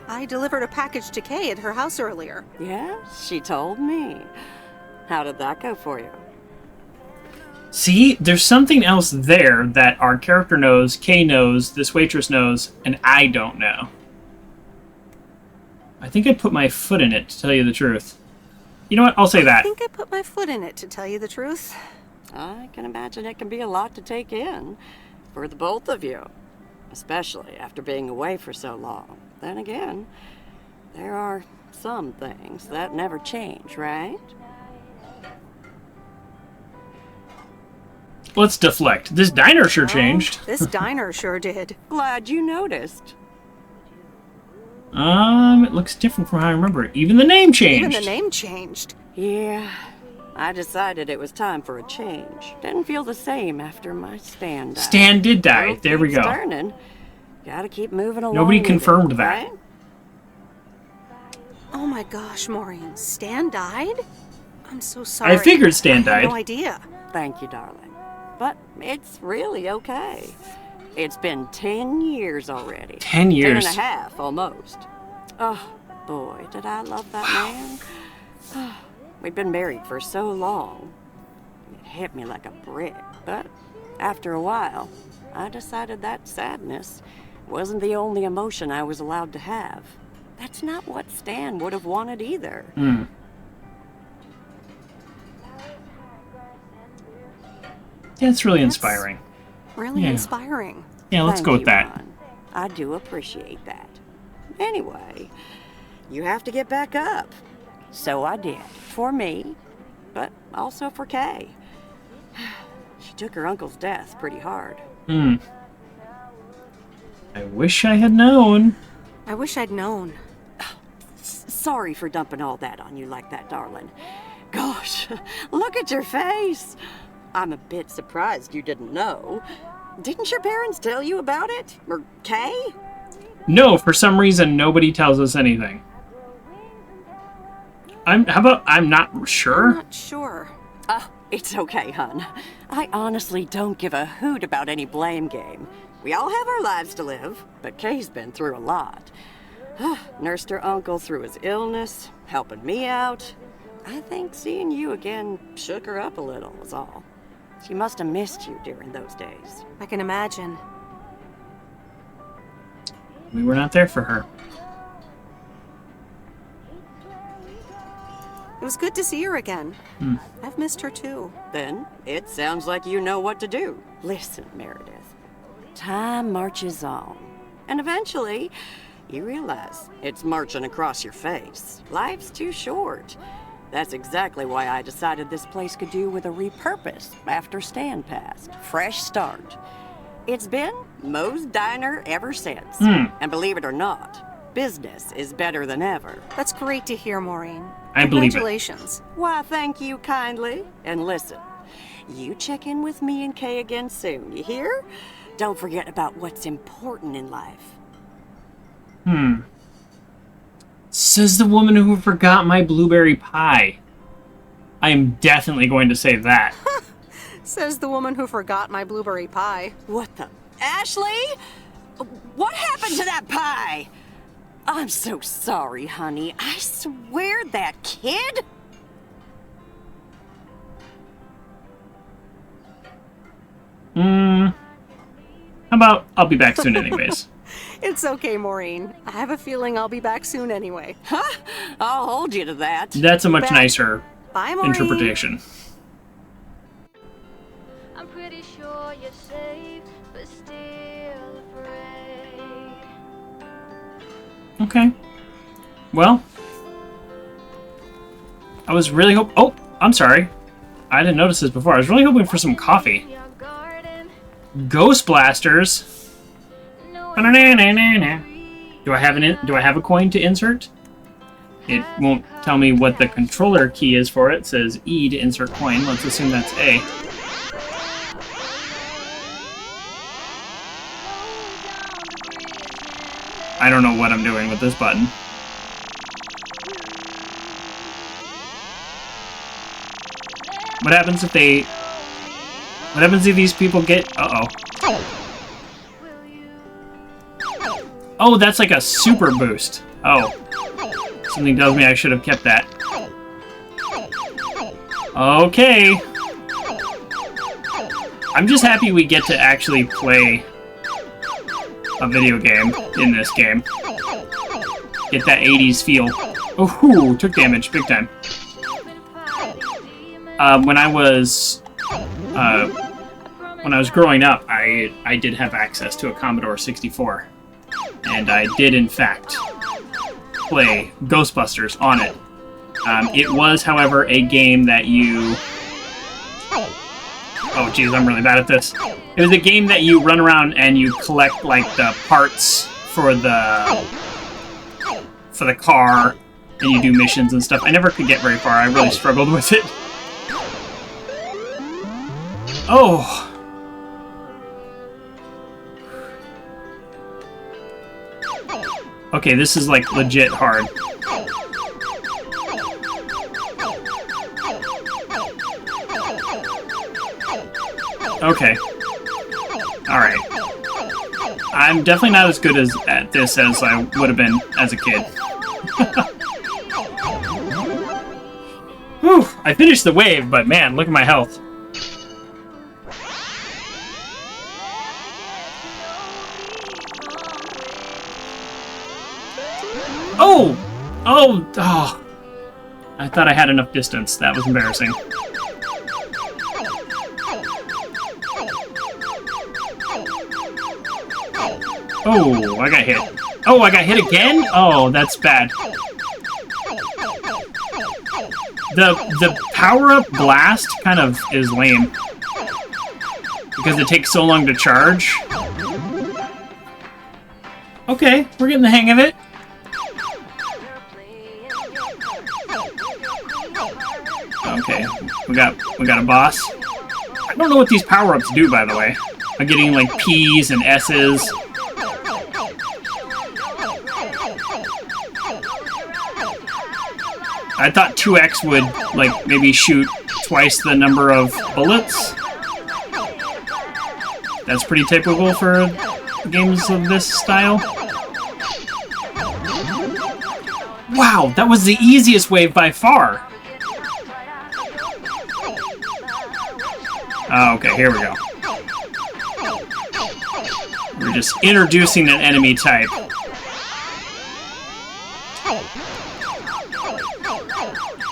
Speaker 3: I delivered a package to Kay at her house earlier.
Speaker 10: Yes, she told me. How did that go for you?
Speaker 1: See, there's something else there that our character knows, Kay knows, this waitress knows, and I don't know. I think I put my foot in it, to tell you the truth. You know what? I'll say that.
Speaker 3: I think I put my foot in it, to tell you the truth.
Speaker 10: I can imagine it can be a lot to take in for the both of you, especially after being away for so long. Then again, there are some things that never change, right?
Speaker 1: Let's deflect. This diner sure changed.
Speaker 3: This diner sure did.
Speaker 10: Glad you noticed.
Speaker 1: It looks different from how I remember it. Even the name changed.
Speaker 3: Even the name changed.
Speaker 10: Yeah, I decided it was time for a change. Didn't feel the same after my Stan died.
Speaker 1: Stan did die. There we go.
Speaker 10: Turning. Gotta keep moving along.
Speaker 1: Nobody
Speaker 10: with
Speaker 1: confirmed
Speaker 10: it,
Speaker 1: that.
Speaker 10: right?
Speaker 3: Oh my gosh, Maureen. Stan died? I'm so sorry.
Speaker 1: I figured Stan
Speaker 3: I had
Speaker 1: died.
Speaker 3: no idea.
Speaker 10: Thank you, darling. But it's really okay. It's been 10 years already.
Speaker 1: 10 years.
Speaker 10: 10 and a half, almost. Oh, boy, did I love that man. We'd been married for so long. It hit me like a brick. But after a while, I decided that sadness wasn't the only emotion I was allowed to have. That's not what Stan would have wanted either.
Speaker 1: Yeah, it's really inspiring.
Speaker 3: Really inspiring.
Speaker 1: Yeah, let's go with that.
Speaker 10: Ron. I do appreciate that. Anyway, you have to get back up. So I did. For me, but also for Kay. She took her uncle's death pretty hard.
Speaker 1: I wish I had known.
Speaker 3: I wish I'd known.
Speaker 10: Sorry for dumping all that on you like that, darling. Gosh, look at your face. I'm a bit surprised you didn't know. Didn't your parents tell you about it? Or Kay?
Speaker 1: No, for some reason, nobody tells us anything. I'm not sure?
Speaker 3: I'm not sure.
Speaker 10: It's okay, hon. I honestly don't give a hoot about any blame game. We all have our lives to live, but Kay's been through a lot. Nursed her uncle through his illness, helping me out. I think seeing you again shook her up a little, is all. She must have missed you during those days.
Speaker 3: I can imagine.
Speaker 1: We were not there for her.
Speaker 3: It was good to see her again. I've missed her too.
Speaker 10: Then, it sounds like you know what to do. Listen, Meredith. Time marches on. And eventually, you realize it's marching across your face. Life's too short. That's exactly why I decided this place could do with a repurpose after Stan passed. Fresh start. It's been Moe's Diner ever since. And believe it or not, business is better than ever.
Speaker 3: That's great to hear, Maureen.
Speaker 1: I believe it.
Speaker 3: Congratulations.
Speaker 10: Why, thank you kindly. And listen, you check in with me and Kay again soon, you hear? Don't forget about what's important in life.
Speaker 1: Says the woman who forgot my blueberry pie. I am definitely going to say that.
Speaker 3: Says the woman who forgot my blueberry pie.
Speaker 10: What the? Ashley? What happened to that pie? I'm so sorry, honey. I swear that kid...
Speaker 1: How about I'll be back soon anyways?
Speaker 3: It's okay, Maureen. I have a feeling I'll be back soon anyway.
Speaker 10: I'll hold you to that.
Speaker 1: That's a much nicer
Speaker 3: Bye, Maureen.
Speaker 1: interpretation.
Speaker 17: I'm pretty sure you're safe, but still afraid.
Speaker 1: Okay. Well, I was really Oh, I'm sorry. I didn't notice this before. I was really hoping for some coffee. Ghost blasters. Do I have a coin to insert? It won't tell me what the controller key is for it. It says E to insert coin. Let's assume that's A. I don't know what I'm doing with this button. What happens if they... What happens if these people get... Uh-oh. Oh, that's like a super boost. Oh. Something tells me I should have kept that. Okay. I'm just happy we get to actually play a video game in this game. Get that 80s feel. Oh, took damage, big time. When I was growing up, I did have access to a Commodore 64. And I did, in fact, play Ghostbusters on it. It was, however, a game that you... Oh, geez, I'm really bad at this. It was a game that you run around and you collect, like, the parts for the car, and you do missions and stuff. I never could get very far. I really struggled with it. Oh! Okay, this is like legit hard. Okay. Alright. I'm definitely not as good at this as I would have been as a kid. Whew, I finished the wave, but man, look at my health. Oh! Oh! Oh! I thought I had enough distance. That was embarrassing. Oh, I got hit. Oh, I got hit again? Oh, that's bad. The power-up blast kind of is lame. Because it takes so long to charge. Okay, we're getting the hang of it. Okay, we got a boss. I don't know what these power-ups do, by the way. I'm getting like P's and S's. I thought 2x would, like, maybe shoot twice the number of bullets. That's pretty typical for games of this style. Wow, that was the easiest wave by far. Oh, okay, here we go. We're just introducing an enemy type.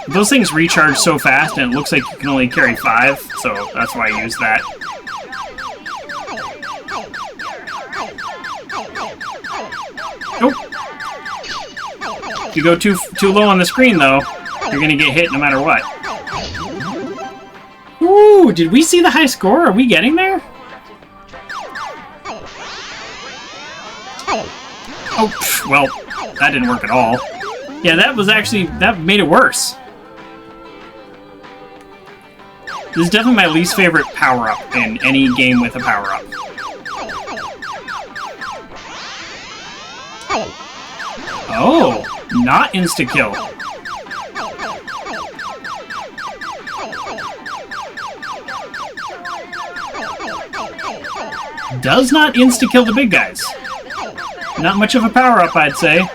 Speaker 1: Those things recharge so fast, and it looks like you can only carry 5, so that's why I use that. Nope. If you go too low on the screen, though, you're gonna get hit no matter what. Ooh, did we see the high score? Are we getting there? Oh, well, that didn't work at all. Yeah, that was actually, that made it worse. This is definitely my least favorite power-up in any game with a power-up. Oh, not insta-kill. Does not insta-kill the big guys. Not much of a power-up, I'd say.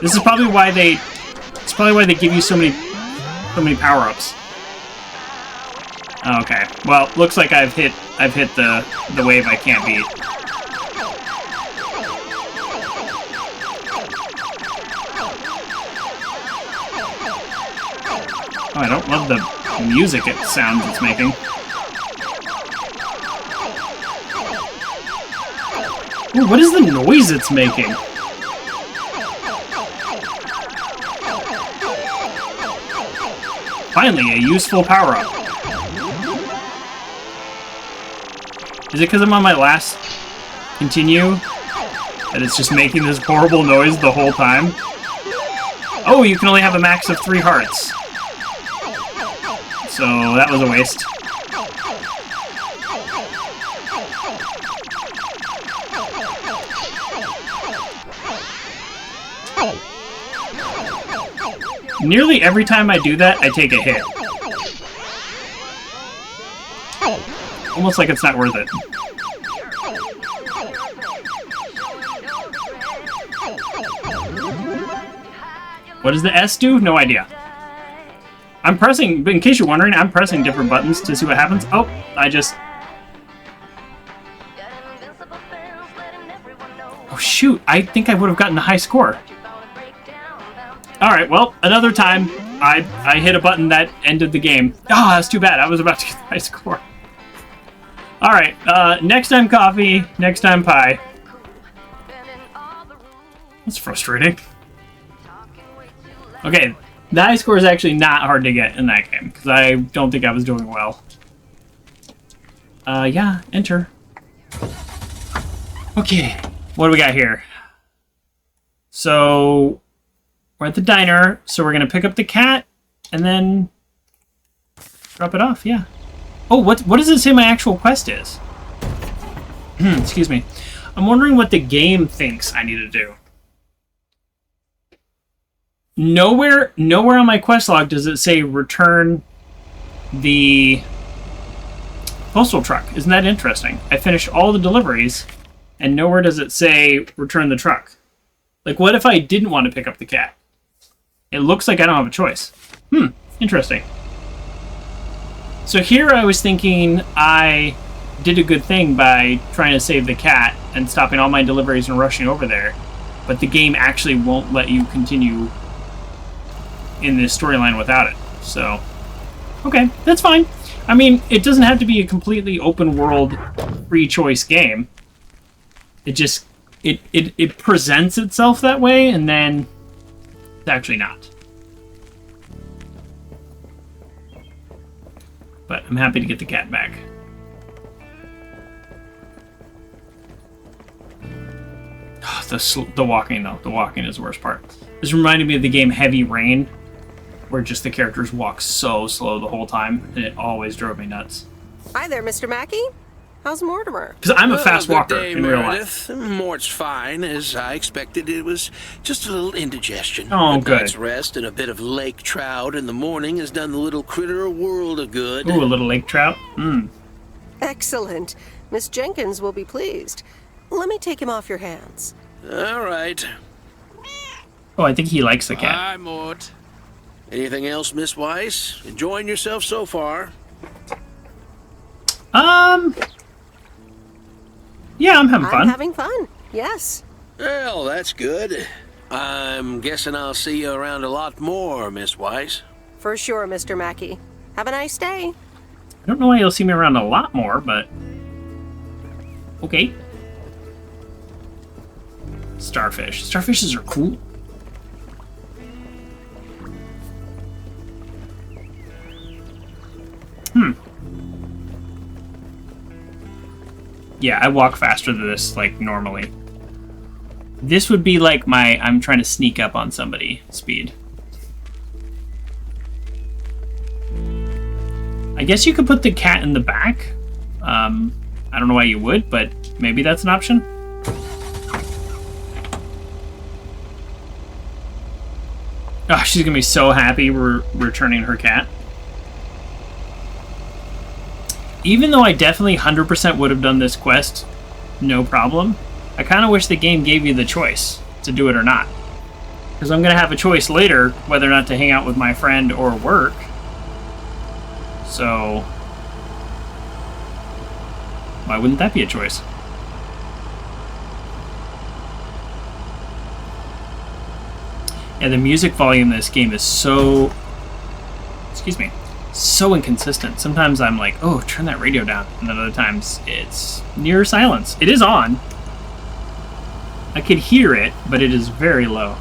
Speaker 1: This is probably why they... It's probably why they give you so many power-ups. Okay. Well, looks like I've hit the wave I can't beat. Oh, I don't love the music sounds it's making. Ooh, what is the noise it's making? Finally, a useful power-up. Is it because I'm on my last continue that it's just making this horrible noise the whole time? Oh, you can only have a max of 3 hearts. So that was a waste. Nearly every time I do that, I take a hit. Almost like it's not worth it. What does the S do? No idea. I'm pressing, in case you're wondering, I'm pressing different buttons to see what happens. Oh, I just... Oh shoot, I think I would have gotten a high score. Alright, well, another time, I hit a button that ended the game. Oh, that's too bad. I was about to get the high score. Alright, next time coffee, next time pie. That's frustrating. Okay, the high score is actually not hard to get in that game, because I don't think I was doing well. Yeah, enter. Okay, what do we got here? So... We're at the diner, so we're going to pick up the cat, and then drop it off, yeah. Oh, what does it say my actual quest is? Excuse me. I'm wondering what the game thinks I need to do. Nowhere on my quest log does it say return the postal truck. Isn't that interesting? I finished all the deliveries, and nowhere does it say return the truck. Like, what if I didn't want to pick up the cat? It looks like I don't have a choice. Interesting. So here I was thinking I did a good thing by trying to save the cat and stopping all my deliveries and rushing over there, but the game actually won't let you continue in this storyline without it. So, okay, that's fine. I mean, it doesn't have to be a completely open world, free choice game. It just it presents itself that way, and then it's actually not. But I'm happy to get the cat back. Oh, the walking, though. The walking is the worst part. This reminded me of the game Heavy Rain, where just the characters walk so slow the whole time, and it always drove me nuts.
Speaker 3: Hi there, Mr. Mackey. How's Mortimer?
Speaker 1: Because I'm a fast walker
Speaker 15: Good day,
Speaker 1: in real
Speaker 15: Meredith.
Speaker 1: life.
Speaker 15: Mort's fine, as I expected. It was just a little indigestion.
Speaker 1: Oh,
Speaker 15: A
Speaker 1: good.
Speaker 15: night's rest and a bit of lake trout in the morning has done the little critter a world of good.
Speaker 1: Ooh, a little lake trout.
Speaker 3: Excellent. Miss Jenkins will be pleased. Let me take him off your hands.
Speaker 15: All right.
Speaker 1: Oh, I think he likes the cat.
Speaker 15: Hi, Mort. Anything else, Miss Weiss? Enjoying yourself so far?
Speaker 1: Yeah, I'm having fun.
Speaker 3: I'm having fun, yes.
Speaker 15: Well, that's good. I'm guessing I'll see you around a lot more, Miss Weiss.
Speaker 3: For sure, Mr. Mackey. Have a nice day.
Speaker 1: I don't know why you'll see me around a lot more, but... okay. Starfish. Starfishes are cool. Yeah, I walk faster than this, like, normally. This would be like my I'm trying to sneak up on somebody speed. I guess you could put the cat in the back. I don't know why you would, but maybe that's an option. Oh, she's gonna be so happy we're returning her cat. Even though I definitely 100% would have done this quest, no problem, I kind of wish the game gave you the choice to do it or not. Because I'm going to have a choice later whether or not to hang out with my friend or work. So, why wouldn't that be a choice? Yeah, the music volume in this game is so... excuse me. So inconsistent. Sometimes I'm like, oh, turn that radio down. And then other times it's near silence. It is on. I could hear it, but it is very low.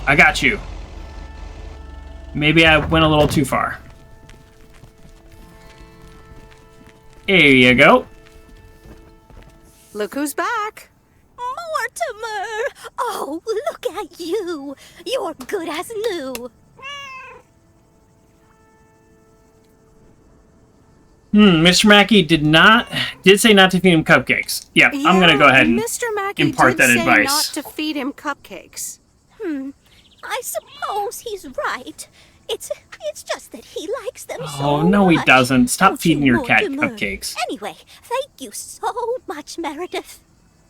Speaker 1: I got you. Maybe I went a little too far. There you go.
Speaker 3: Look who's back.
Speaker 7: Mortimer! Oh, look at you. You're good as new.
Speaker 1: Mr. Mackey did say not to feed him cupcakes. Yeah, I'm gonna go ahead and
Speaker 3: Mr. Mackey
Speaker 1: impart that
Speaker 3: did say
Speaker 1: advice.
Speaker 3: not to feed him cupcakes.
Speaker 7: I suppose he's right. It's just that he likes them so
Speaker 1: Oh, no, he
Speaker 7: much.
Speaker 1: doesn't. Stop
Speaker 7: Don't
Speaker 1: feeding
Speaker 7: you,
Speaker 1: your cat
Speaker 7: Mortimer?
Speaker 1: cupcakes.
Speaker 7: Anyway, thank you so much, Meredith.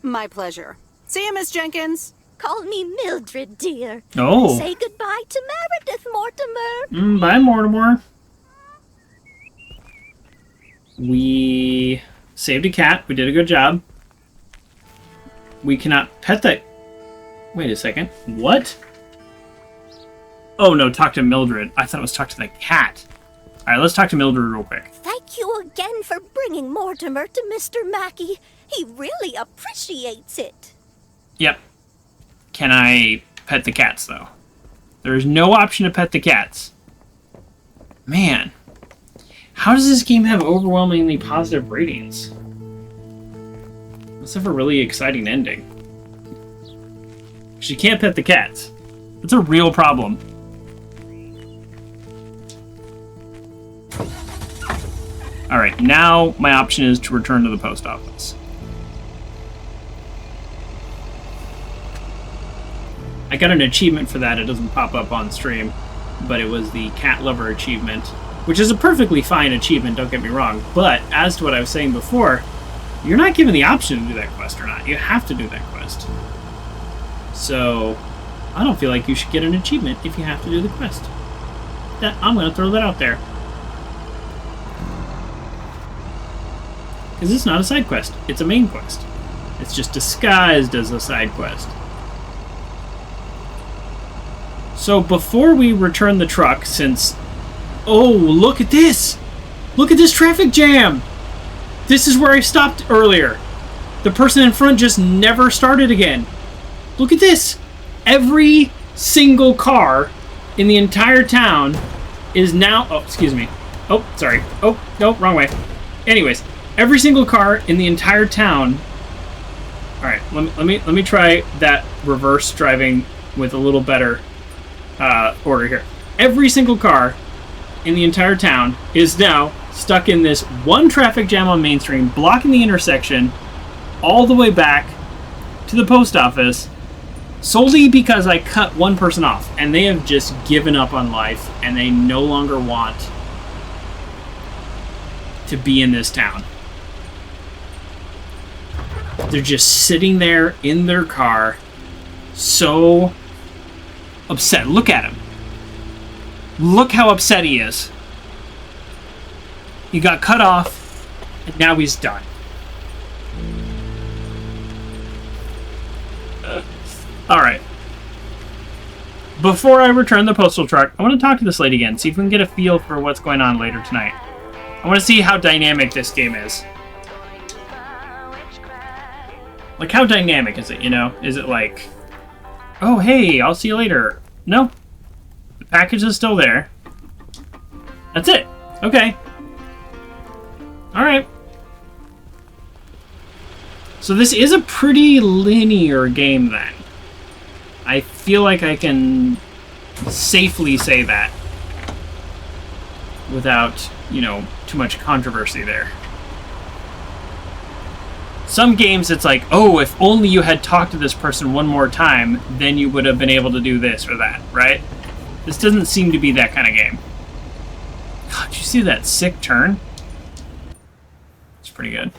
Speaker 3: My pleasure. See you, Miss Jenkins.
Speaker 7: Call me Mildred, dear.
Speaker 1: Oh.
Speaker 7: Say goodbye to Meredith, Mortimer.
Speaker 1: Bye, Mortimer. We saved a cat. We did a good job. We cannot pet that... Wait a second. What? Oh, no, talk to Mildred. I thought it was talk to the cat. All right, let's talk to Mildred real quick.
Speaker 7: Thank you again for bringing Mortimer to Mr. Mackey. He really appreciates it.
Speaker 1: Yep. Can I pet the cats, though? There's no option to pet the cats. Man. How does this game have overwhelmingly positive ratings? Must have a really exciting ending. She can't pet the cats. It's a real problem. Alright, now my option is to return to the post office. I got an achievement for that. It doesn't pop up on stream, but it was the cat lover achievement, which is a perfectly fine achievement, don't get me wrong. But as to what I was saying before, you're not given the option to do that quest or not. You have to do that quest. So, I don't feel like you should get an achievement if you have to do the quest. I'm going to throw that out there. Because it's not a side quest. It's a main quest. It's just disguised as a side quest. So before we return the truck, since... Oh, look at this! Look at this traffic jam! This is where I stopped earlier. The person in front just never started again. Look at this! Every single car in the entire town is now... Oh, excuse me. Oh, sorry. Oh, no, wrong way. Anyways, every single car in the entire town... Alright, let me try that reverse driving with a little better order here. Every single car in the entire town is now stuck in this one traffic jam on Main Street, blocking the intersection all the way back to the post office, solely because I cut one person off, and they have just given up on life, and they no longer want to be in this town. They're just sitting there in their car, so upset. Look at him. Look how upset he is. He got cut off, and now he's done. Alright. Before I return the postal truck, I want to talk to this lady again, see if we can get a feel for what's going on later tonight. I want to see how dynamic this game is. Like, how dynamic is it, you know? Is it like, oh, hey, I'll see you later? No. The package is still there. That's it. Okay. Alright. So this is a pretty linear game, then. I feel like I can safely say that without, you know, too much controversy there. Some games it's like, oh, if only you had talked to this person one more time, then you would have been able to do this or that, right? This doesn't seem to be that kind of game. God, did you see that sick turn? It's pretty good.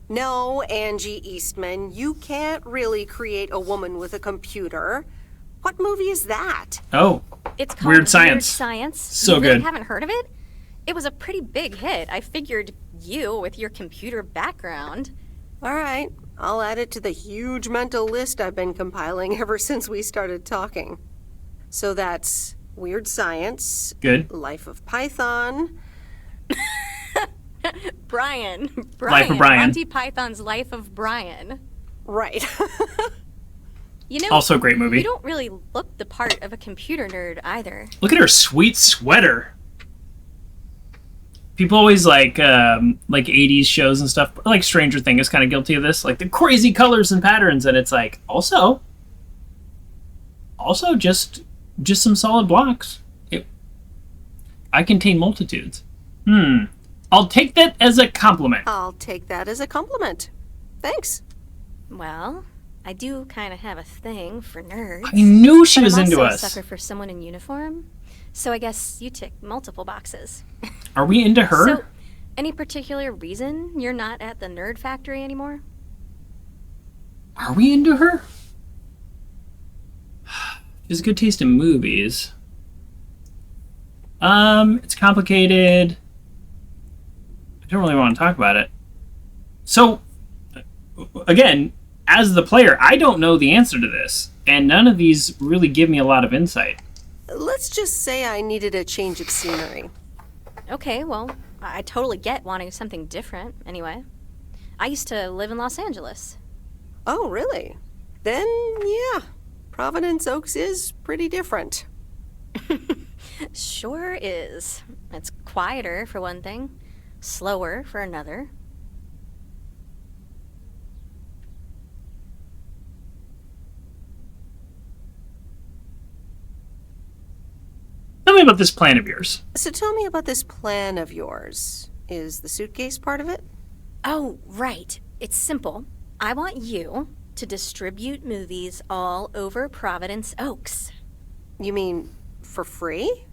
Speaker 3: No, Angie Eastman, you can't really create a woman with a computer. What movie is that?
Speaker 1: Oh,
Speaker 14: it's called
Speaker 1: Weird Science.
Speaker 14: Weird Science.
Speaker 1: So
Speaker 14: you really
Speaker 1: good.
Speaker 14: Haven't heard of it? It was a pretty big hit. I figured you, with your computer background.
Speaker 3: All right, I'll add it to the huge mental list I've been compiling ever since we started talking. So that's Weird Science.
Speaker 1: Good.
Speaker 3: Life of Python.
Speaker 14: Brian.
Speaker 1: Life of Brian.
Speaker 14: Monty Python's Life of Brian.
Speaker 3: Right.
Speaker 14: You know,
Speaker 1: also a great movie.
Speaker 14: You don't really look the part of a computer nerd either.
Speaker 1: Look at her sweet sweater. People always like 80s shows and stuff, like Stranger Things is kind of guilty of this, like the crazy colors and patterns, and it's like, also just some solid blocks. I contain multitudes. I'll take that as a compliment.
Speaker 3: I'll take that as a compliment. Thanks.
Speaker 14: Well, I do kind of have a thing for nerds.
Speaker 1: I knew she was
Speaker 14: I'm
Speaker 1: into
Speaker 14: also
Speaker 1: us.
Speaker 14: a sucker for someone in uniform, so I guess you tick multiple boxes.
Speaker 1: Are we into her?
Speaker 14: So, any particular reason you're not at the nerd factory anymore?
Speaker 1: Are we into her? She has good taste in movies. It's complicated. I don't really want to talk about it. So, again, as the player, I don't know the answer to this, and none of these really give me a lot of insight.
Speaker 3: Let's just say I needed a change of scenery.
Speaker 14: Okay, well, I totally get wanting something different, anyway. I used to live in Los Angeles.
Speaker 3: Oh, really? Then, yeah, Providence Oaks is pretty different.
Speaker 14: Sure is. It's quieter, for one thing. Slower, for another.
Speaker 1: me about this plan of yours.
Speaker 3: So tell me about this plan of yours. Is the suitcase part of it?
Speaker 14: Oh, right. It's simple. I want you to distribute movies all over Providence Oaks.
Speaker 3: You mean for free?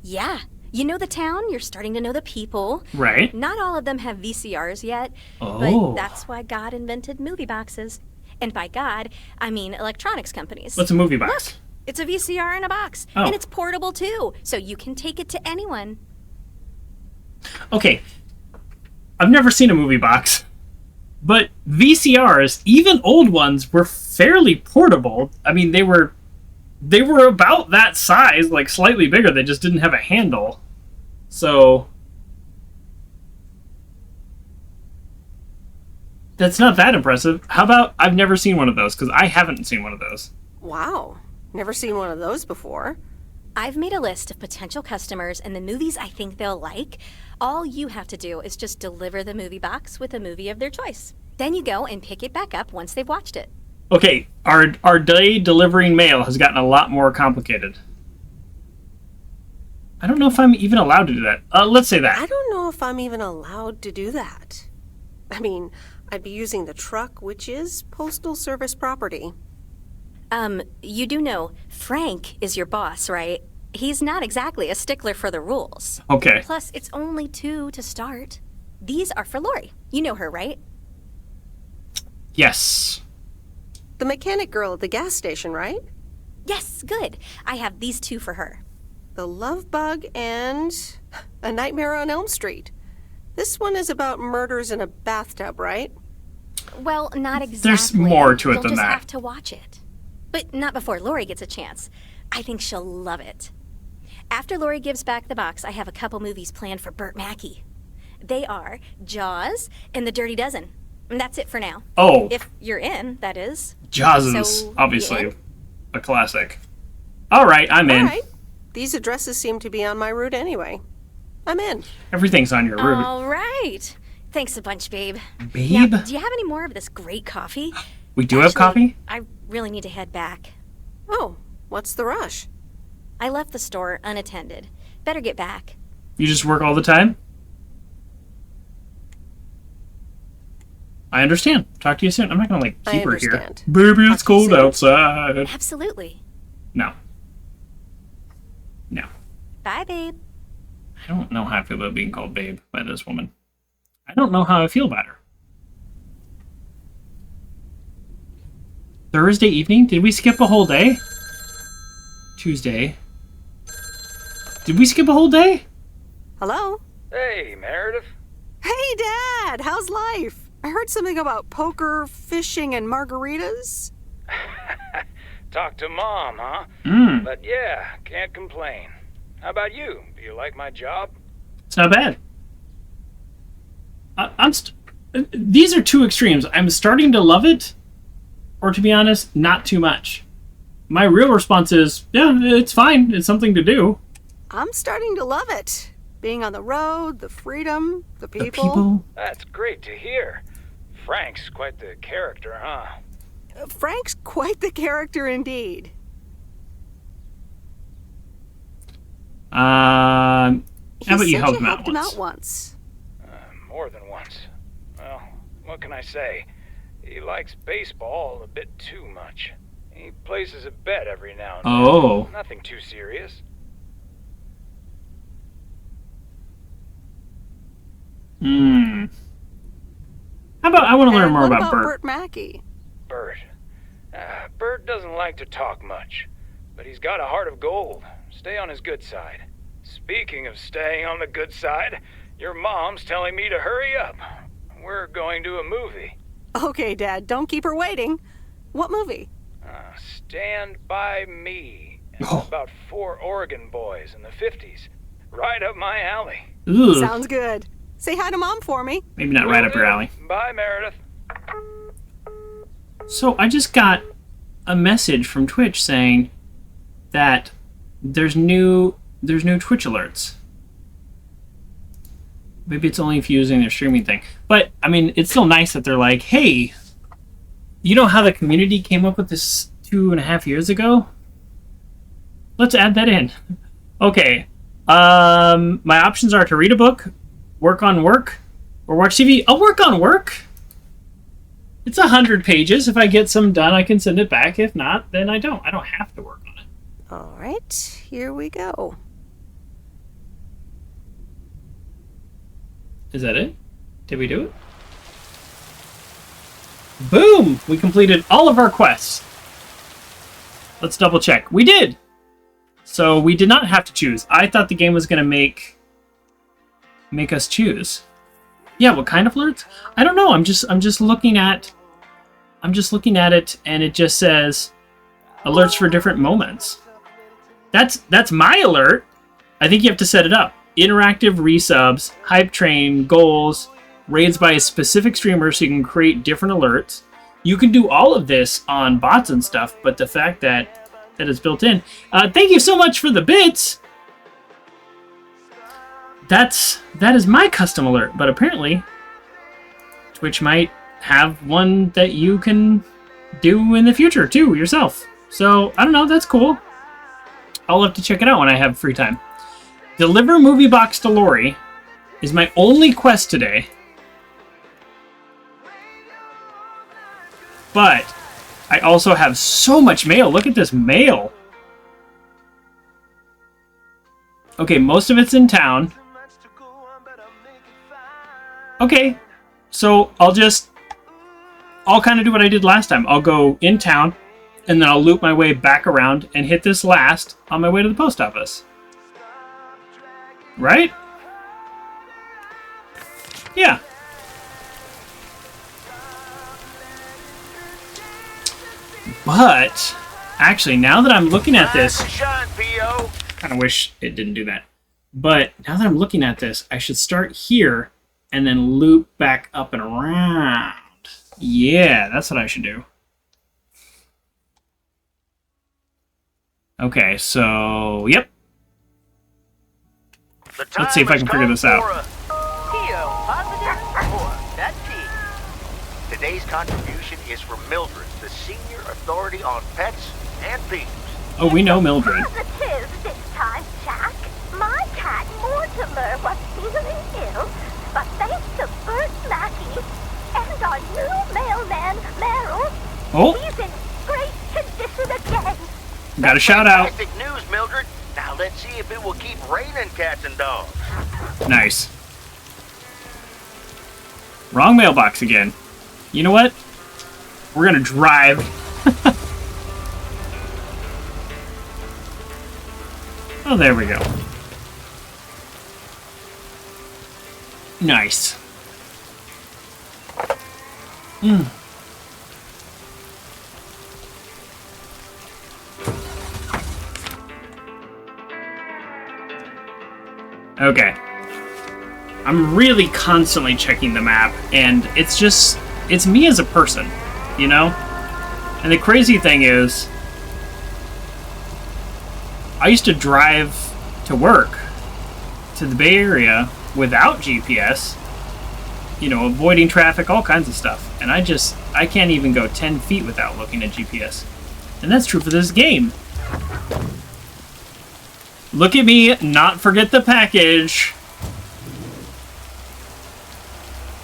Speaker 14: Yeah. You know the town, you're starting to know the people.
Speaker 1: Right.
Speaker 14: Not all of them have VCRs yet,
Speaker 1: Oh.
Speaker 14: but that's why God invented movie boxes. And by God, I mean electronics companies.
Speaker 1: What's a movie box?
Speaker 14: Look, it's a VCR in a box.
Speaker 1: Oh.
Speaker 14: And it's portable too, so you can take it to anyone.
Speaker 1: Okay. I've never seen a movie box, but VCRs, even old ones, were fairly portable. I mean, they were about that size, like slightly bigger. They just didn't have a handle. So that's not that impressive. How about I've never seen one of those, because I haven't seen one of those.
Speaker 3: Wow. Never seen one of those before.
Speaker 14: I've made a list of potential customers and the movies I think they'll like. All you have to do is just deliver the movie box with a movie of their choice. Then you go and pick it back up once they've watched it.
Speaker 1: Okay, our day delivering mail has gotten a lot more complicated. I don't know if I'm even allowed to do that. Let's say that.
Speaker 3: I don't know if I'm even allowed to do that. I mean, I'd be using the truck, which is Postal Service property.
Speaker 14: You do know Frank is your boss, right? He's not exactly a stickler for the rules.
Speaker 1: Okay.
Speaker 14: Plus, it's only 2 to start. These are for Lori. You know her, right?
Speaker 1: Yes.
Speaker 3: The mechanic girl at the gas station, right?
Speaker 14: Yes, good. I have these 2 for her.
Speaker 3: The Love Bug and A Nightmare on Elm Street. This one is about murders in a bathtub, right?
Speaker 14: Well, not exactly.
Speaker 1: There's more to it
Speaker 14: You'll
Speaker 1: than
Speaker 14: just
Speaker 1: that.
Speaker 14: have to watch it. But not before Lori gets a chance. I think she'll love it. After Lori gives back the box, I have a couple movies planned for Burt Mackey. They are Jaws and The Dirty Dozen. And that's it for now.
Speaker 1: Oh.
Speaker 14: If you're in, that is.
Speaker 1: Jaws is
Speaker 14: So,
Speaker 1: obviously
Speaker 14: you in?
Speaker 1: a classic. All right, I'm in.
Speaker 3: All right. These addresses seem to be on my route anyway. I'm in.
Speaker 1: Everything's on your route.
Speaker 14: All right. Thanks a bunch, babe.
Speaker 1: Babe?
Speaker 14: Now, do you have any more of this great coffee?
Speaker 1: We do have coffee?
Speaker 14: I really need to head back.
Speaker 3: Oh, what's the rush?
Speaker 14: I left the store unattended. Better get back.
Speaker 1: You just work all the time? I understand. Talk to you soon. I'm not gonna keep her here.
Speaker 3: understand.
Speaker 1: Baby, it's cold outside.
Speaker 14: Absolutely.
Speaker 1: No. No.
Speaker 14: Bye, babe.
Speaker 1: I don't know how I feel about being called babe by this woman. I don't know how I feel about her. Thursday evening? Did we skip a whole day? Tuesday. Did we skip a whole day?
Speaker 3: Hello?
Speaker 12: Hey, Meredith.
Speaker 3: Hey, Dad! How's life? I heard something about poker, fishing, and margaritas.
Speaker 12: Talk to Mom, huh?
Speaker 1: Mm.
Speaker 12: But yeah, can't complain. How about you? Do you like my job?
Speaker 1: It's not bad. These are two extremes. I'm starting to love it, or to be honest, not too much. My real response is, yeah, it's fine. It's something to do.
Speaker 3: I'm starting to love it. Being on the road, the freedom, the people.
Speaker 12: That's great to hear. Frank's quite the character, huh?
Speaker 3: Frank's quite the character indeed.
Speaker 1: How about you help him
Speaker 3: helped
Speaker 1: out
Speaker 3: him
Speaker 1: once?
Speaker 3: out once.
Speaker 12: More than once. Well, what can I say? He likes baseball a bit too much. He places a bet every now and then.
Speaker 1: Oh.
Speaker 12: Nothing too serious.
Speaker 1: Hmm. How about I want to learn more
Speaker 3: What
Speaker 1: about Bert?
Speaker 3: Burt Mackey?
Speaker 12: Bert. Bert doesn't like to talk much, but he's got a heart of gold. Stay on his good side. Speaking of staying on the good side, your mom's telling me to hurry up. We're going to a movie.
Speaker 3: Okay, Dad, don't keep her waiting. What movie?
Speaker 12: Stand By Me. It's about 4 Oregon boys in the 50s. Right up my alley.
Speaker 1: Ooh.
Speaker 3: Sounds good. Say hi to Mom for me.
Speaker 1: Maybe not right up your alley.
Speaker 12: Bye, Meredith.
Speaker 1: So I just got a message from Twitch saying that there's new Twitch alerts. Maybe it's only if you're using their streaming thing. But, I mean, it's still nice that they're like, hey, you know how the community came up with this 2.5 years ago? Let's add that in. Okay. My options are to read a book, work on work, or watch TV. I'll work on work. It's 100 pages. If I get some done, I can send it back. If not, then I don't. I don't have to work on it.
Speaker 3: All right, here we go.
Speaker 1: Is that it? Did we do it? Boom! We completed all of our quests. Let's double check. We did! So we did not have to choose. I thought the game was going to make us choose. Yeah, what kind of alerts? I don't know. I'm just looking at it, and it just says alerts for different moments. That's my alert. I think you have to set it up. Interactive resubs, hype train, goals, raids by a specific streamer so you can create different alerts. You can do all of this on bots and stuff, but the fact that it's built in. Thank you so much for the bits. That is my custom alert, but apparently Twitch might have one that you can do in the future too yourself. So I don't know, that's cool. I'll have to check it out when I have free time. Deliver movie box to Lori is my only quest today. But I also have so much mail. Look at this mail. Okay, most of it's in town. Okay, so I'll kind of do what I did last time. I'll go in town, and then I'll loop my way back around and hit this last on my way to the post office. Right? Yeah. But, actually, now that I'm looking at this, kind of wish it didn't do that. But, now that I'm looking at this, I should start here and then loop back up and around. Yeah, that's what I should do. Okay, so, yep. Let's see if I can figure this out.
Speaker 12: Today's contribution is for Mildred, the senior authority on pets and thieves.
Speaker 1: Oh, we know Mildred.
Speaker 7: Positive this time, Jack. My cat Mortimer was feeling ill, but thanks to Bert Mackey and our new mailman, Merrill, he's in great condition again.
Speaker 1: Got a shout out.
Speaker 12: Fantastic news, Mildred. Now let's see if it will keep raining cats and dogs.
Speaker 1: Nice. Wrong mailbox again. You know what? We're gonna drive. Oh, there we go. Nice. Okay. I'm really constantly checking the map, and it's me as a person, you know? And the crazy thing is, I used to drive to work to the Bay Area without GPS, you know, avoiding traffic, all kinds of stuff. And I can't even go 10 feet without looking at GPS. And that's true for this game. Look at me, not forget the package.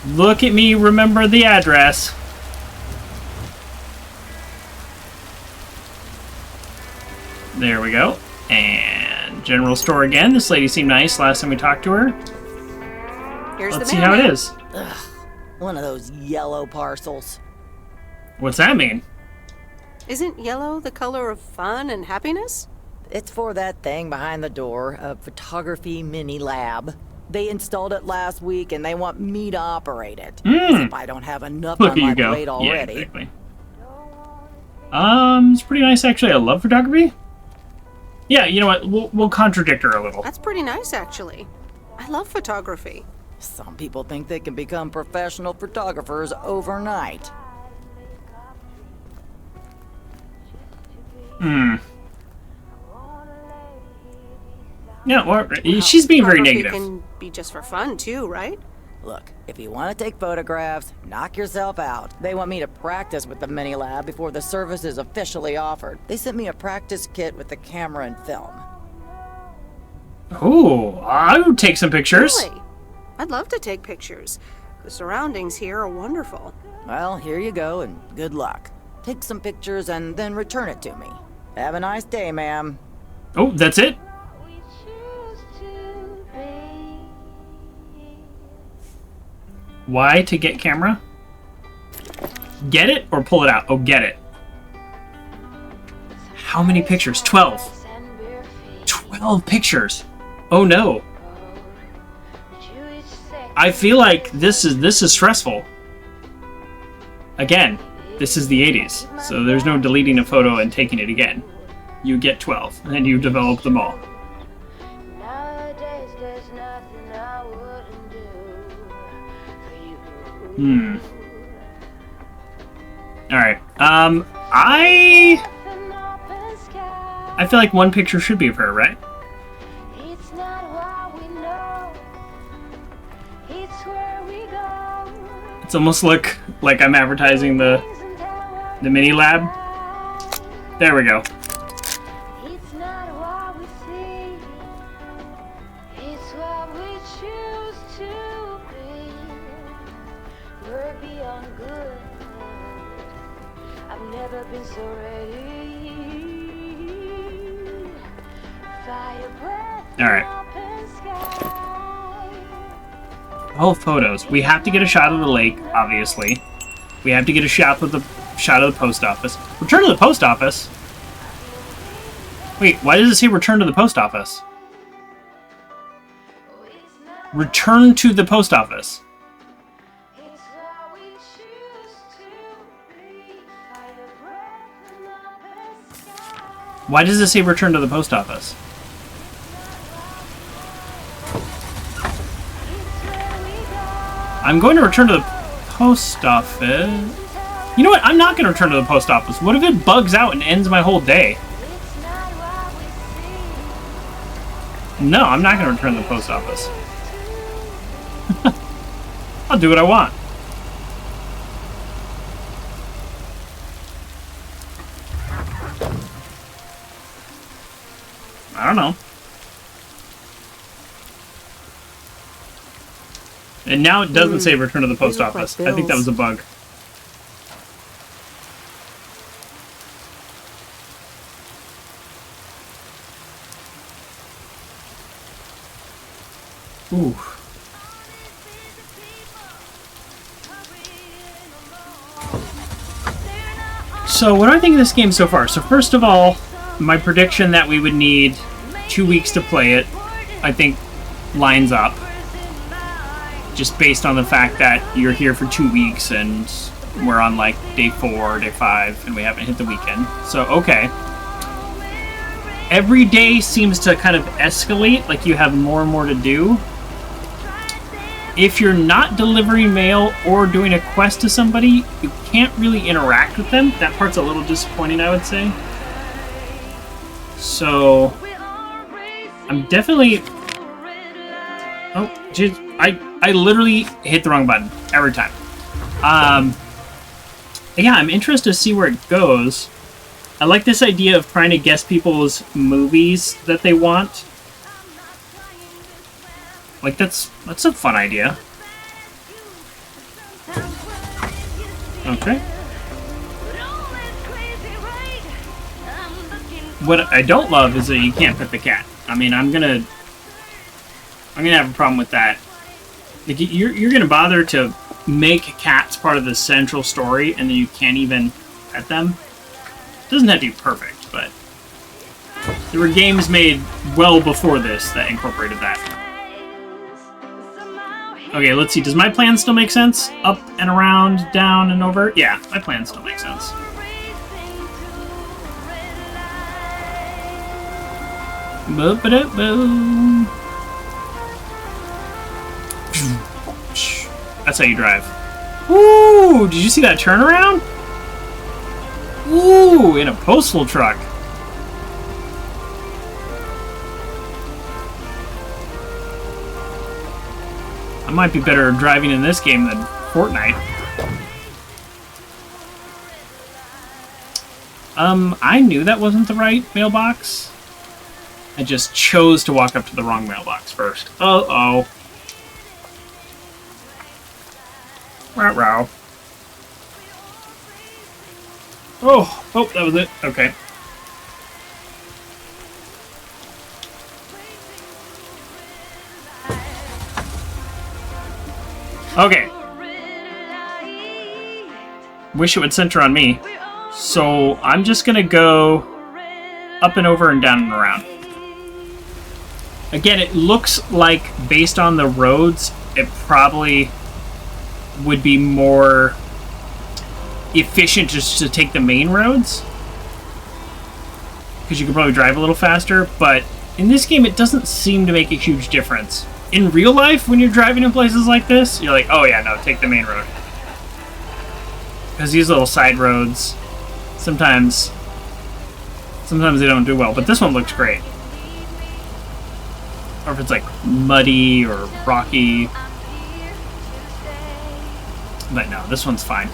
Speaker 1: Look at me, remember the address. There we go. And general store again. This lady seemed nice last time we talked to her. Let's see how it is.
Speaker 6: Ugh, one of those yellow parcels.
Speaker 1: What's that mean?
Speaker 3: Isn't yellow the color of fun and happiness?
Speaker 6: It's for that thing behind the door, a photography mini lab. They installed it last week and they want me to operate it. If I don't have enough on my plate already.
Speaker 1: Yeah, exactly. It's pretty nice actually. I love photography. Yeah, you know what? We'll contradict her a little.
Speaker 3: That's pretty nice actually. I love photography.
Speaker 6: Some people think they can become professional photographers overnight.
Speaker 1: Yeah, well, she's being very negative.
Speaker 3: Can be just for fun too, right?
Speaker 6: Look, if you want to take photographs, knock yourself out. They want me to practice with the mini lab before the service is officially offered. They sent me a practice kit with the camera and film.
Speaker 1: Ooh, I would take some pictures.
Speaker 3: Really? I'd love to take pictures. The surroundings here are wonderful.
Speaker 6: Well, here you go, and good luck. Take some pictures and then return it to me. Have a nice day, ma'am.
Speaker 1: Oh, that's it? Y to get camera? Get it or pull it out? Oh, get it. How many pictures? 12. 12 pictures. Oh no. I feel like this is stressful. Again, this is the 80s, so there's no deleting a photo and taking it again. You get 12, and you develop them all. Alright, I feel like one picture should be of her, right? It's almost look like I'm advertising the mini lab. There we go. Alright. Oh, photos. We have to get a shot of the lake, obviously. We have to get a shot of the post office. Return to the post office? Wait, why does it say return to the post office? Return to the post office. Why does it say return to the post office? I'm going to return to the post office. You know what? I'm not going to return to the post office. What if it bugs out and ends my whole day? No, I'm not going to return to the post office. I'll do what I want. I don't know. And now it doesn't say return to the post office. I think that was a bug. Ooh. So what do I think of this game so far? So first of all, my prediction that we would need 2 weeks to play it, I think lines up. Just based on the fact that you're here for 2 weeks and we're on like day 4, day 5, and we haven't hit the weekend. So, okay. Every day seems to kind of escalate, like you have more and more to do. If you're not delivering mail or doing a quest to somebody, you can't really interact with them. That part's a little disappointing, I would say. So, I'm definitely... Oh, jeez. I literally hit the wrong button every time. Yeah, I'm interested to see where it goes. I like this idea of trying to guess people's movies that they want. Like, that's a fun idea. Okay. What I don't love is that you can't pet the cat. I mean, I'm gonna have a problem with that. Like, you're gonna bother to make cats part of the central story, and then you can't even pet them. It doesn't have to be perfect, but there were games made well before this that incorporated that. Okay, let's see. Does my plan still make sense? Up and around, down and over? Yeah, my plan still makes sense. Boop-a-doop-boom. That's how you drive. Ooh, did you see that turnaround? Ooh, in a postal truck. I might be better at driving in this game than Fortnite. I knew that wasn't the right mailbox. I just chose to walk up to the wrong mailbox first. Uh-oh. Row. Oh, that was it. Okay. Okay. Wish it would center on me. So I'm just gonna go up and over and down and around. Again, it looks like, based on the roads, it probably would be more efficient just to take the main roads, because you could probably drive a little faster, but in this game it doesn't seem to make a huge difference. In real life, when you're driving in places like this, you're like, oh yeah, no, take the main road. Because these little side roads, sometimes they don't do well, but this one looks great. Or if it's like muddy or rocky. But no, this one's fine.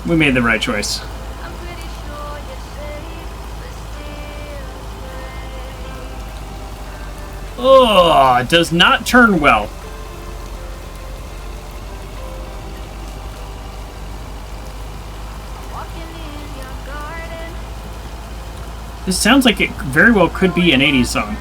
Speaker 1: We made the right choice. Oh, it does not turn well. This sounds like it very well could be an 80s song.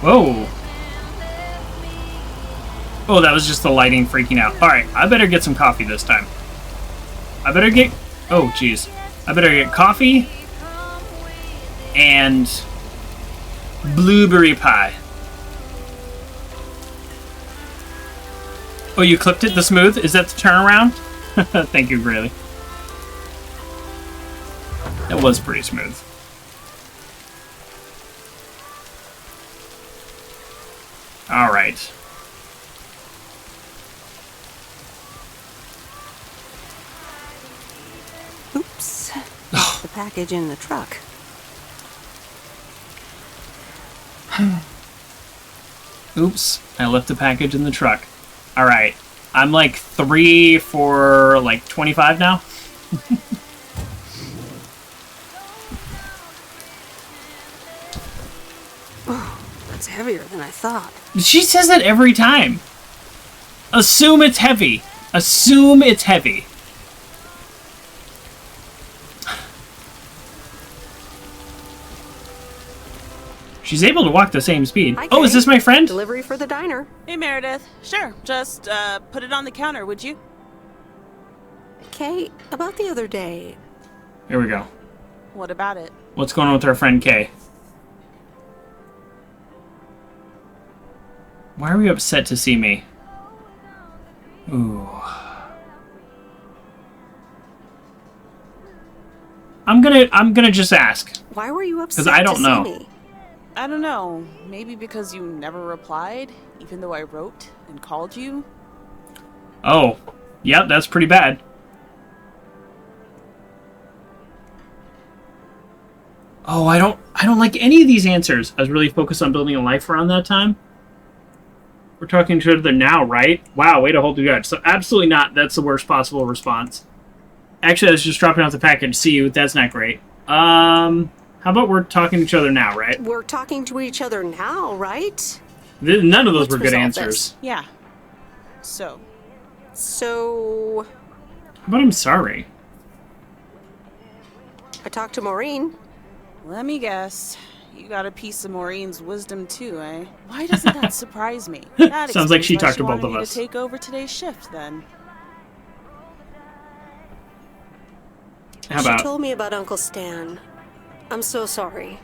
Speaker 1: Whoa. Oh, that was just the lighting freaking out. Alright, I better get some coffee this time. I better get... Oh, jeez. I better get coffee and blueberry pie. Oh, you clipped it? The smooth? Is that the turnaround? Thank you, Grayley. That was pretty smooth. Alright.
Speaker 3: Oops. Left the package in the truck.
Speaker 1: Oops, I left the package in the truck. Alright. I'm like 3 for like 25 now.
Speaker 3: Oh, that's heavier than I thought.
Speaker 1: She says that every time. Assume it's heavy. Assume it's heavy. She's able to walk the same speed.
Speaker 3: Hi,
Speaker 1: oh, is this my friend?
Speaker 3: Delivery for the diner.
Speaker 13: Hey, Meredith. Sure, just put it on the counter, would you?
Speaker 3: Kay, about the other day.
Speaker 1: Here we go.
Speaker 13: What about it?
Speaker 1: What's going on with our friend Kay? Why are we upset to see me? Ooh. I'm gonna just ask.
Speaker 3: Why were you upset?
Speaker 1: Because I don't know.
Speaker 3: See me?
Speaker 13: I don't know. Maybe because you never replied, even though I wrote and called you?
Speaker 1: Oh. Yep, that's pretty bad. Oh, I don't like any of these answers. I was really focused on building a life around that time. We're talking to each other now, right? Wow, way to hold the judge. So absolutely not. That's the worst possible response. Actually, I was just dropping off the package. See you. That's not great. How about we're talking to each other now, right?
Speaker 3: We're talking to each other now, right?
Speaker 1: None of those were good answers.
Speaker 3: This.
Speaker 13: Yeah. So.
Speaker 1: How about I'm sorry?
Speaker 3: I talked to Maureen.
Speaker 13: Let me guess. You got a piece of Maureen's wisdom too, eh? Why doesn't that surprise me? That
Speaker 1: sounds like she talked to both
Speaker 13: of
Speaker 1: us.
Speaker 13: To take over today's shift, then.
Speaker 1: How about?
Speaker 3: She told me about Uncle Stan. I'm so sorry.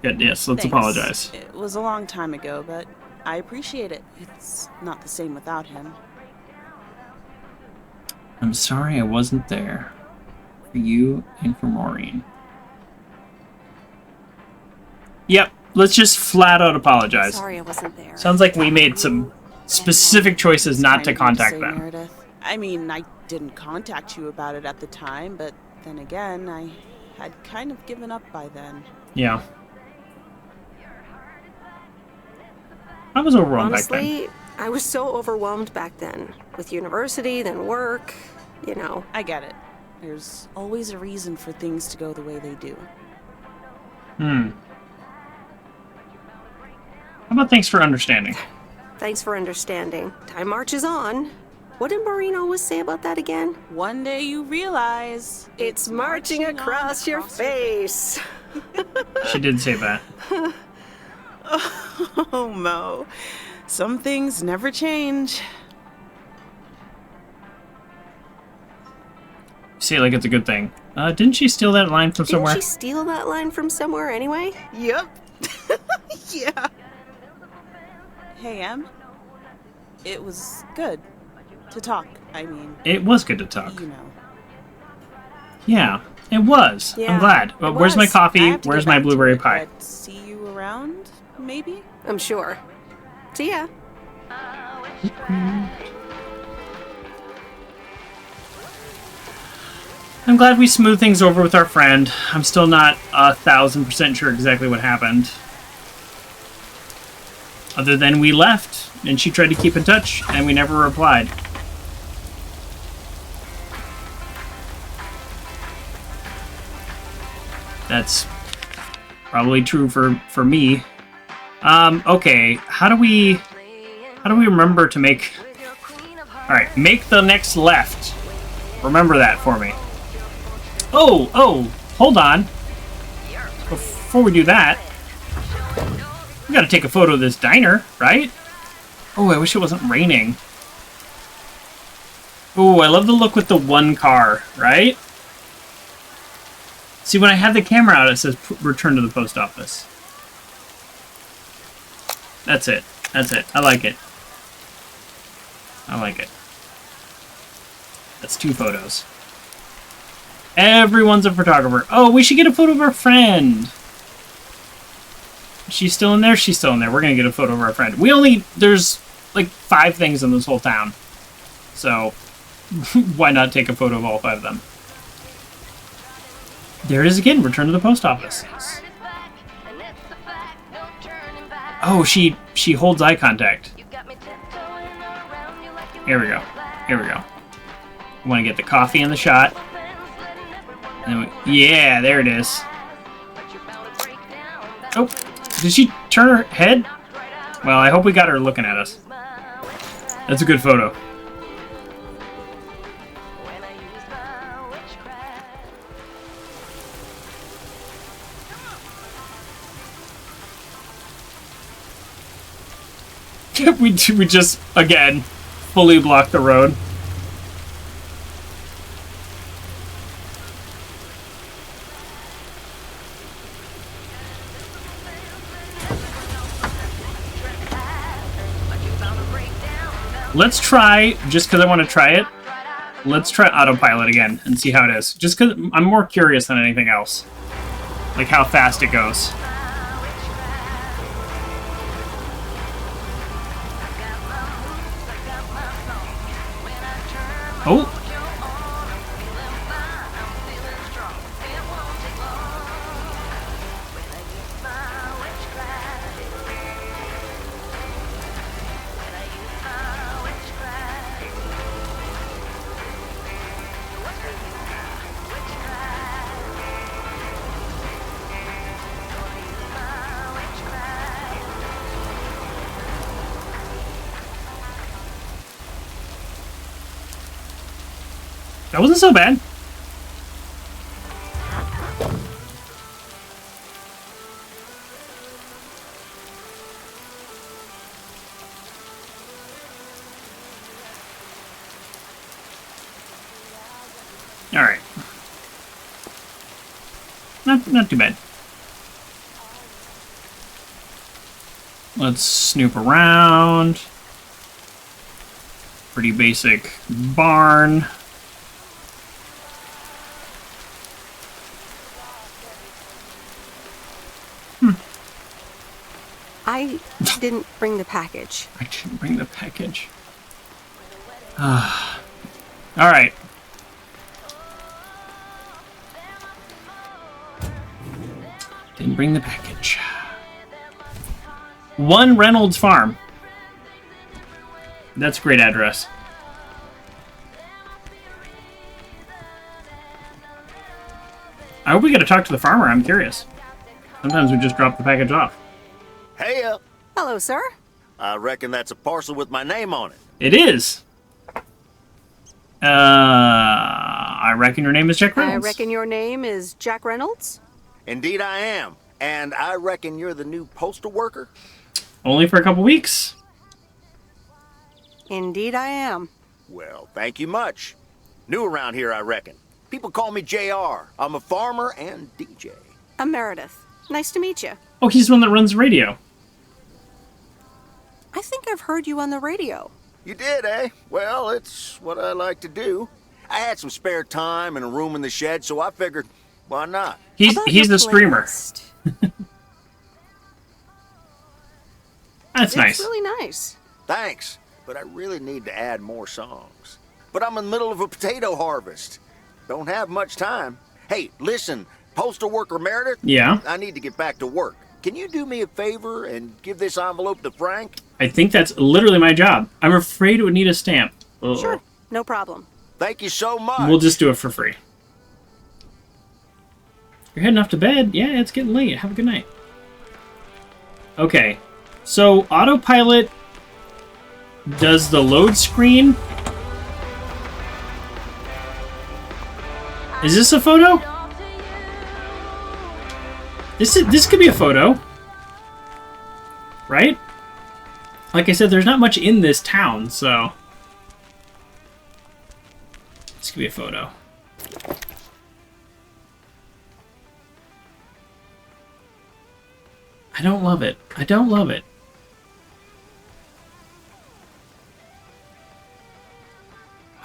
Speaker 1: Good, yes, let's
Speaker 13: Thanks.
Speaker 1: apologize.
Speaker 13: It was a long time ago, but I appreciate it. It's not the same without him.
Speaker 1: I'm sorry I wasn't there. For you and for Maureen. Yep, let's just flat out apologize.
Speaker 3: Sorry I wasn't there.
Speaker 1: Sounds like we made some specific choices not to contact them.
Speaker 13: Meredith. I mean, I didn't contact you about it at the time, but then again, I had kind of given up by then.
Speaker 1: Yeah. I was overwhelmed
Speaker 3: Honestly,
Speaker 1: back
Speaker 3: I was so overwhelmed back then. With university, then work, you know.
Speaker 13: I get it. There's always a reason for things to go the way they do.
Speaker 1: then. How about thanks for understanding?
Speaker 3: Thanks for understanding. Time marches on. What did Maureen always say about that again?
Speaker 13: One day you realize
Speaker 3: it's marching across your face.
Speaker 1: She did say that.
Speaker 13: Oh, Mo. Some things never change.
Speaker 1: See, like it's a good thing. Didn't she steal that line from somewhere?
Speaker 3: Didn't she steal that line from somewhere anyway?
Speaker 13: Yep. Yeah. Hey, Em. It was good to talk. I mean,
Speaker 1: It was good to talk.
Speaker 13: you know.
Speaker 1: Yeah, it was.
Speaker 3: Yeah,
Speaker 1: I'm glad.
Speaker 3: it
Speaker 1: Where's my
Speaker 3: was. I
Speaker 1: coffee?
Speaker 3: have to
Speaker 1: Where's
Speaker 3: get
Speaker 1: my
Speaker 3: back to
Speaker 1: blueberry
Speaker 3: it,
Speaker 1: pie?
Speaker 13: See you around, maybe?
Speaker 3: I'm sure. See ya.
Speaker 1: I'm glad we smoothed things over with our friend. I'm still not 1,000% sure exactly what happened. Other than we left, and she tried to keep in touch, and we never replied. That's probably true for me. Okay, how do we remember to make... Alright, make the next left. Remember that for me. Oh, hold on. Before we do that, we gotta take a photo of this diner, right? Oh, I wish it wasn't raining. Oh, I love the look with the one car, right? See, when I have the camera out, it says return to the post office. That's it. That's it. I like it. I like it. That's 2 photos. Everyone's a photographer. Oh, we should get a photo of our friend. She's still in there? She's still in there. We're going to get a photo of our friend. There's like 5 things in this whole town. So, why not take a photo of all 5 of them? There it is again. Return to the post office. Oh, she holds eye contact. Here we go. Here we go. I want to get the coffee in the shot. Yeah, there it is. Oh, did she turn her head? Well, I hope we got her looking at us. That's a good photo. we just, again, fully blocked the road. Let's try, just because I want to try it, let's try autopilot again and see how it is. Just because I'm more curious than anything else. Like how fast it goes. Oh! That wasn't so bad. All right. Not too bad. Let's snoop around. Pretty basic barn.
Speaker 3: I didn't bring the package.
Speaker 1: I didn't bring the package. Alright. Didn't bring the package. 1 Reynolds Farm. That's a great address. I hope we get to talk to the farmer. I'm curious. Sometimes we just drop the package off.
Speaker 12: Hey,
Speaker 3: Hello, sir.
Speaker 12: I reckon that's a parcel with my name on it.
Speaker 1: It is. I reckon your name is Jack Reynolds.
Speaker 3: I reckon your name is Jack Reynolds.
Speaker 12: Indeed I am. And I reckon you're the new postal worker?
Speaker 1: Only for a couple weeks.
Speaker 3: Indeed I am.
Speaker 12: Well, thank you much. New around here, I reckon. People call me JR. I'm a farmer and DJ.
Speaker 3: I'm Meredith. Nice to meet you.
Speaker 1: Oh, he's the one that runs radio.
Speaker 3: I think I've heard you on the radio.
Speaker 12: You did, eh? Well, it's what I like to do. I had some spare time and a room in the shed, so I figured, why not?
Speaker 1: He's the streamer. That's nice.
Speaker 3: It's really nice.
Speaker 12: Thanks, but I really need to add more songs. But I'm in the middle of a potato harvest. Don't have much time. Hey, listen, postal worker Meredith?
Speaker 1: Yeah?
Speaker 12: I need to get back to work. Can you do me a favor and give this envelope to Frank?
Speaker 1: I think that's literally my job. I'm afraid it would need a stamp. Ugh.
Speaker 3: Sure, no problem.
Speaker 12: Thank you so much.
Speaker 1: We'll just do it for free. You're heading off to bed? Yeah, it's getting late. Have a good night. Okay, so autopilot does the load screen. Is this a photo? This could be a photo, right? Like I said, there's not much in this town, so this could be a photo. I don't love it. I don't love it.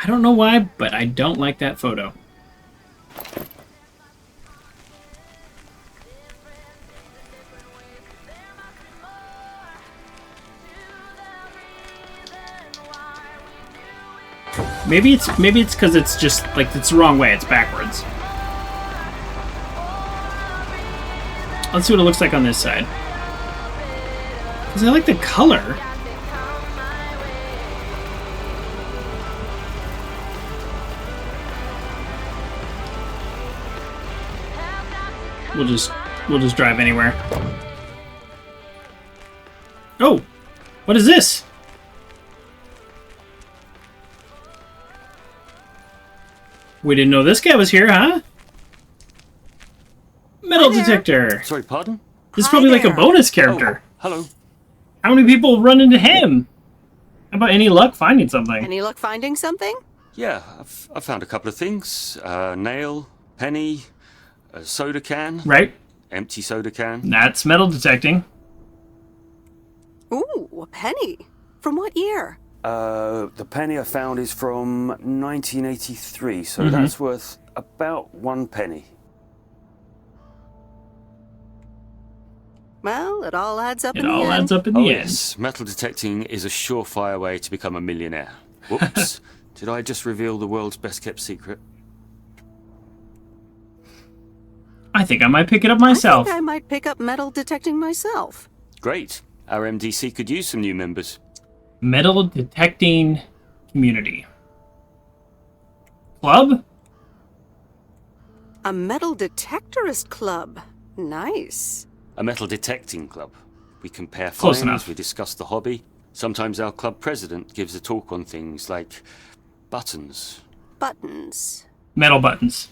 Speaker 1: I don't know why, but I don't like that photo. Maybe it's because it's just like it's the wrong way. It's backwards. Let's see what it looks like on this side. Because I like the color. We'll just drive anywhere. Oh, what is this? We didn't know this guy was here, huh? Metal detector.
Speaker 18: Sorry, pardon?
Speaker 1: This is probably like a bonus character.
Speaker 18: Oh, hello.
Speaker 1: How many people run into him? How about any luck finding something?
Speaker 3: Any luck finding something?
Speaker 18: Yeah, I've found a couple of things. Nail, penny, a soda can.
Speaker 1: Right.
Speaker 18: Empty soda can.
Speaker 1: That's metal detecting.
Speaker 3: Ooh, a penny. From what year?
Speaker 18: The penny I found is from 1983, so that's worth about 1 penny.
Speaker 3: Well, it all adds up in the end.
Speaker 1: It all adds up in the end.
Speaker 18: Yes, metal detecting is a surefire way to become a millionaire. Whoops. Did I just reveal the world's best kept secret?
Speaker 1: I think I might pick it up myself.
Speaker 3: I think I might pick up metal detecting myself.
Speaker 18: Great. Our MDC could use some new members.
Speaker 1: Metal detecting community. Club?
Speaker 3: A metal detectorist club. Nice.
Speaker 18: A metal detecting club. We compare
Speaker 1: Close
Speaker 18: finds,
Speaker 1: enough.
Speaker 18: we discuss the hobby. Sometimes our club president gives a talk on things like buttons.
Speaker 3: Buttons.
Speaker 1: Metal buttons.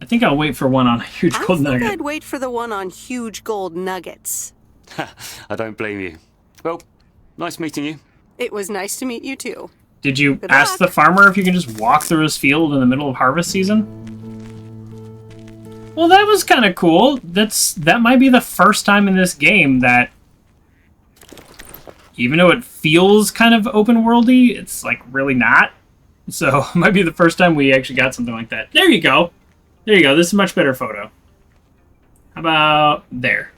Speaker 1: I think I'll wait for one on a huge gold nugget.
Speaker 3: I'd wait for the one on huge gold nuggets.
Speaker 18: I don't blame you. Well, nice meeting you.
Speaker 3: It was nice to meet you too.
Speaker 1: Did you
Speaker 3: Good
Speaker 1: ask
Speaker 3: luck.
Speaker 1: the farmer if you can just walk through his field in the middle of harvest season? Well, that was kind of cool. That might be the first time in this game that, even though it feels kind of open worldy, it's like really not. So it might be the first time we actually got something like that. There you go. There you go. This is a much better photo. How about there?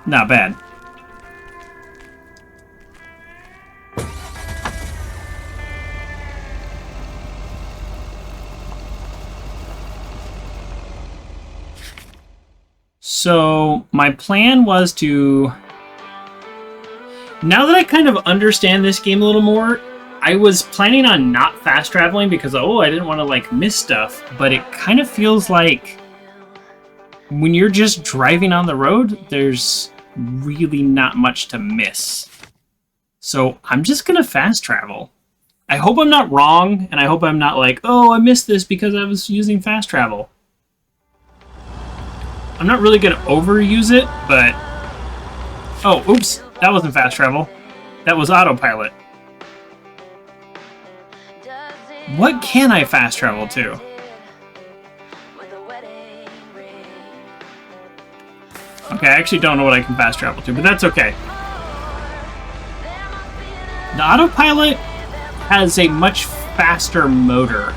Speaker 1: Not bad. So my plan was to... Now that I kind of understand this game a little more, I was planning on not fast traveling because, I didn't want to, like, miss stuff. But it kind of feels like when you're just driving on the road, there's really not much to miss. So I'm just going to fast travel. I hope I'm not wrong, and I hope I'm not like, I missed this because I was using fast travel. I'm not really going to overuse it, but... Oh, oops. That wasn't fast travel. That was autopilot. What can I fast travel to? Okay, I actually don't know what I can fast travel to, but that's okay. The autopilot has a much faster motor.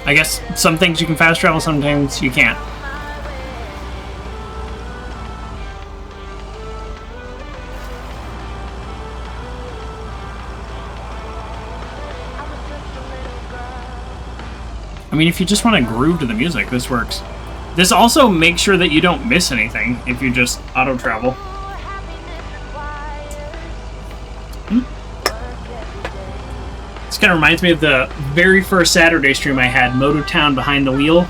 Speaker 1: I guess some things you can fast travel, some things you can't. I mean, if you just want to groove to the music, this works. This also makes sure that you don't miss anything if you just auto-travel. This kind of reminds me of the very first Saturday stream I had, Mototown Behind the Wheel.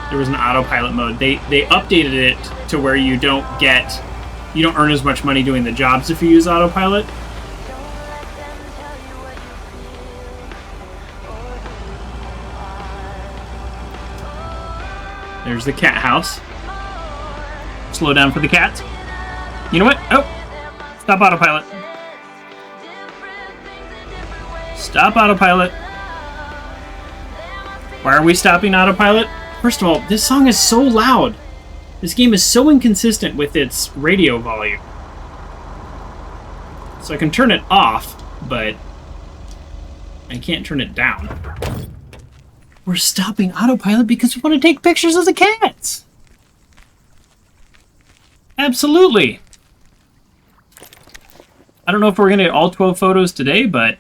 Speaker 1: There was an autopilot mode. They updated it to where you don't earn as much money doing the jobs if you use autopilot. There's the cat house. Slow down for the cats. You know what? Oh! Stop autopilot. Stop autopilot. Why are we stopping autopilot? First of all, this song is so loud. This game is so inconsistent with its radio volume. So I can turn it off, but I can't turn it down. We're stopping autopilot because we want to take pictures of the cats. Absolutely. I don't know if we're going to get all 12 photos today, but...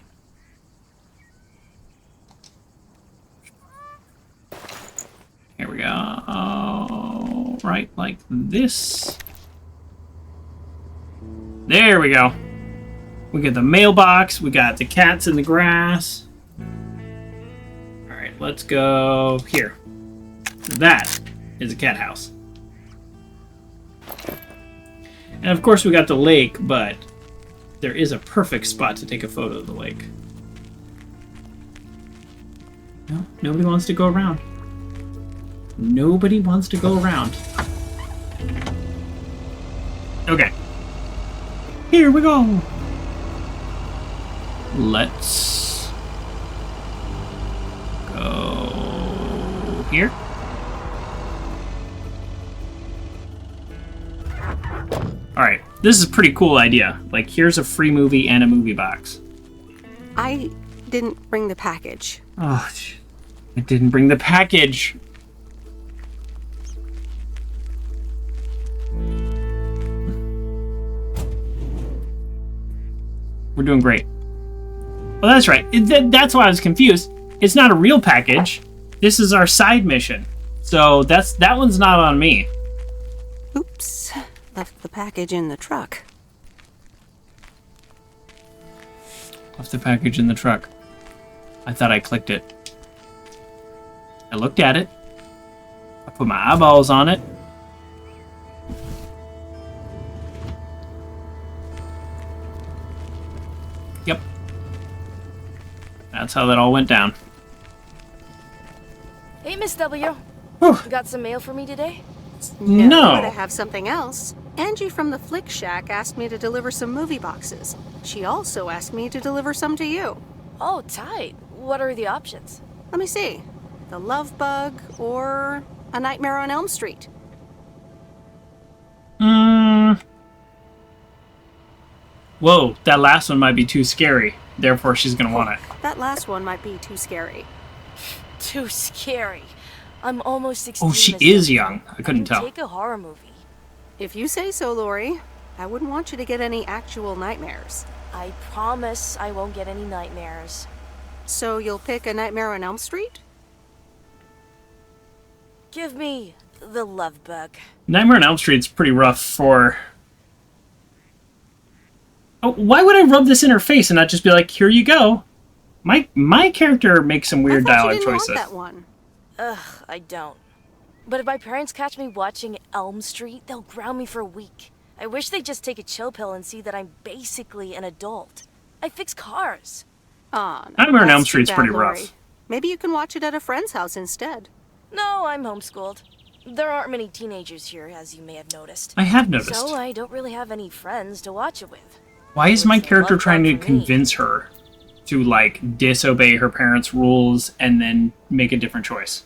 Speaker 1: Here we go. Right, like this. There we go. We got the mailbox. We got the cats in the grass. Let's go here. That is a cat house. And of course we got the lake, but there is a perfect spot to take a photo of the lake. No, nobody wants to go around. Nobody wants to go around. Okay. Here we go. Let's go here. Alright, this is a pretty cool idea. Like, here's a free movie and a movie box.
Speaker 3: I didn't bring the package.
Speaker 1: Oh, I didn't bring the package. We're doing great. Well, that's right. That's why I was confused. It's not a real package. This is our side mission. So that one's not on me.
Speaker 3: Oops. Left the package in the truck.
Speaker 1: Left the package in the truck. I thought I clicked it. I looked at it. I put my eyeballs on it. Yep. That's how that all went down.
Speaker 8: Hey, Miss W. You got some mail for me today?
Speaker 3: No. But I have something else. Angie from the Flick Shack asked me to deliver some movie boxes. She also asked me to deliver some to you.
Speaker 8: Oh, tight. What are the options?
Speaker 3: Let me see. The Love Bug or A Nightmare on Elm Street.
Speaker 1: Whoa, that last one might be too scary. Therefore, she's gonna want it.
Speaker 3: That last one might be too scary.
Speaker 8: Too scary. I'm almost 16.
Speaker 1: Oh, she is young. I couldn't tell.
Speaker 8: Take a horror movie.
Speaker 3: If you say so, Lori. I wouldn't want you to get any actual nightmares.
Speaker 8: I promise I won't get any nightmares.
Speaker 3: So you'll pick A Nightmare on Elm Street?
Speaker 8: Give me the love bug.
Speaker 1: Nightmare on Elm Street's pretty rough for... Oh, why would I rub this in her face and not just be like, here you go? My character makes some weird dialogue choices.
Speaker 3: Want that one.
Speaker 8: Ugh, I don't. But if my parents catch me watching Elm Street, they'll ground me for a week. I wish they'd just take a chill pill and see that I'm basically an adult. I fix cars.
Speaker 3: No,
Speaker 1: Nightmare on
Speaker 3: that's
Speaker 1: Elm Street's
Speaker 3: too bad,
Speaker 1: pretty
Speaker 3: Lori.
Speaker 1: rough.
Speaker 3: Maybe you can watch it at a friend's house instead.
Speaker 8: No, I'm homeschooled. There aren't many teenagers here, as you may have noticed.
Speaker 1: I have noticed.
Speaker 8: So I don't really have any friends to watch it with.
Speaker 1: Why is my character trying to convince her to, like, disobey her parents' rules and then make a different choice?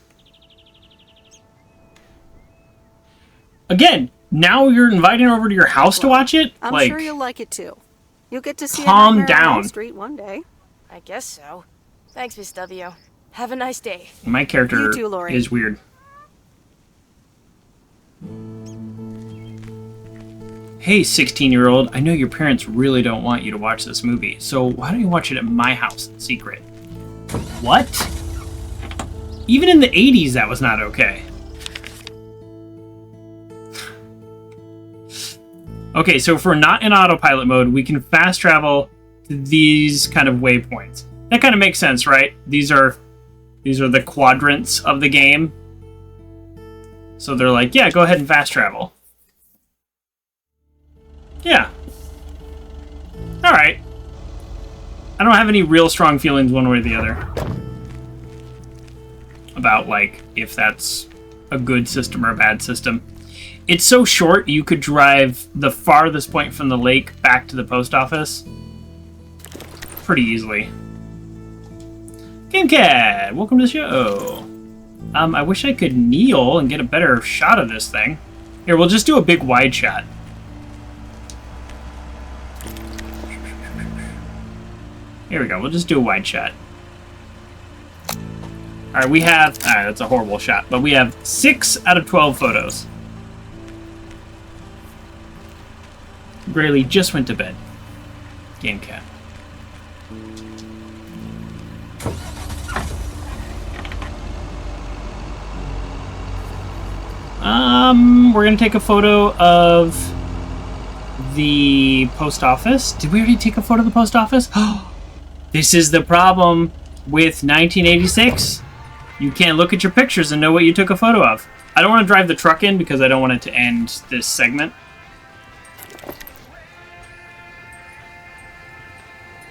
Speaker 1: Again, now you're inviting her over to your house to watch it?
Speaker 3: I'm
Speaker 1: like,
Speaker 3: sure you'll like it too. You'll get to see
Speaker 1: calm
Speaker 3: A Nightmare on Elm
Speaker 1: down.
Speaker 3: Street one day.
Speaker 8: I guess so. Thanks, Miss W. Have a nice day.
Speaker 1: My character
Speaker 3: You too, Lori.
Speaker 1: is weird. Hey, 16-year-old, I know your parents really don't want you to watch this movie, so why don't you watch it at my house in secret? What? Even in the 80s, that was not okay. Okay, so if we're not in autopilot mode, we can fast travel to these kind of waypoints. That kind of makes sense, right? These are the quadrants of the game. So they're like, yeah, go ahead and fast travel. Yeah. Alright. I don't have any real strong feelings one way or the other about, like, if that's a good system or a bad system. It's so short, you could drive the farthest point from the lake back to the post office pretty easily. GameCat, welcome to the show. I wish I could kneel and get a better shot of this thing. Here, we'll just do a big wide shot. Here we go, we'll just do a wide shot. Alright, we have... Alright, that's a horrible shot, but we have 6 out of 12 photos. Grayley just went to bed. GameCat. We're gonna take a photo of the post office. Did we already take a photo of the post office? This is the problem with 1986. You can't look at your pictures and know what you took a photo of. I don't want to drive the truck in because I don't want it to end this segment.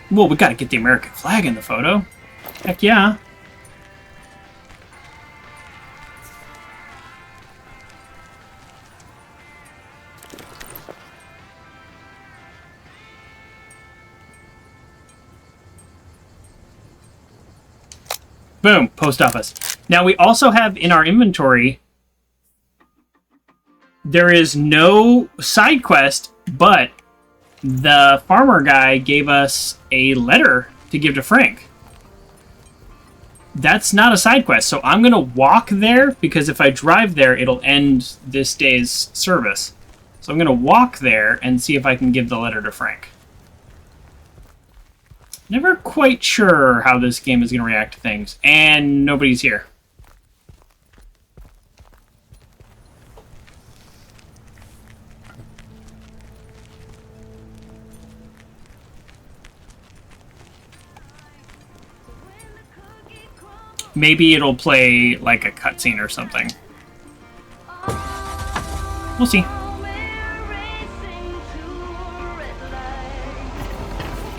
Speaker 1: Well, we gotta get the American flag in the photo. Heck yeah. Boom, post office. Now we also have in our inventory, there is no side quest, but the farmer guy gave us a letter to give to Frank. That's not a side quest, so I'm going to walk there, because if I drive there, it'll end this day's service. So I'm going to walk there and see if I can give the letter to Frank. Never quite sure how this game is going to react to things, and nobody's here. Maybe it'll play like a cutscene or something. We'll see.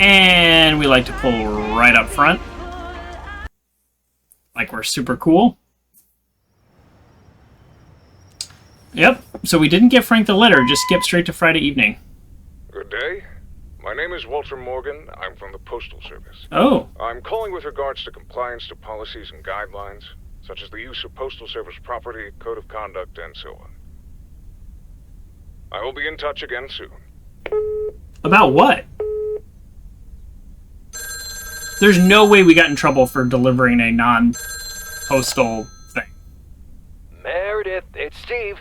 Speaker 1: And we like to pull right up front. Like we're super cool. Yep, so we didn't get Frank the letter, just skipped straight to Friday evening.
Speaker 19: Good day. My name is Walter Morgan. I'm from the Postal Service.
Speaker 1: Oh.
Speaker 19: I'm calling with regards to compliance to policies and guidelines, such as the use of Postal Service property, code of conduct, and so on. I will be in touch again soon.
Speaker 1: About what? There's no way we got in trouble for delivering a non-postal thing.
Speaker 2: Meredith, it's Steve.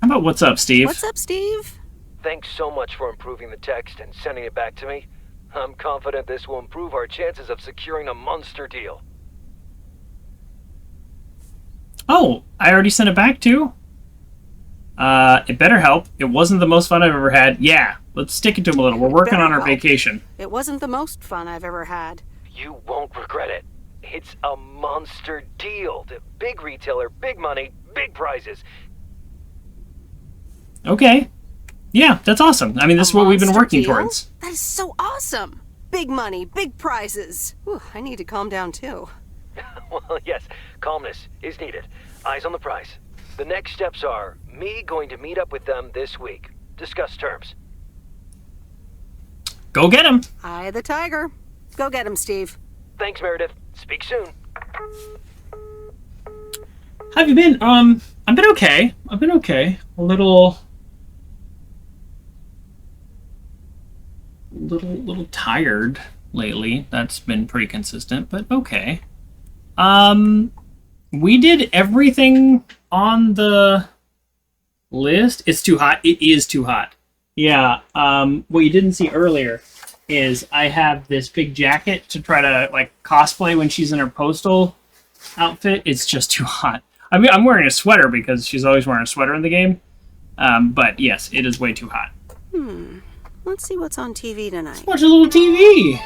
Speaker 1: How about what's up, Steve?
Speaker 3: What's up, Steve?
Speaker 2: thanks so much for improving the text and sending it back to me. I'm confident this will improve our chances of securing a monster deal.
Speaker 1: Oh, I already sent it back too? It better help. It wasn't the most fun I've ever had. Yeah, let's stick it to him a little. We're working on our vacation.
Speaker 3: It wasn't the most fun I've ever had.
Speaker 2: You won't regret it. It's a monster deal. The big retailer, big money, big prizes.
Speaker 1: Okay. Yeah, that's awesome. I mean, this is what we've been working towards.
Speaker 3: That is so awesome. Big money, big prizes. Whew, I need to calm down too.
Speaker 2: Well, yes, calmness is needed. Eyes on the prize. The next steps are me going to meet up with them this week. Discuss terms.
Speaker 1: Go get him.
Speaker 3: Eye of the tiger. Go get him, Steve.
Speaker 2: Thanks, Meredith. Speak soon.
Speaker 1: How have you been? I've been okay. A little tired lately. That's been pretty consistent, but okay. We did everything on the list. It's too hot. It is too hot. Yeah. What you didn't see earlier is I have this big jacket to try to like cosplay when she's in her postal outfit. It's just too hot. I mean, I'm wearing a sweater because she's always wearing a sweater in the game. But yes, it is way too hot.
Speaker 3: Let's see what's on TV tonight.
Speaker 1: Let's watch a little TV.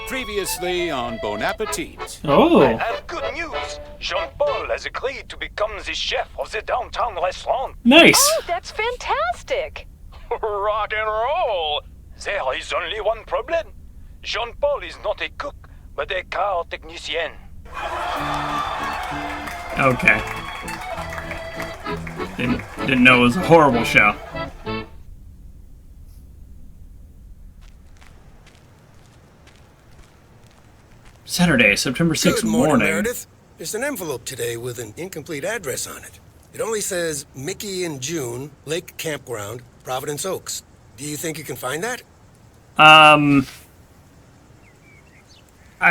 Speaker 20: Previously on Bon Appetit.
Speaker 1: Oh.
Speaker 21: I have good news. Jean-Paul has agreed to become the chef of the downtown restaurant.
Speaker 1: Nice.
Speaker 21: Oh, that's fantastic. Rock and roll. There is only one problem. Jean-Paul is not a cook, but a car technician.
Speaker 1: Okay. Didn't know it was a horrible show. Saturday, September 6th
Speaker 4: Good morning,
Speaker 1: morning.
Speaker 4: Meredith. There's an envelope today with an incomplete address on it. It only says Mickey and June, Lake Campground, Providence Oaks. Do you think you can find that?
Speaker 1: I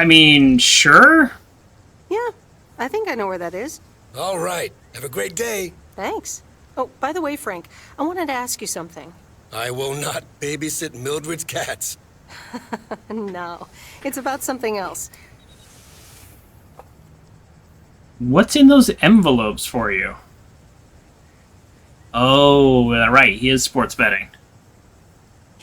Speaker 1: mean, sure.
Speaker 3: Yeah, I think I know where that is.
Speaker 4: All right. Have a great day.
Speaker 3: Thanks. Oh, by the way, Frank, I wanted to ask you something.
Speaker 4: I will not babysit Mildred's cats.
Speaker 3: No, it's about something else.
Speaker 1: What's in those envelopes for you? Oh, right. He is sports betting.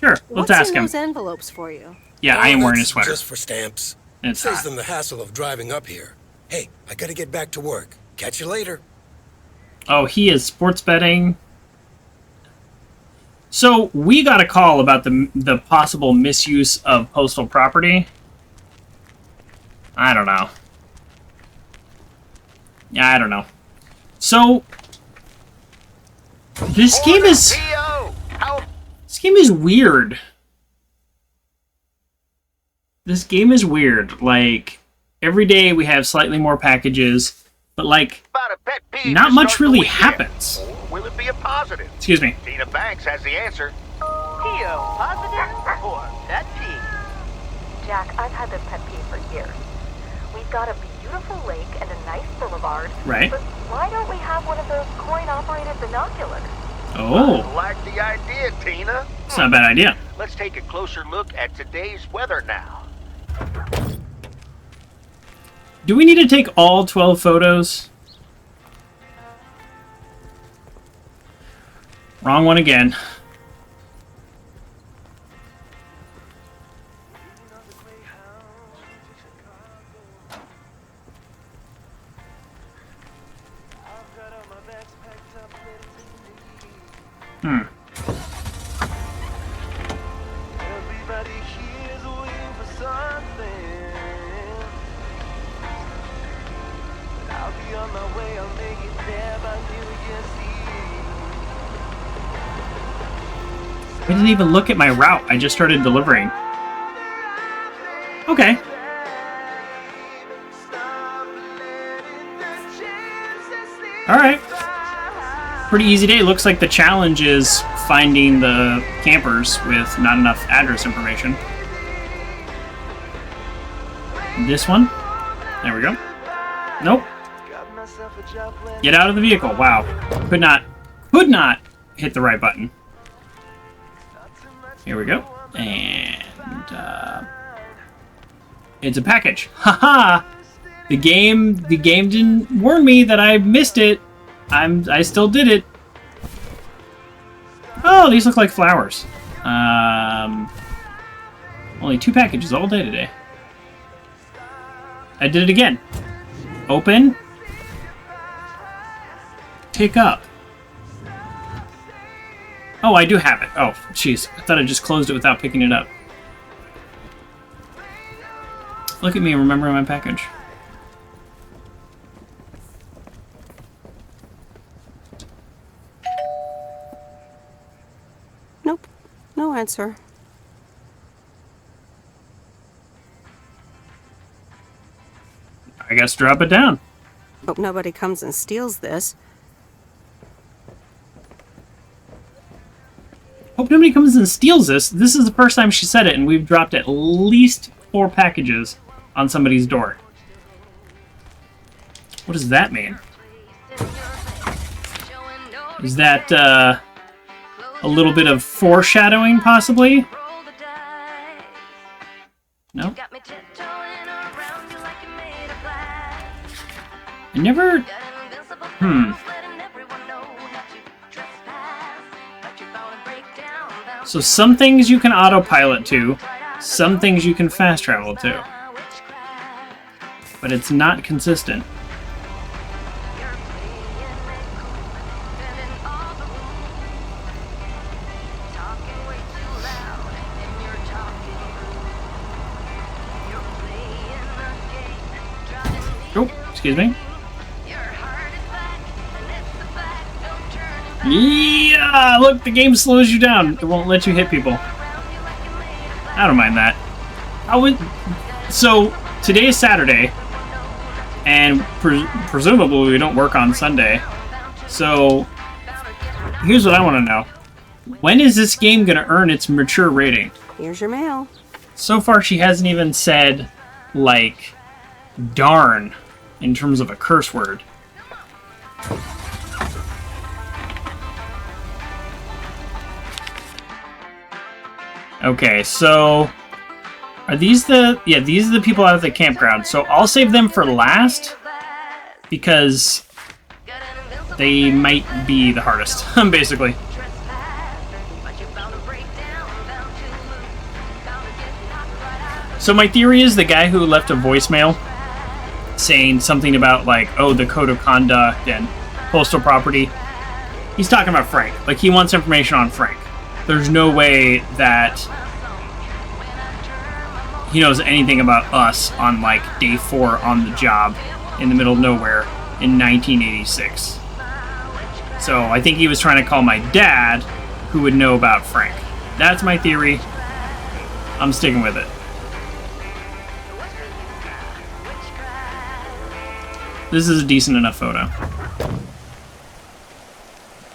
Speaker 1: Sure, let's ask him.
Speaker 3: What's in those envelopes for you?
Speaker 1: Yeah, I am wearing a sweater.
Speaker 4: Just for stamps.
Speaker 1: It's
Speaker 4: Saves
Speaker 1: hot.
Speaker 4: them the hassle of driving up here. Hey, I gotta get back to work. Catch you later.
Speaker 1: Oh, he is sports betting. So we got a call about the possible misuse of postal property. I don't know. Yeah, I don't know. So this game is weird. This game is weird. Like every day we have slightly more packages, but like not much really happens.
Speaker 12: Will it be a positive?
Speaker 1: Excuse me.
Speaker 12: Tina Banks has the answer.
Speaker 7: Theo, positive or pet peeve? Jack, I've had this pet peeve for years. We've got a beautiful lake and a nice boulevard.
Speaker 1: Right.
Speaker 7: But why don't we have one of those coin-operated binoculars?
Speaker 1: Oh.
Speaker 12: I like the idea, Tina.
Speaker 1: It's not a bad idea.
Speaker 12: Let's take a closer look at today's weather now.
Speaker 1: Do we need to take all 12 photos? Wrong one again. I didn't even look at my route. I just started delivering. Okay. Alright. Pretty easy day. Looks like the challenge is finding the campers with not enough address information. This one. There we go. Nope. Get out of the vehicle. Wow. Could not hit the right button. Here we go. And it's a package. Haha! The game didn't warn me that I missed it. I still did it. Oh, these look like flowers. Only 2 packages all day today. I did it again. Open. Pick up. Oh, I do have it. Oh, jeez. I thought I just closed it without picking it up. Look at me remembering my package.
Speaker 3: Nope. No answer.
Speaker 1: I guess drop it down.
Speaker 3: Hope nobody comes and steals this.
Speaker 1: Hope nobody comes and steals this. This is the first time she said it, and we've dropped at least 4 packages on somebody's door. What does that mean? Is that, a little bit of foreshadowing, possibly? No? I never... So some things you can autopilot to, some things you can fast travel to. But it's not consistent. Oh, excuse me. Yeah, look, the game slows you down. It won't let you hit people. I don't mind that. So today is Saturday, and presumably we don't work on Sunday. So here's what I want to know: when is this game going to earn its mature rating?
Speaker 3: Here's your mail.
Speaker 1: So far, she hasn't even said like "darn" in terms of a curse word. Okay, so are these the... Yeah, these are the people out at the campground. So I'll save them for last because they might be the hardest, basically. So my theory is the guy who left a voicemail saying something about, like, oh, the code of conduct and postal property, he's talking about Frank. Like, he wants information on Frank. There's no way that he knows anything about us on, like, day 4 on the job in the middle of nowhere in 1986. So I think he was trying to call my dad, who would know about Frank. That's my theory. I'm sticking with it. This is a decent enough photo.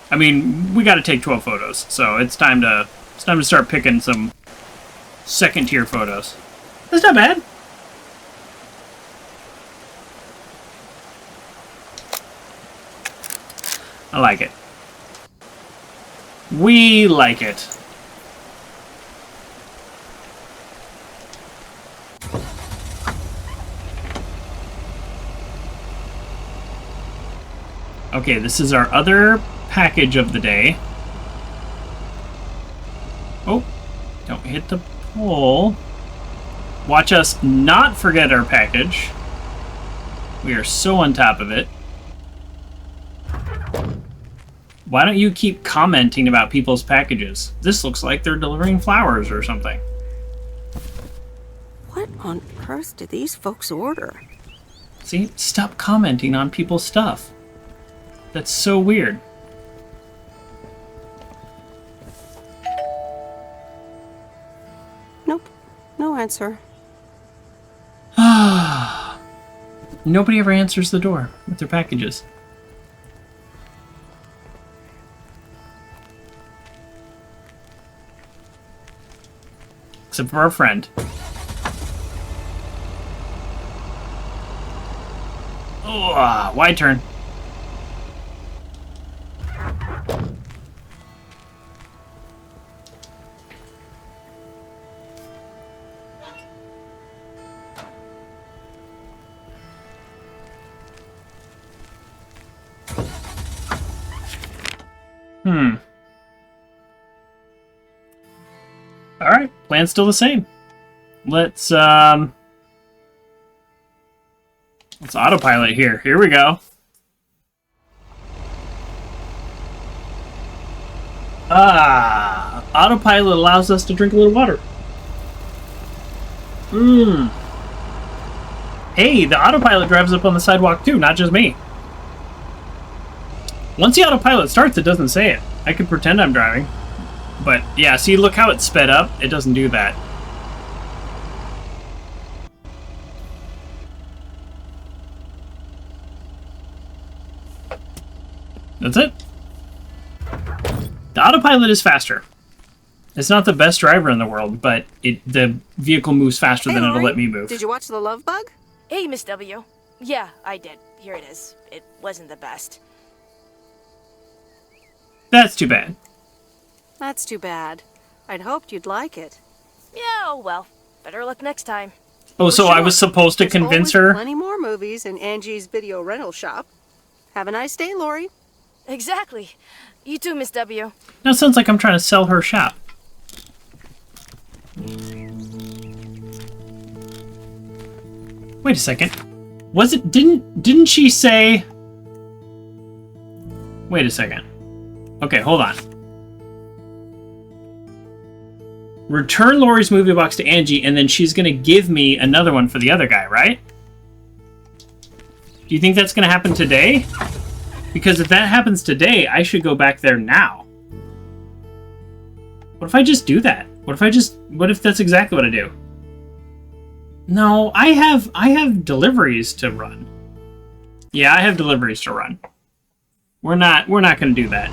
Speaker 1: I mean, we got to take 12 photos, so it's time to start picking some second-tier photos. That's not bad. I like it. We like it. Okay, this is our other package of the day. Oh, don't hit the pole. Watch us not forget our package. We are so on top of it. Why don't you keep commenting about people's packages? This looks like they're delivering flowers or something.
Speaker 3: What on earth did these folks order?
Speaker 1: See, stop commenting on people's stuff. That's so weird.
Speaker 3: Nope. No answer.
Speaker 1: Nobody ever answers the door with their packages. Except for our friend. Oh, wide turn. All right, plan's still the same. Let's autopilot here. Here we go. Autopilot allows us to drink a little water. Hey, the autopilot drives up on the sidewalk too, not just me. Once the autopilot starts, it doesn't say it. I could pretend I'm driving. But yeah, see, look how it's sped up? It doesn't do that. That's it. The autopilot is faster. It's not the best driver in the world, but the vehicle moves faster than it'll let me move.
Speaker 3: Did you watch The Love Bug?
Speaker 8: Hey, Miss W. Yeah, I did. Here it is. It wasn't the best.
Speaker 1: That's too bad.
Speaker 3: That's too bad. I'd hoped you'd like it.
Speaker 8: Yeah, oh well. Better luck next time.
Speaker 1: Oh, so I was supposed to convince her?
Speaker 3: Plenty more movies in Angie's video rental shop. Have a nice day, Lori.
Speaker 8: Exactly. You too, Miss W.
Speaker 1: Now it sounds like I'm trying to sell her shop. Wait a second. Was it... Didn't she say... Wait a second. Okay, hold on. Return Lori's movie box to Angie, and then she's going to give me another one for the other guy, right? Do you think that's going to happen today? Because if that happens today, I should go back there now. What if I just do that? What if that's exactly what I do? No, I have deliveries to run. Yeah, I have deliveries to run. We're not going to do that.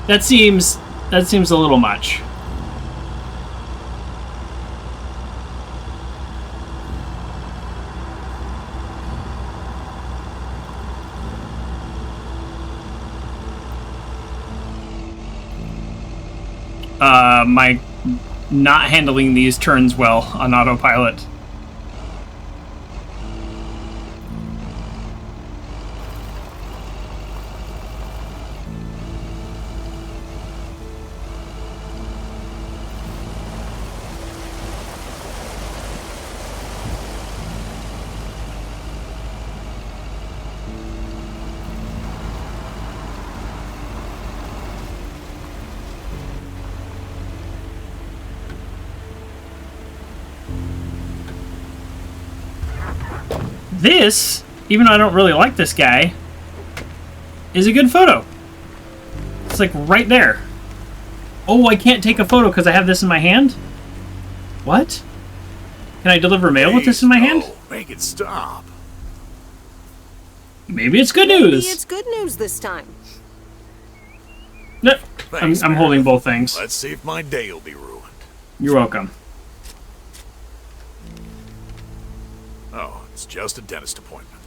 Speaker 1: That seems a little much. My not handling these turns well on autopilot. This, even though I don't really like this guy, is a good photo. It's like right there. Oh, I can't take a photo because I have this in my hand? What? Can I deliver mail with this in my hand?
Speaker 9: Make it stop.
Speaker 1: Maybe it's good news.
Speaker 3: Maybe it's good news this time.
Speaker 1: No,
Speaker 9: Thanks,
Speaker 1: I'm holding both things.
Speaker 9: Let's see if my day will be ruined.
Speaker 1: You're welcome.
Speaker 9: Oh, it's just a dentist appointment.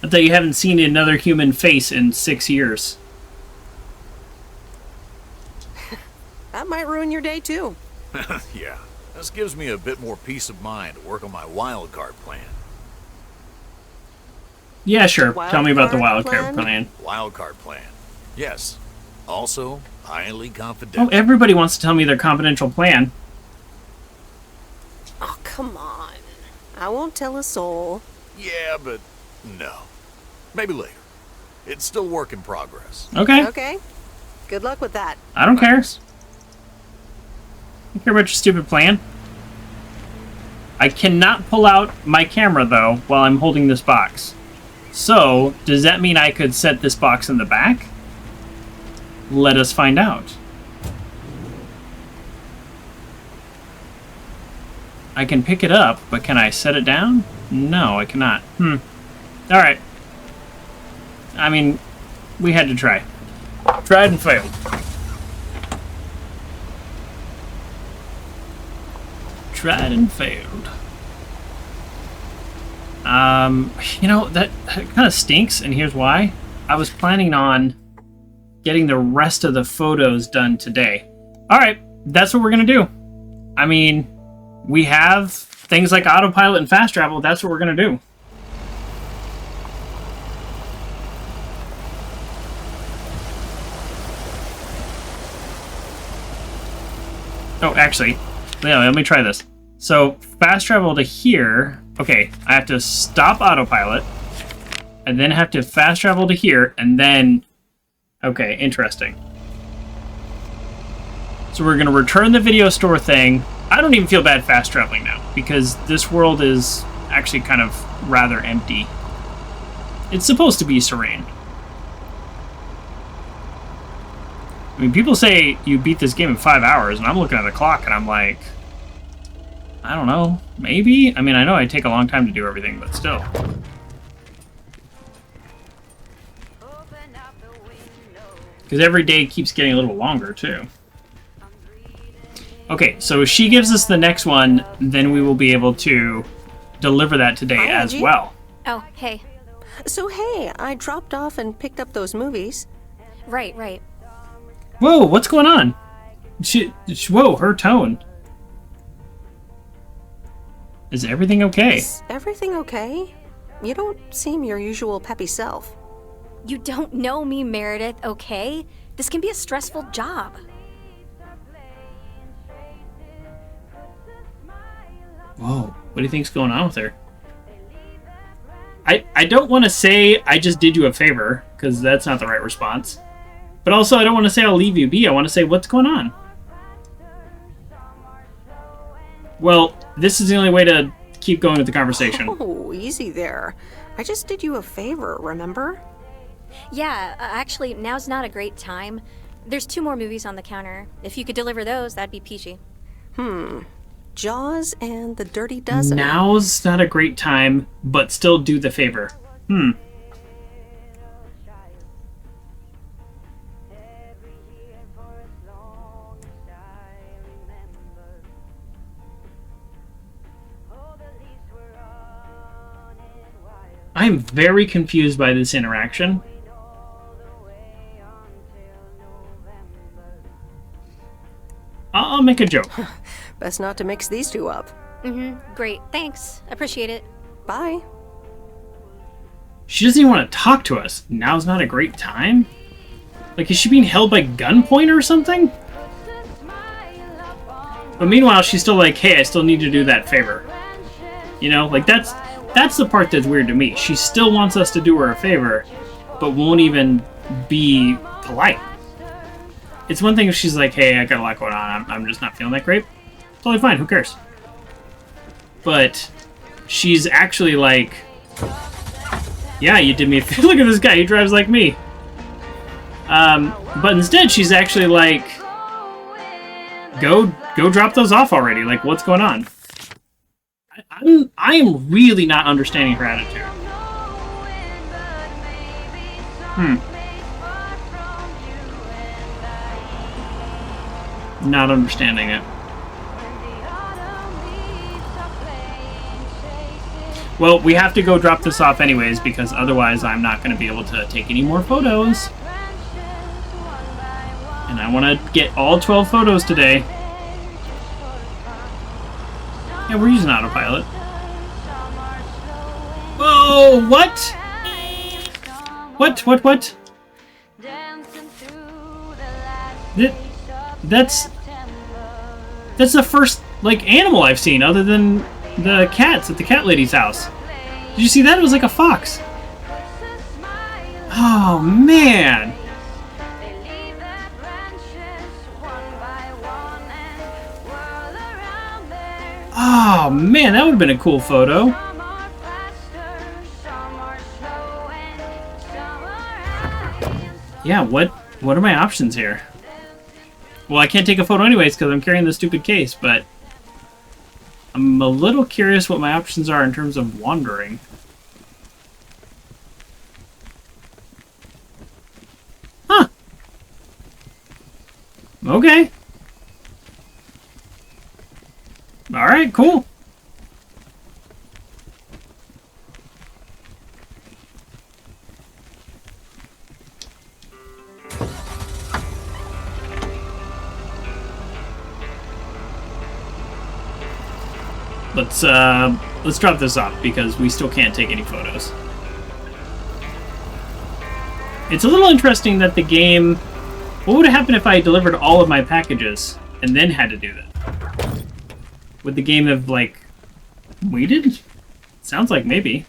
Speaker 1: I thought you haven't seen another human face in 6 years.
Speaker 3: That might ruin your day, too.
Speaker 9: Yeah, this gives me a bit more peace of mind to work on my wild card plan.
Speaker 1: Yeah, sure. Tell me about the wild card plan.
Speaker 9: Wild card plan. Yes. Also, highly confidential.
Speaker 1: Oh, everybody wants to tell me their confidential plan.
Speaker 3: Oh, come on. I won't tell a soul.
Speaker 9: Yeah, but no. Maybe later. It's still work in progress.
Speaker 1: Okay.
Speaker 3: Okay. Good luck with that.
Speaker 1: I don't care. I don't care about your stupid plan. I cannot pull out my camera, though, while I'm holding this box. So, does that mean I could set this box in the back? Let us find out. I can pick it up, but can I set it down? No, I cannot. Alright. I mean, we had to try. Tried and failed. Tried and failed. You know, that kind of stinks, and here's why. I was planning on getting the rest of the photos done today. Alright, that's what we're gonna do. I mean, we have things like autopilot and fast travel. That's what we're gonna do. Oh, actually, yeah, let me try this. So, fast travel to here. Okay, I have to stop autopilot, and then have to fast travel to here, and then... Okay, interesting. So we're going to return the video store thing. I don't even feel bad fast traveling now, because this world is actually kind of rather empty. It's supposed to be serene. I mean, people say you beat this game in 5 hours, and I'm looking at the clock, and I'm like... I don't know. Maybe? I mean, I know I take a long time to do everything, but still. Because every day keeps getting a little longer, too. Okay, so if she gives us the next one, then we will be able to deliver that today as well.
Speaker 14: Oh, hey.
Speaker 3: So, hey, I dropped off and picked up those movies.
Speaker 14: Right.
Speaker 1: Whoa, what's going on? Whoa, her tone. Is everything okay?
Speaker 3: Is everything okay? You don't seem your usual peppy self.
Speaker 14: You don't know me, Meredith, okay? This can be a stressful job.
Speaker 1: Whoa, what do you think's going on with her? I don't want to say I just did you a favor, because that's not the right response. But also, I don't want to say I'll leave you be. I want to say, what's going on? Well, this is the only way to keep going with the conversation.
Speaker 3: Oh, easy there. I just did you a favor, remember?
Speaker 14: Yeah, actually, now's not a great time. There's 2 more movies on the counter. If you could deliver those, that'd be peachy.
Speaker 3: Jaws and The Dirty Dozen.
Speaker 1: Now's not a great time, but still do the favor. I'm very confused by this interaction. I'll make a joke.
Speaker 3: Best not to mix these two up.
Speaker 14: Great. Thanks. Appreciate it.
Speaker 3: Bye.
Speaker 1: She doesn't even want to talk to us. Now's not a great time? Like, is she being held by gunpoint or something? But meanwhile, she's still like, hey, I still need to do that favor. You know, like, that's the part that's weird to me. She still wants us to do her a favor, but won't even be polite. It's one thing if she's like, hey, I got a lot going on, I'm just not feeling that great. Totally fine, who cares? But she's actually like, yeah, you did me a favor. Look at this guy, he drives like me. But instead, she's actually like, go drop those off already. Like, what's going on? I am really not understanding her attitude. Not understanding it. Well, we have to go drop this off anyways, because otherwise I'm not going to be able to take any more photos. And I want to get all 12 photos today. Yeah, we're using autopilot. Whoa, what? What? That's the first, like, animal I've seen other than the cats at the cat lady's house. Did you see that? It was like a fox. Oh, man. Oh, man, that would have been a cool photo. Yeah, what are my options here? Well, I can't take a photo anyways because I'm carrying the stupid case, but I'm a little curious what my options are in terms of wandering. Huh. Okay. Alright, cool. Let's drop this off because we still can't take any photos. It's a little interesting that the game... What would have happened if I delivered all of my packages? and then had to do that. Would the game have, like, waited? Sounds like maybe.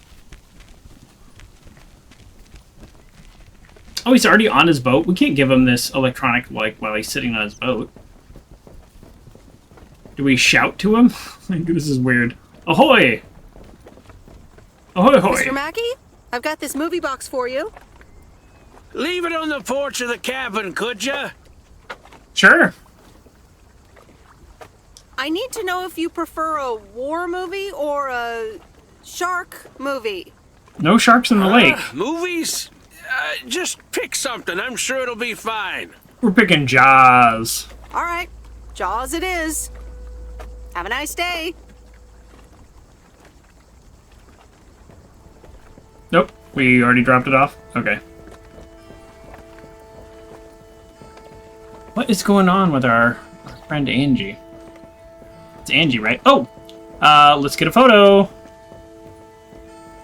Speaker 1: Oh, he's already on his boat. We can't give him this electronic, like, while he's sitting on his boat. Do we shout to him? Like, this is weird. Ahoy! Ahoy, ahoy!
Speaker 3: Mr. Mackey, I've got this movie box for you.
Speaker 15: Leave it on the porch of the cabin, could ya?
Speaker 1: Sure.
Speaker 3: I need to know if you prefer a war movie or a shark movie.
Speaker 1: No sharks in the lake.
Speaker 15: Movies? Just pick something. I'm sure it'll be fine.
Speaker 1: We're picking Jaws.
Speaker 3: All right, Jaws it is. Have a nice day.
Speaker 1: Nope, we already dropped it off. Okay. What is going on with our friend Angie? It's Angie, right? Oh! Let's get a photo.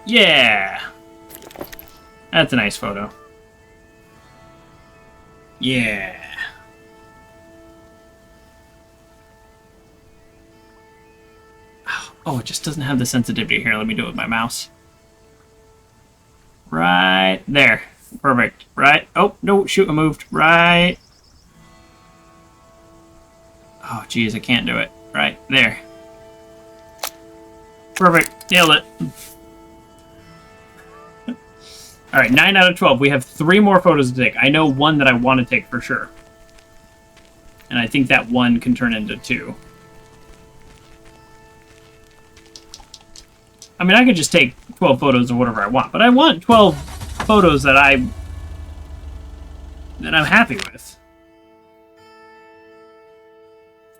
Speaker 1: Yeah! That's a nice photo. Yeah. Oh, it just doesn't have the sensitivity here. Let me do it with my mouse. Right there. Perfect. Right. Oh, no, shoot, I moved. Right. Oh, geez, I can't do it. Right there. Perfect. Nailed it. All right, 9 out of 12. We have 3 more photos to take. I know one that I want to take for sure. And I think that one can turn into 2. I mean, I could just take 12 photos of whatever I want, but I want 12 photos that I'm happy with.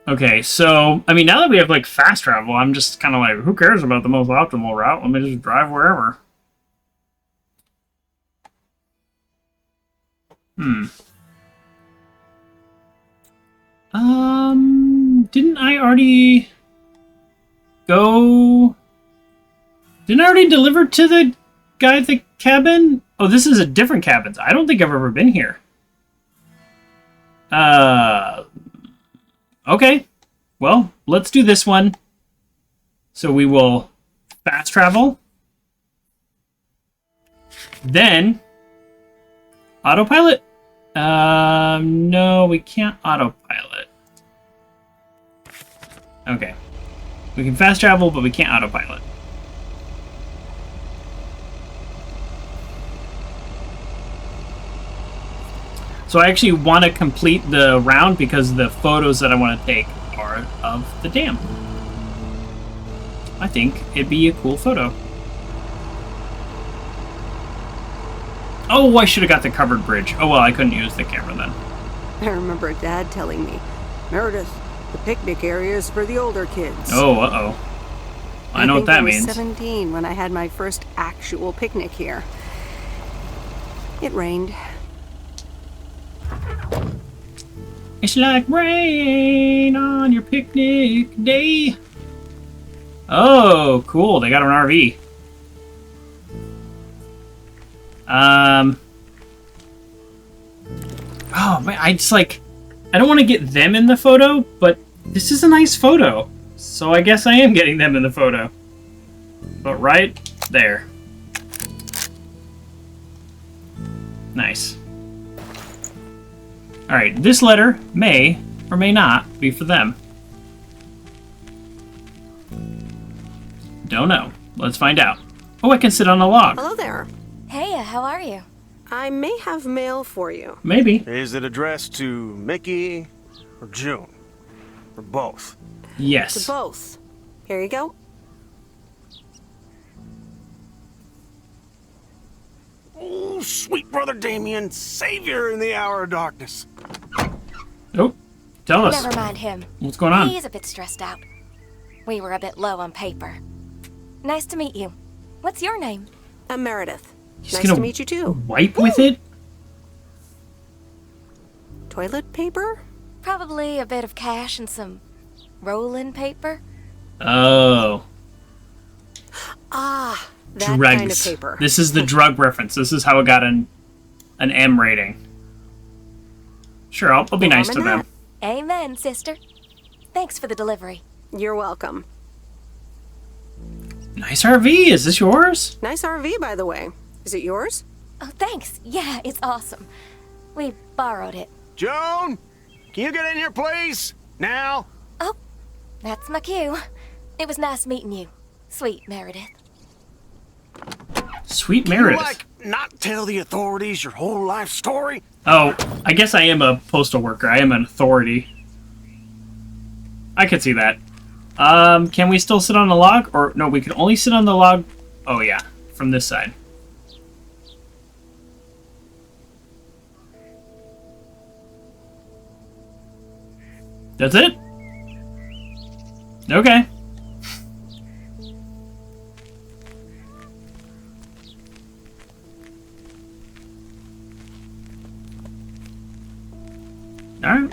Speaker 1: Okay, so, I mean, now that we have, like, fast travel, I'm just kind of like, who cares about the most optimal route? Let me just drive wherever. Didn't I already go... Didn't I already deliver to the guy at the cabin? Oh, this is a different cabin. I don't think I've ever been here. Okay. Well, let's do this one. So we will fast travel. Then autopilot. No, we can't autopilot. Okay. We can fast travel, but we can't autopilot. So I actually want to complete the round because the photos that I want to take are of the dam. I think it'd be a cool photo. Oh, I should have got the covered bridge. Oh, well, I couldn't use the camera then.
Speaker 3: I remember Dad telling me, Meredith, the picnic area is for the older kids.
Speaker 1: Oh, uh-oh. I know what that means.
Speaker 3: I was 17 when I had my first actual picnic here. It rained.
Speaker 1: It's like rain on your picnic day. Oh, cool. They got an RV. Oh, man, I just like... I don't want to get them in the photo, but this is a nice photo. So I guess I am getting them in the photo. But right there. Nice. Alright, this letter may or may not be for them. Don't know. Let's find out. Oh, I can sit on a log.
Speaker 3: Hello there.
Speaker 8: Hey, how are you?
Speaker 3: I may have mail for you.
Speaker 1: Maybe.
Speaker 11: Is it addressed to Mickey or June? Or both?
Speaker 1: Yes.
Speaker 3: To both. Here you go.
Speaker 11: Oh, sweet brother Damien, savior in the hour of darkness.
Speaker 1: Oh, tell us.
Speaker 8: Never mind him.
Speaker 1: What's going on?
Speaker 8: He's a bit stressed out. We were a bit low on paper. Nice to meet you. What's your name?
Speaker 3: I'm Meredith.
Speaker 1: He's
Speaker 3: nice
Speaker 1: gonna
Speaker 3: to meet you too.
Speaker 1: Wipe with it?
Speaker 3: Toilet paper?
Speaker 8: Probably a bit of cash and some rolling paper.
Speaker 1: Oh.
Speaker 3: Ah, that
Speaker 1: Drugs.
Speaker 3: kind of paper.
Speaker 1: This is the drug reference. This is how it got an M rating. Sure, I'll be nice to them.
Speaker 8: Amen, sister. Thanks for the delivery.
Speaker 3: You're welcome.
Speaker 1: Nice RV. Is this yours?
Speaker 3: Nice RV, by the way. Is it yours?
Speaker 8: Oh, thanks. Yeah, it's awesome. We borrowed it.
Speaker 11: Joan, can you get in here, please? Now?
Speaker 8: Oh, that's my cue. It was nice meeting you. Sweet Meredith.
Speaker 1: Sweet
Speaker 11: Can
Speaker 1: Meredith.
Speaker 11: you, like, not tell the authorities your whole life story?
Speaker 1: Oh, I guess I am a postal worker. I am an authority. I could see that. Can we still sit on the log? Or, no, we can only sit on the log... Oh, yeah. From this side. That's it? Okay. Alright.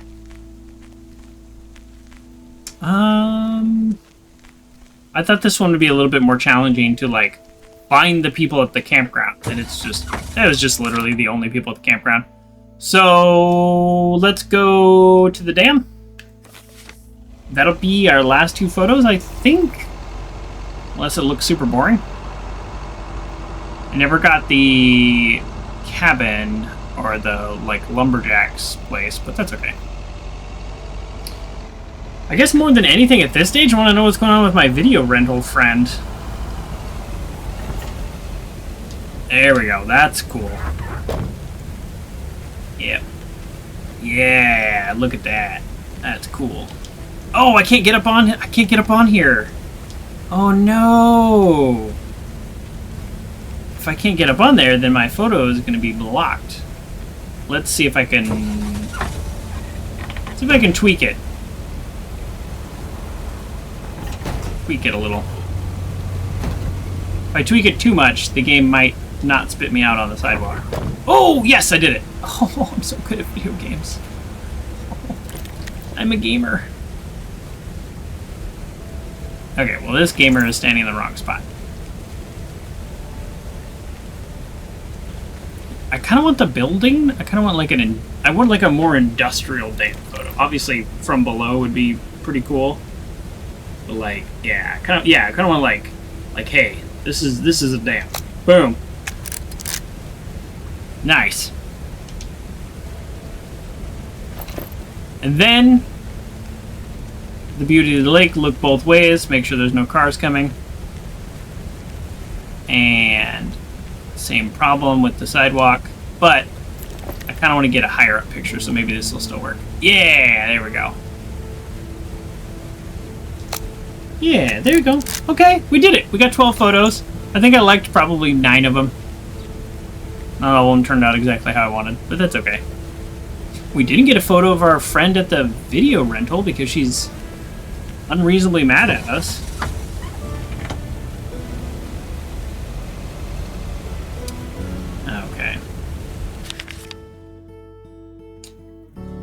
Speaker 1: I thought this one would be a little bit more challenging to, like, find the people at the campground. And it was just literally the only people at the campground. So, let's go to the dam. That'll be our last two photos, I think. Unless it looks super boring. I never got the cabin or the, like, lumberjack's place, but that's okay. I guess more than anything at this stage, I want to know what's going on with my video rental friend. There we go. That's cool. Yep. Yeah, look at that. That's cool. Oh, I can't get up on here. Oh no. If I can't get up on there, then my photo is going to be blocked. Let's see if I can tweak it. Tweak it a little. If I tweak it too much, the game might not spit me out on the sidewalk. Oh, yes, I did it. Oh, I'm so good at video games. Oh, I'm a gamer. Okay, well, this gamer is standing in the wrong spot. I kind of want the building. I kind of want like I want like a more industrial dam photo. Obviously, from below would be pretty cool. But like, yeah, I kind of want like, hey, this is a dam. Boom. Nice. And then the beauty of the lake, look both ways, make sure there's no cars coming. And same problem with the sidewalk, but I kind of want to get a higher up picture, so maybe this will still work. Yeah, there we go. Yeah, there you go. Okay, we did it. We got 12 photos. I think I liked probably 9 of them. Not all of them turned out exactly how I wanted, but that's okay. We didn't get a photo of our friend at the video rental because she's unreasonably mad at us. Okay.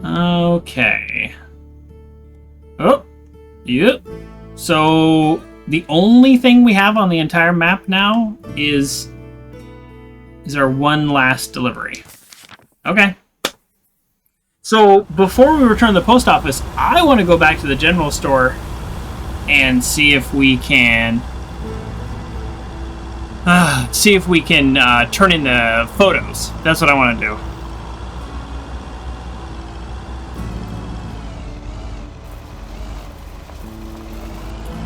Speaker 1: Okay. Oh, yep. So the only thing we have on the entire map now is our one last delivery. Okay. So before we return to the post office, I want to go back to the general store and see if we can turn in the photos. That's what I want to do.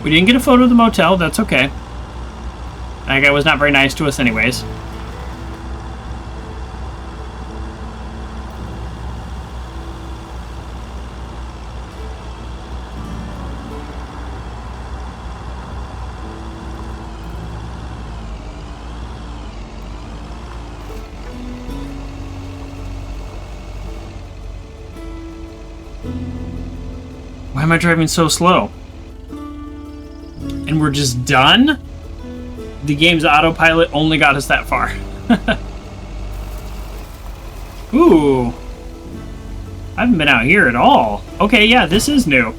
Speaker 1: We didn't get a photo of the motel. That's okay. That guy was not very nice to us anyways. Why am I driving so slow? And we're just done? The game's autopilot only got us that far. Ooh. I haven't been out here at all. Okay, yeah, this is new.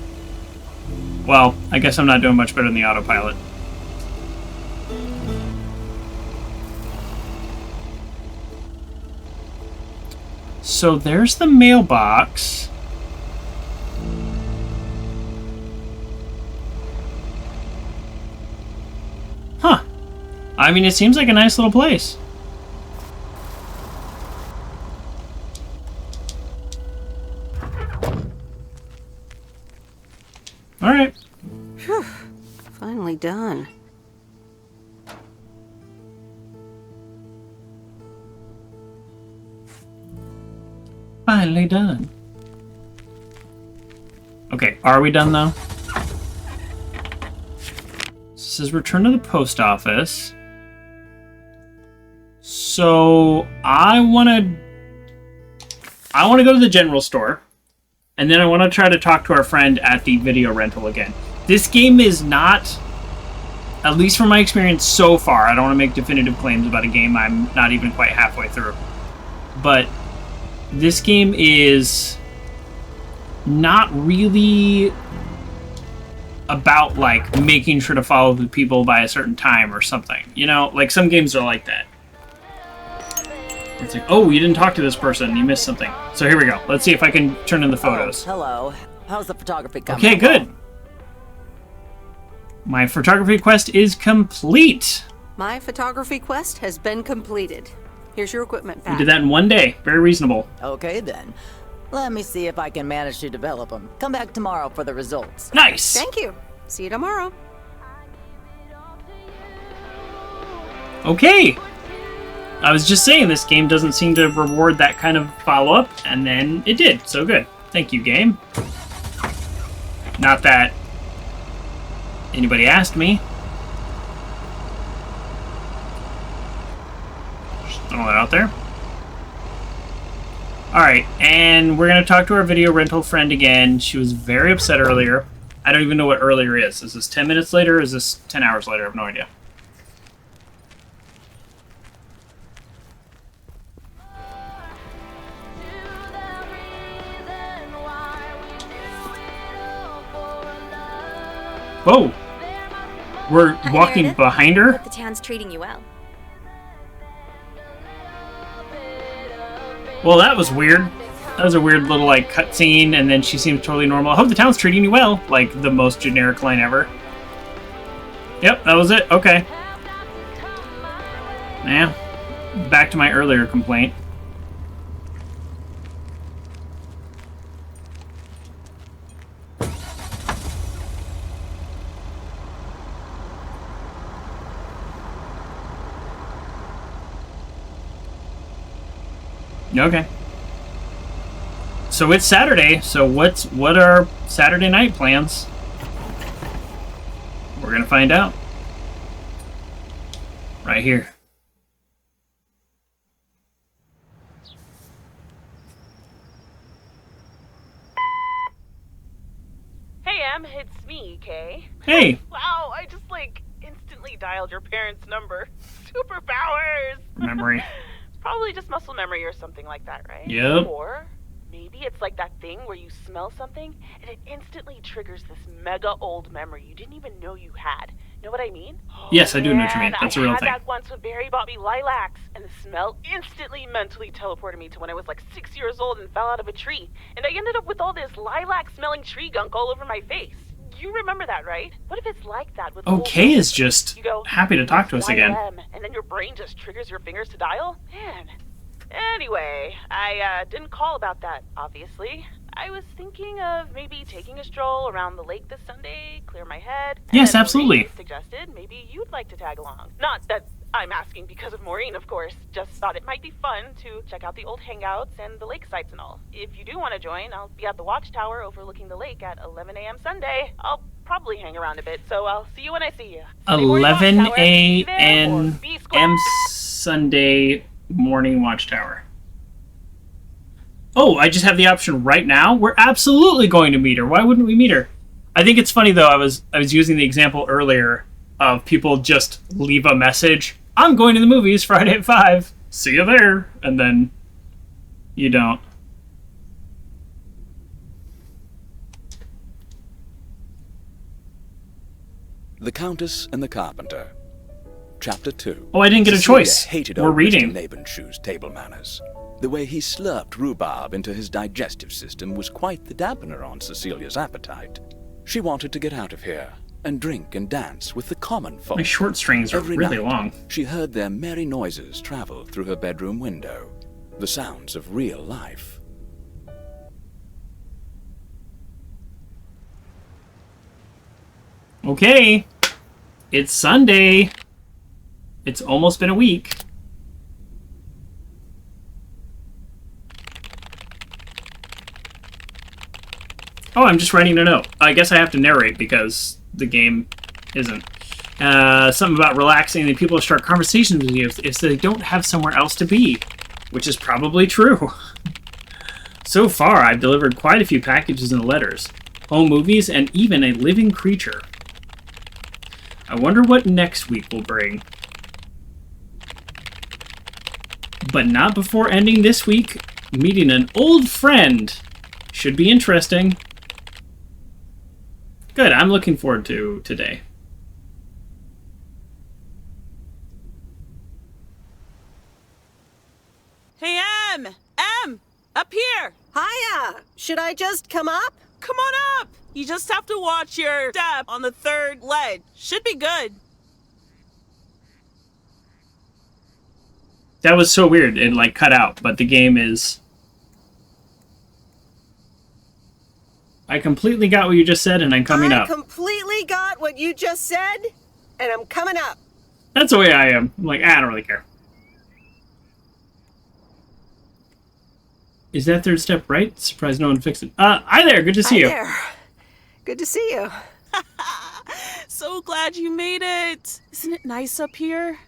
Speaker 1: Well, I guess I'm not doing much better than the autopilot. So there's the mailbox. I mean, it seems like a nice little place. All right.
Speaker 3: Whew. Finally done.
Speaker 1: Finally done. Okay, are we done though? It says return to the post office. So I want to go to the general store, and then I want to try to talk to our friend at the video rental again. This game is not, at least from my experience so far, I don't want to make definitive claims about a game I'm not even quite halfway through, but this game is not really about, like, making sure to follow the people by a certain time or something. You know, like, some games are like that. It's like, oh, you didn't talk to this person, you missed something. So here we go. Let's see if I can turn in the photos.
Speaker 6: Oh, hello. How's the photography coming?
Speaker 1: Okay, good. My photography quest is complete.
Speaker 3: My photography quest has been completed. Here's your equipment
Speaker 1: We
Speaker 3: pack.
Speaker 1: did that in one day. Very reasonable.
Speaker 6: Okay, then. Let me see if I can manage to develop them. Come back tomorrow for the results.
Speaker 1: Nice!
Speaker 3: Thank you. See you tomorrow.
Speaker 1: Okay! I was just saying, this game doesn't seem to reward that kind of follow-up, and then it did. So good. Thank you, game. Not that anybody asked me. Just throw that out there. Alright, and we're going to talk to our video rental friend again. She was very upset earlier. I don't even know what earlier is. Is this 10 minutes later or is this 10 hours later? I have no idea. Whoa! We're walking
Speaker 14: Meredith.
Speaker 1: behind her?
Speaker 14: Hope the town's treating you well.
Speaker 1: Well, that was weird. That was a weird little, like, cutscene, and then she seems totally normal. I hope the town's treating you well. Like, the most generic line ever. Yep, that was it. Okay. Yeah. Back to my earlier complaint. Okay. So it's Saturday, so what are Saturday night plans? We're gonna find out. Right here.
Speaker 13: Hey, Em, it's me, Kay.
Speaker 1: Hey!
Speaker 13: Wow, I just, like, instantly dialed your parents' number. Superpowers!
Speaker 1: Memory.
Speaker 13: It's probably just muscle memory or something like that, right?
Speaker 1: Yep.
Speaker 13: Or maybe it's like that thing where you smell something and it instantly triggers this mega old memory you didn't even know you had. Know what I mean?
Speaker 1: Yes, I do know what you mean.
Speaker 13: Man,
Speaker 1: That's a real thing.
Speaker 13: I had that once when Barry bought me lilacs, and the smell instantly mentally teleported me to when I was like 6 years old and fell out of a tree. And I ended up with all this lilac-smelling tree gunk all over my face. You remember that, right? What if it's like that with
Speaker 1: Okay is just
Speaker 13: you go,
Speaker 1: happy to talk to us again.
Speaker 13: YM, and then your brain just triggers your fingers to dial? Man. Anyway, I didn't call about that, obviously. I was thinking of maybe taking a stroll around the lake this Sunday, clear my head.
Speaker 1: Yes,
Speaker 13: and
Speaker 1: absolutely.
Speaker 13: Maureen suggested maybe you'd like to tag along. Not that I'm asking because of Maureen, of course. Just thought it might be fun to check out the old hangouts and the lake sites and all. If you do want to join, I'll be at the watchtower overlooking the lake at 11 a.m. Sunday. I'll probably hang around a bit, so I'll see you when I see you.
Speaker 1: 11 a.m. Sunday morning watchtower. Oh, I just have the option right now? We're absolutely going to meet her. Why wouldn't we meet her? I think it's funny, though, I was using the example earlier of people just leave a message. I'm going to the movies Friday at 5. See you there. And then you don't.
Speaker 20: The Countess and the Carpenter. Chapter 2.
Speaker 1: Oh, I didn't get a
Speaker 20: Cecilia
Speaker 1: choice.
Speaker 20: Hated
Speaker 1: We're
Speaker 20: old
Speaker 1: reading.
Speaker 20: Mr. Nabenshoe's table manners. The way he slurped rhubarb into his digestive system was quite the dampener on Cecilia's appetite. She wanted to get out of here, and drink and dance with the common folk.
Speaker 1: My short strings are
Speaker 20: Every
Speaker 1: really
Speaker 20: night,
Speaker 1: long.
Speaker 20: She heard their merry noises travel through her bedroom window, the sounds of real life.
Speaker 1: Okay, it's Sunday. It's almost been a week. Oh, I'm just writing a note. I guess I have to narrate because the game isn't. Something about relaxing and people start conversations with you if they don't have somewhere else to be, which is probably true. So far, I've delivered quite a few packages and letters, home movies, and even a living creature. I wonder what next week will bring. But not before ending this week. Meeting an old friend. Should be interesting. Good, I'm looking forward to today.
Speaker 13: Hey, Em! Em! Up here!
Speaker 10: Hiya! Should I just come up?
Speaker 13: Come on up! You just have to watch your step on the third ledge. Should be good.
Speaker 1: That was so weird. It like cut out, but the game is... I completely got what you just said, and I'm coming up.
Speaker 10: I completely got what you just said, and I'm coming up.
Speaker 1: That's the way I am. I'm like, I don't really care. Is that third step right? Surprised no one fixed it. Hi there. Good to see you.
Speaker 10: Hi there. Good to see you.
Speaker 13: So glad you made it. Isn't it nice up here?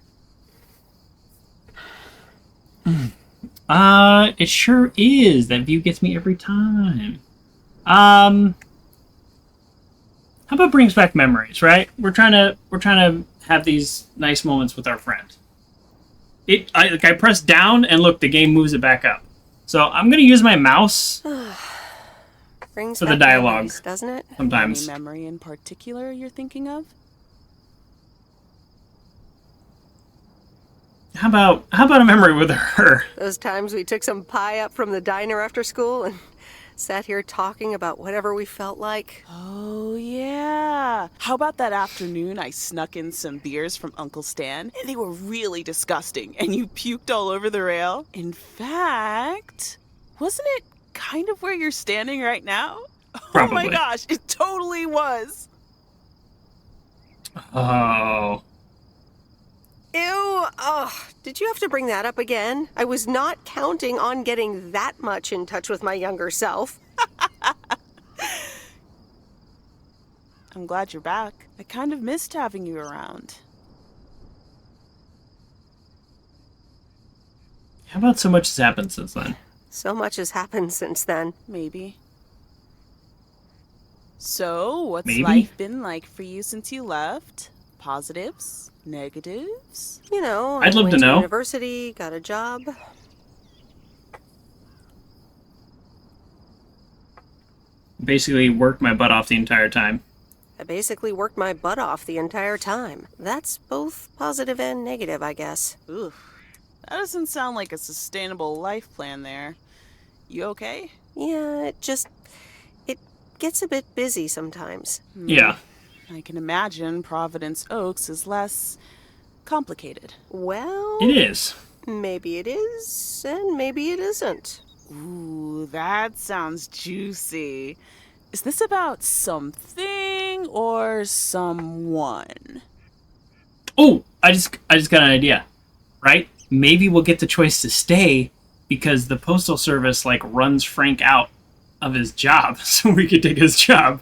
Speaker 1: It sure is. That view gets me every time. How about brings back memories, right? We're trying to have these nice moments with our friend. I press down and look, the game moves it back up. So I'm gonna use my mouse
Speaker 10: Brings
Speaker 1: for the
Speaker 10: back
Speaker 1: dialogue,
Speaker 10: memories, doesn't it?
Speaker 1: sometimes.
Speaker 13: Any memory in particular you're thinking of?
Speaker 1: How about a memory with her?
Speaker 10: Those times we took some pie up from the diner after school and sat here talking about whatever we felt like.
Speaker 13: Oh, yeah. How about that afternoon I snuck in some beers from Uncle Stan, and they were really disgusting, and you puked all over the rail? In fact, wasn't it kind of where you're standing right now?
Speaker 1: Probably.
Speaker 13: Oh my gosh, it totally was.
Speaker 1: Oh.
Speaker 10: Ew, ugh, did you have to bring that up again? I was not counting on getting that much in touch with my younger self.
Speaker 13: I'm glad you're back. I kind of missed having you around.
Speaker 1: How about so much has happened since then?
Speaker 10: So much has happened since then.
Speaker 13: Maybe. So, what's
Speaker 1: Maybe?
Speaker 13: life been like for you since you left? Positives? Negatives?
Speaker 10: You know,
Speaker 1: I'd love
Speaker 10: went
Speaker 1: to know.
Speaker 10: University, got a job.
Speaker 1: Basically worked my butt off the entire time.
Speaker 10: I basically worked my butt off the entire time. That's both positive and negative, I guess.
Speaker 13: Oof. That doesn't sound like a sustainable life plan there. You okay?
Speaker 10: Yeah, it gets a bit busy sometimes.
Speaker 1: Yeah.
Speaker 13: I can imagine Providence Oaks is less complicated.
Speaker 10: Well...
Speaker 1: It is.
Speaker 10: Maybe it is, and maybe it isn't.
Speaker 13: Ooh, that sounds juicy. Is this about something or someone?
Speaker 1: Oh, I just got an idea. Right? Maybe we'll get the choice to stay because the Postal Service like runs Frank out of his job so we could take his job.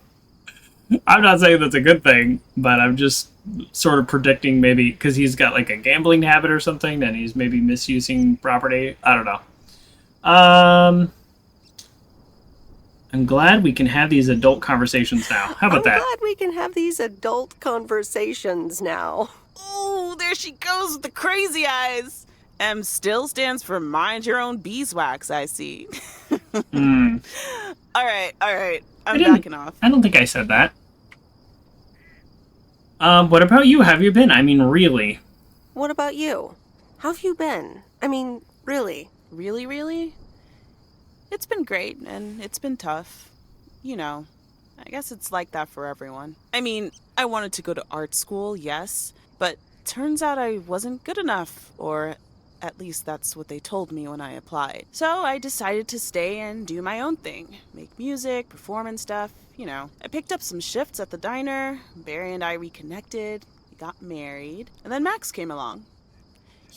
Speaker 1: I'm not saying that's a good thing, but I'm just sort of predicting maybe because he's got like a gambling habit or something and he's maybe misusing property. I don't know. I'm glad we can have these adult conversations now. How about that?
Speaker 10: I'm glad we can have these adult conversations now.
Speaker 13: Ooh, there she goes with the crazy eyes. M still stands for mind your own beeswax, I see. All right. I'm backing off.
Speaker 1: I don't think I said that. What about you? How have you been? I mean, really.
Speaker 10: What about you? How have you been? I mean, really.
Speaker 13: Really? It's been great, and it's been tough. You know, I guess it's like that for everyone. I mean, I wanted to go to art school, yes, but turns out I wasn't good enough, or at least that's what they told me when I applied. So I decided to stay and do my own thing. Make music, perform and stuff, you know. I picked up some shifts at the diner, Barry and I reconnected, we got married, and then Max came along.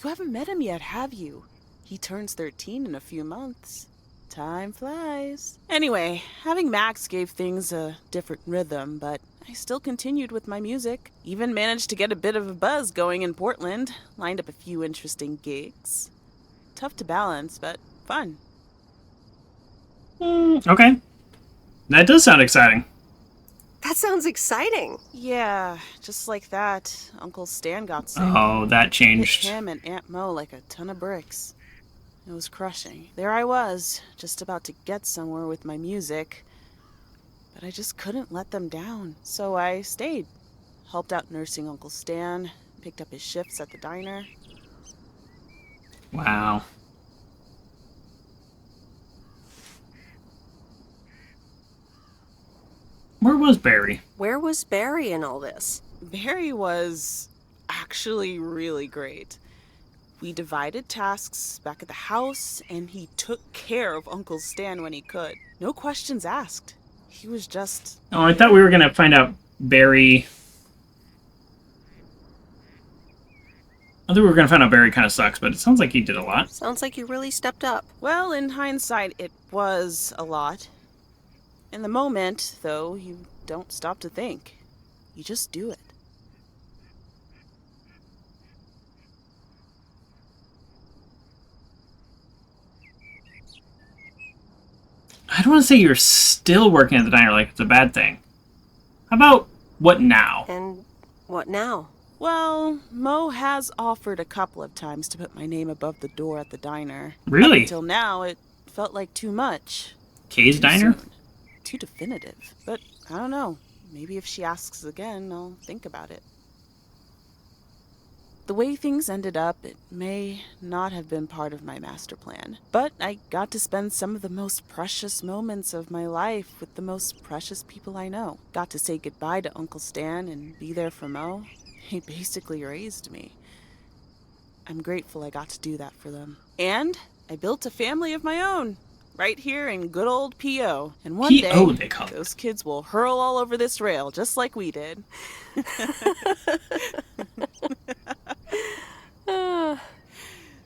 Speaker 13: You haven't met him yet, have you? He turns 13 in a few months. Time flies. Anyway, having Max gave things a different rhythm, but I still continued with my music. Even managed to get a bit of a buzz going in Portland. Lined up a few interesting gigs. Tough to balance, but fun.
Speaker 1: Okay. That does sound exciting.
Speaker 3: That sounds exciting.
Speaker 13: Yeah, just like that, Uncle Stan got sick.
Speaker 1: Oh, that changed.
Speaker 13: Hit him and Aunt Mo like a ton of bricks. It was crushing. There I was, just about to get somewhere with my music, but I just couldn't let them down. So I stayed. Helped out nursing Uncle Stan, picked up his shifts at the diner.
Speaker 1: Wow. Where was Barry?
Speaker 3: Where was Barry in all this?
Speaker 13: Barry was actually really great. We divided tasks back at the house, and he took care of Uncle Stan when he could. No questions asked. He was just...
Speaker 1: Oh, I thought we were going to find out Barry... I thought we were going to find out Barry kind of sucks, but it sounds like he did a lot.
Speaker 3: Sounds like he really stepped up.
Speaker 13: Well, in hindsight, it was a lot. In the moment, though, you don't stop to think. You just do it.
Speaker 1: I don't want to say you're still working at the diner like it's a bad thing. How about what now?
Speaker 3: And what now?
Speaker 13: Well, Mo has offered a couple of times to put my name above the door at the diner.
Speaker 1: Really?
Speaker 13: Up until now, it felt like too much.
Speaker 1: Kay's diner?
Speaker 13: Soon. Too definitive. But I don't know. Maybe if she asks again, I'll think about it. The way things ended up, it may not have been part of my master plan. But I got to spend some of the most precious moments of my life with the most precious people I know. Got to say goodbye to Uncle Stan and be there for Mo. He basically raised me. I'm grateful I got to do that for them. And I built a family of my own. Right here in good old P.O. And one
Speaker 1: P.O.
Speaker 13: day,
Speaker 1: they call it.
Speaker 13: Those kids will hurl all over this rail, just like we did.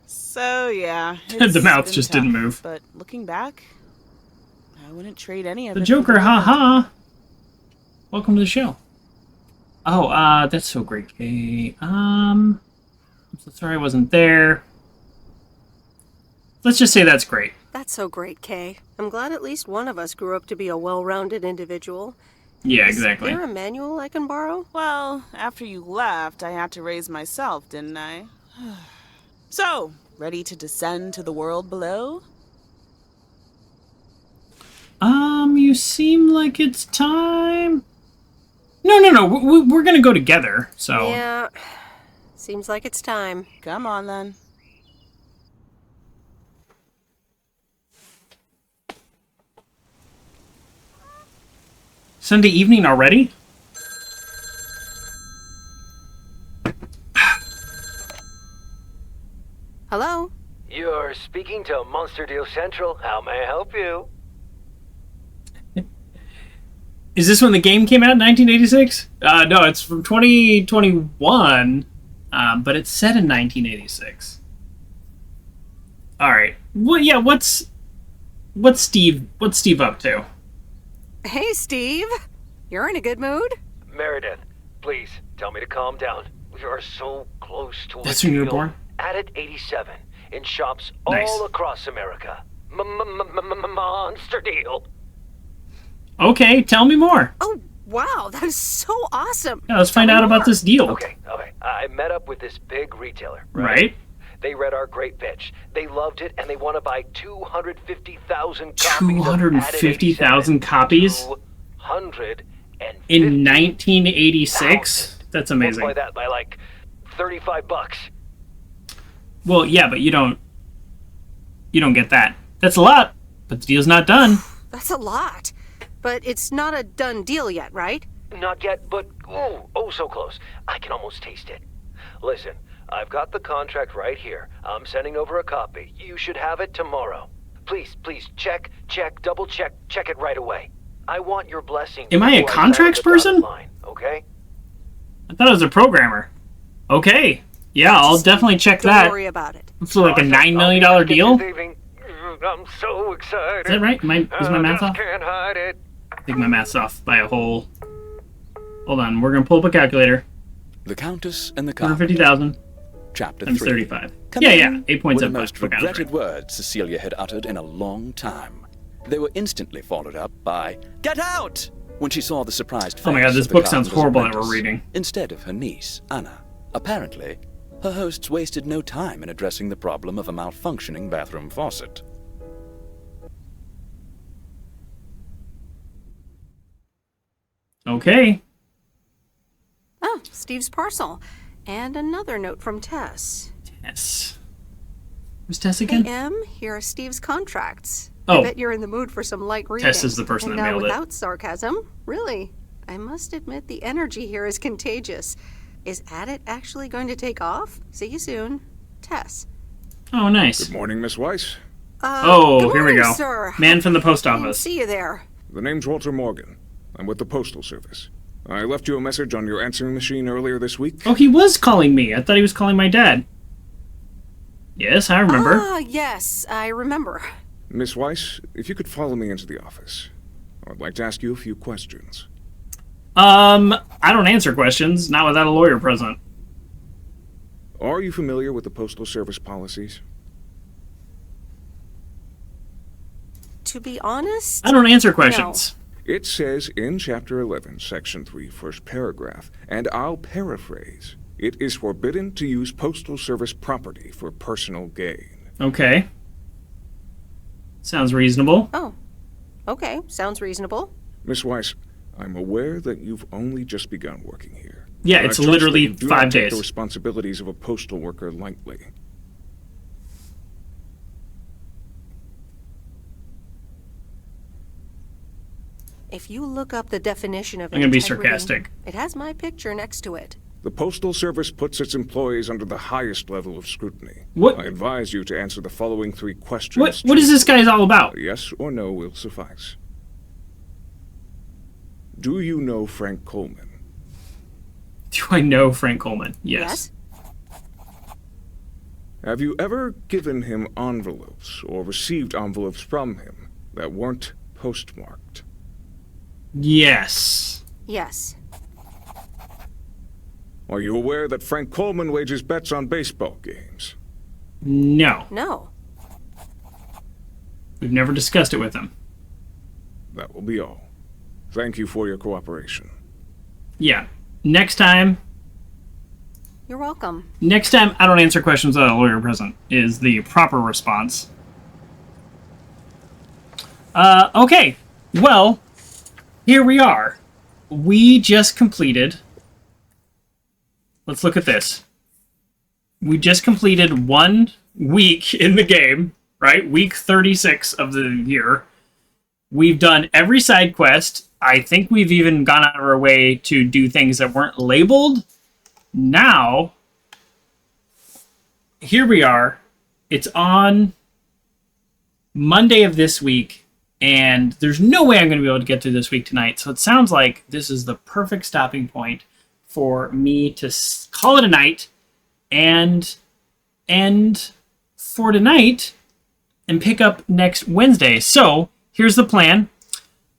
Speaker 13: So, yeah.
Speaker 1: The mouth just didn't move.
Speaker 13: But looking back, I wouldn't trade any of
Speaker 1: The
Speaker 13: it.
Speaker 1: Joker, haha. Welcome to the show. Oh, that's so great, Kay. I'm so sorry I wasn't there. Let's just say that's great.
Speaker 3: That's so great, Kay. I'm glad at least one of us grew up to be a well-rounded individual.
Speaker 1: Yeah, exactly.
Speaker 3: Is there a manual I can borrow?
Speaker 13: Well, after you left, I had to raise myself, didn't I? So, ready to descend to the world below?
Speaker 1: You seem like it's time. No. We're gonna go together, so...
Speaker 3: Yeah, seems like it's time.
Speaker 13: Come on, then.
Speaker 1: Sunday evening already?
Speaker 3: Hello?
Speaker 2: You're speaking to Monster Deal Central. How may I help you?
Speaker 1: Is this when the game came out in 1986? No, it's from 2021, but it's set in 1986. All right. Well, yeah. What's Steve up to?
Speaker 3: Hey, Steve. You're in a good mood?
Speaker 2: Meredith, please tell me to calm down. We are so close to
Speaker 1: That's
Speaker 2: a
Speaker 1: when you were
Speaker 2: deal.
Speaker 1: born?
Speaker 2: Added 87 in shops
Speaker 1: Nice.
Speaker 2: all across America. Monster Deal.
Speaker 1: Okay, tell me more.
Speaker 3: Oh, wow. That is so awesome.
Speaker 1: Yeah, let's find out about this deal.
Speaker 2: Okay. I met up with this big retailer.
Speaker 1: Right.
Speaker 2: They read our great pitch. They loved it, and they want to buy 250,000 copies.
Speaker 1: 250,000 copies?
Speaker 2: 250,000
Speaker 1: in 1986? That's amazing.
Speaker 2: Multiply that by like $35.
Speaker 1: Well, yeah, but you don't get that. That's a lot, but the deal's not done.
Speaker 3: That's a lot. But it's not a done deal yet, right?
Speaker 2: Not yet, but oh, so close. I can almost taste it. Listen, I've got the contract right here. I'm sending over a copy. You should have it tomorrow. Please, check, double check it right away. I want your blessing.
Speaker 1: Am I a contracts person?
Speaker 2: Line, okay?
Speaker 1: I thought I was a programmer. Okay. Yeah, I'll definitely check that.
Speaker 3: Don't worry about it.
Speaker 1: It's like a $9 million deal?
Speaker 2: I'm so excited.
Speaker 1: Is that right? Is my math off?
Speaker 2: Can't hide it.
Speaker 1: I think my math's off by a whole... Hold on, we're gonna pull up a calculator.
Speaker 20: The Countess and the Cop.
Speaker 1: 150,000.
Speaker 20: Chapter
Speaker 1: Times
Speaker 20: 3.
Speaker 1: 35. Yeah, 8.75.
Speaker 20: Were the most regretted words Cecilia had uttered in a long time. They were instantly followed up by, "Get out!" when she saw the surprised face
Speaker 1: Oh my god, this
Speaker 20: of the
Speaker 1: book sounds
Speaker 20: carpenter's
Speaker 1: horrible that
Speaker 20: apprentice,
Speaker 1: we're reading.
Speaker 20: instead of her niece, Anna. Apparently, her hosts wasted no time in addressing the problem of a malfunctioning bathroom faucet.
Speaker 1: Okay.
Speaker 3: Oh, Steve's parcel. And another note from Tess.
Speaker 1: Tess. Who's Tess again?
Speaker 3: Hey, Em, here are Steve's contracts.
Speaker 1: Oh.
Speaker 3: I bet you're in the mood for some light reading.
Speaker 1: Tess is the person
Speaker 3: and
Speaker 1: that mailed it.
Speaker 3: without sarcasm, really. I must admit the energy here is contagious. Is At It actually going to take off? See you soon. Tess.
Speaker 1: Oh, nice.
Speaker 19: Good morning, Miss Weiss.
Speaker 1: Oh, here we go.
Speaker 3: Sir.
Speaker 1: Man from the post
Speaker 3: I didn't
Speaker 1: office.
Speaker 3: see you there.
Speaker 19: The name's Walter Morgan. I'm with the Postal Service. I left you a message on your answering machine earlier this week.
Speaker 1: Oh, he was calling me. I thought he was calling my dad. Yes, I remember.
Speaker 3: Ah, yes, I remember.
Speaker 19: Miss Weiss, if you could follow me into the office, I'd like to ask you a few questions.
Speaker 1: I don't answer questions, not without a lawyer present.
Speaker 19: Are you familiar with the Postal Service policies?
Speaker 3: To be honest,
Speaker 1: I don't answer questions.
Speaker 19: It says in Chapter 11, Section 3, first paragraph, and I'll paraphrase, it is forbidden to use Postal Service property for personal gain.
Speaker 1: Okay. Sounds reasonable.
Speaker 3: Oh, okay, sounds reasonable.
Speaker 19: Miss Weiss, I'm aware that you've only just begun working here.
Speaker 1: Yeah,
Speaker 19: but
Speaker 1: it's
Speaker 19: I trust
Speaker 1: literally
Speaker 19: that you do
Speaker 1: 5
Speaker 19: not take
Speaker 1: days.
Speaker 19: the responsibilities of a postal worker lightly.
Speaker 3: If you look up the definition of
Speaker 1: I'm gonna be
Speaker 3: integrity,
Speaker 1: sarcastic.
Speaker 3: It has my picture next to it.
Speaker 19: The Postal Service puts its employees under the highest level of scrutiny.
Speaker 1: What?
Speaker 19: I advise you to answer the following 3 questions.
Speaker 1: What is this guy's all about?
Speaker 19: A yes or no will suffice. Do you know Frank Coleman?
Speaker 1: Do I know Frank Coleman? Yes.
Speaker 19: Have you ever given him envelopes or received envelopes from him that weren't postmarked?
Speaker 1: Yes.
Speaker 3: Yes.
Speaker 19: Are you aware that Frank Coleman wages bets on baseball games?
Speaker 1: No.
Speaker 3: No.
Speaker 1: We've never discussed it with him.
Speaker 19: That will be all. Thank you for your cooperation.
Speaker 1: Yeah. Next time,
Speaker 3: You're welcome.
Speaker 1: I don't answer questions without a lawyer present, is the proper response. Okay. Well, here we are. We just completed... Let's look at this. We just completed 1 week in the game, right? Week 36 of the year. We've done every side quest. I think we've even gone out of our way to do things that weren't labeled. Now, here we are. It's on Monday of this week, and there's no way I'm going to be able to get through this week tonight. So it sounds like this is the perfect stopping point for me to call it a night and for tonight and pick up next Wednesday. So here's the plan.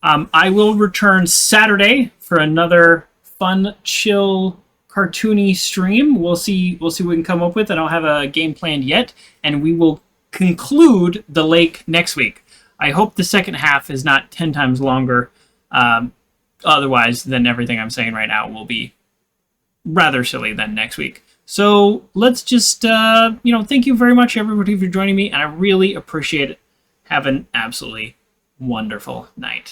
Speaker 1: I will return Saturday for another fun, chill, cartoony stream. We'll see what we can come up with. I don't have a game planned yet, and we will conclude the lake next week. I hope the second half is not 10 times longer. Otherwise, then everything I'm saying right now will be rather silly then next week. So let's just, thank you very much, everybody, for joining me, and I really appreciate it. Have an absolutely wonderful night.